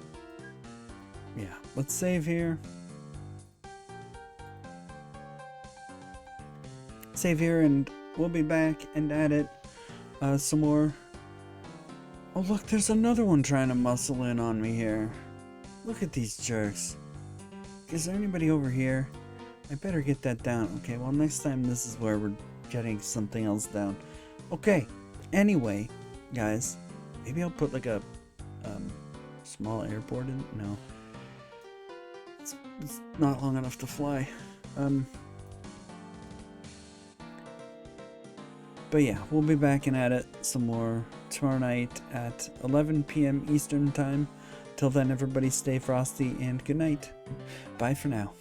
yeah, let's save here. Save here and we'll be back and at it some more. Oh look, there's another one trying to muscle in on me here. Look at these jerks. Is there anybody over here? I better get that down. Okay, well next time this is where we're getting something else down. Okay, anyway, guys, maybe I'll put like a small airport in. No, it's not long enough to fly. But yeah, we'll be back and at it some more tomorrow night at 11 p.m. Eastern time. Till then, everybody stay frosty and good night. Bye for now.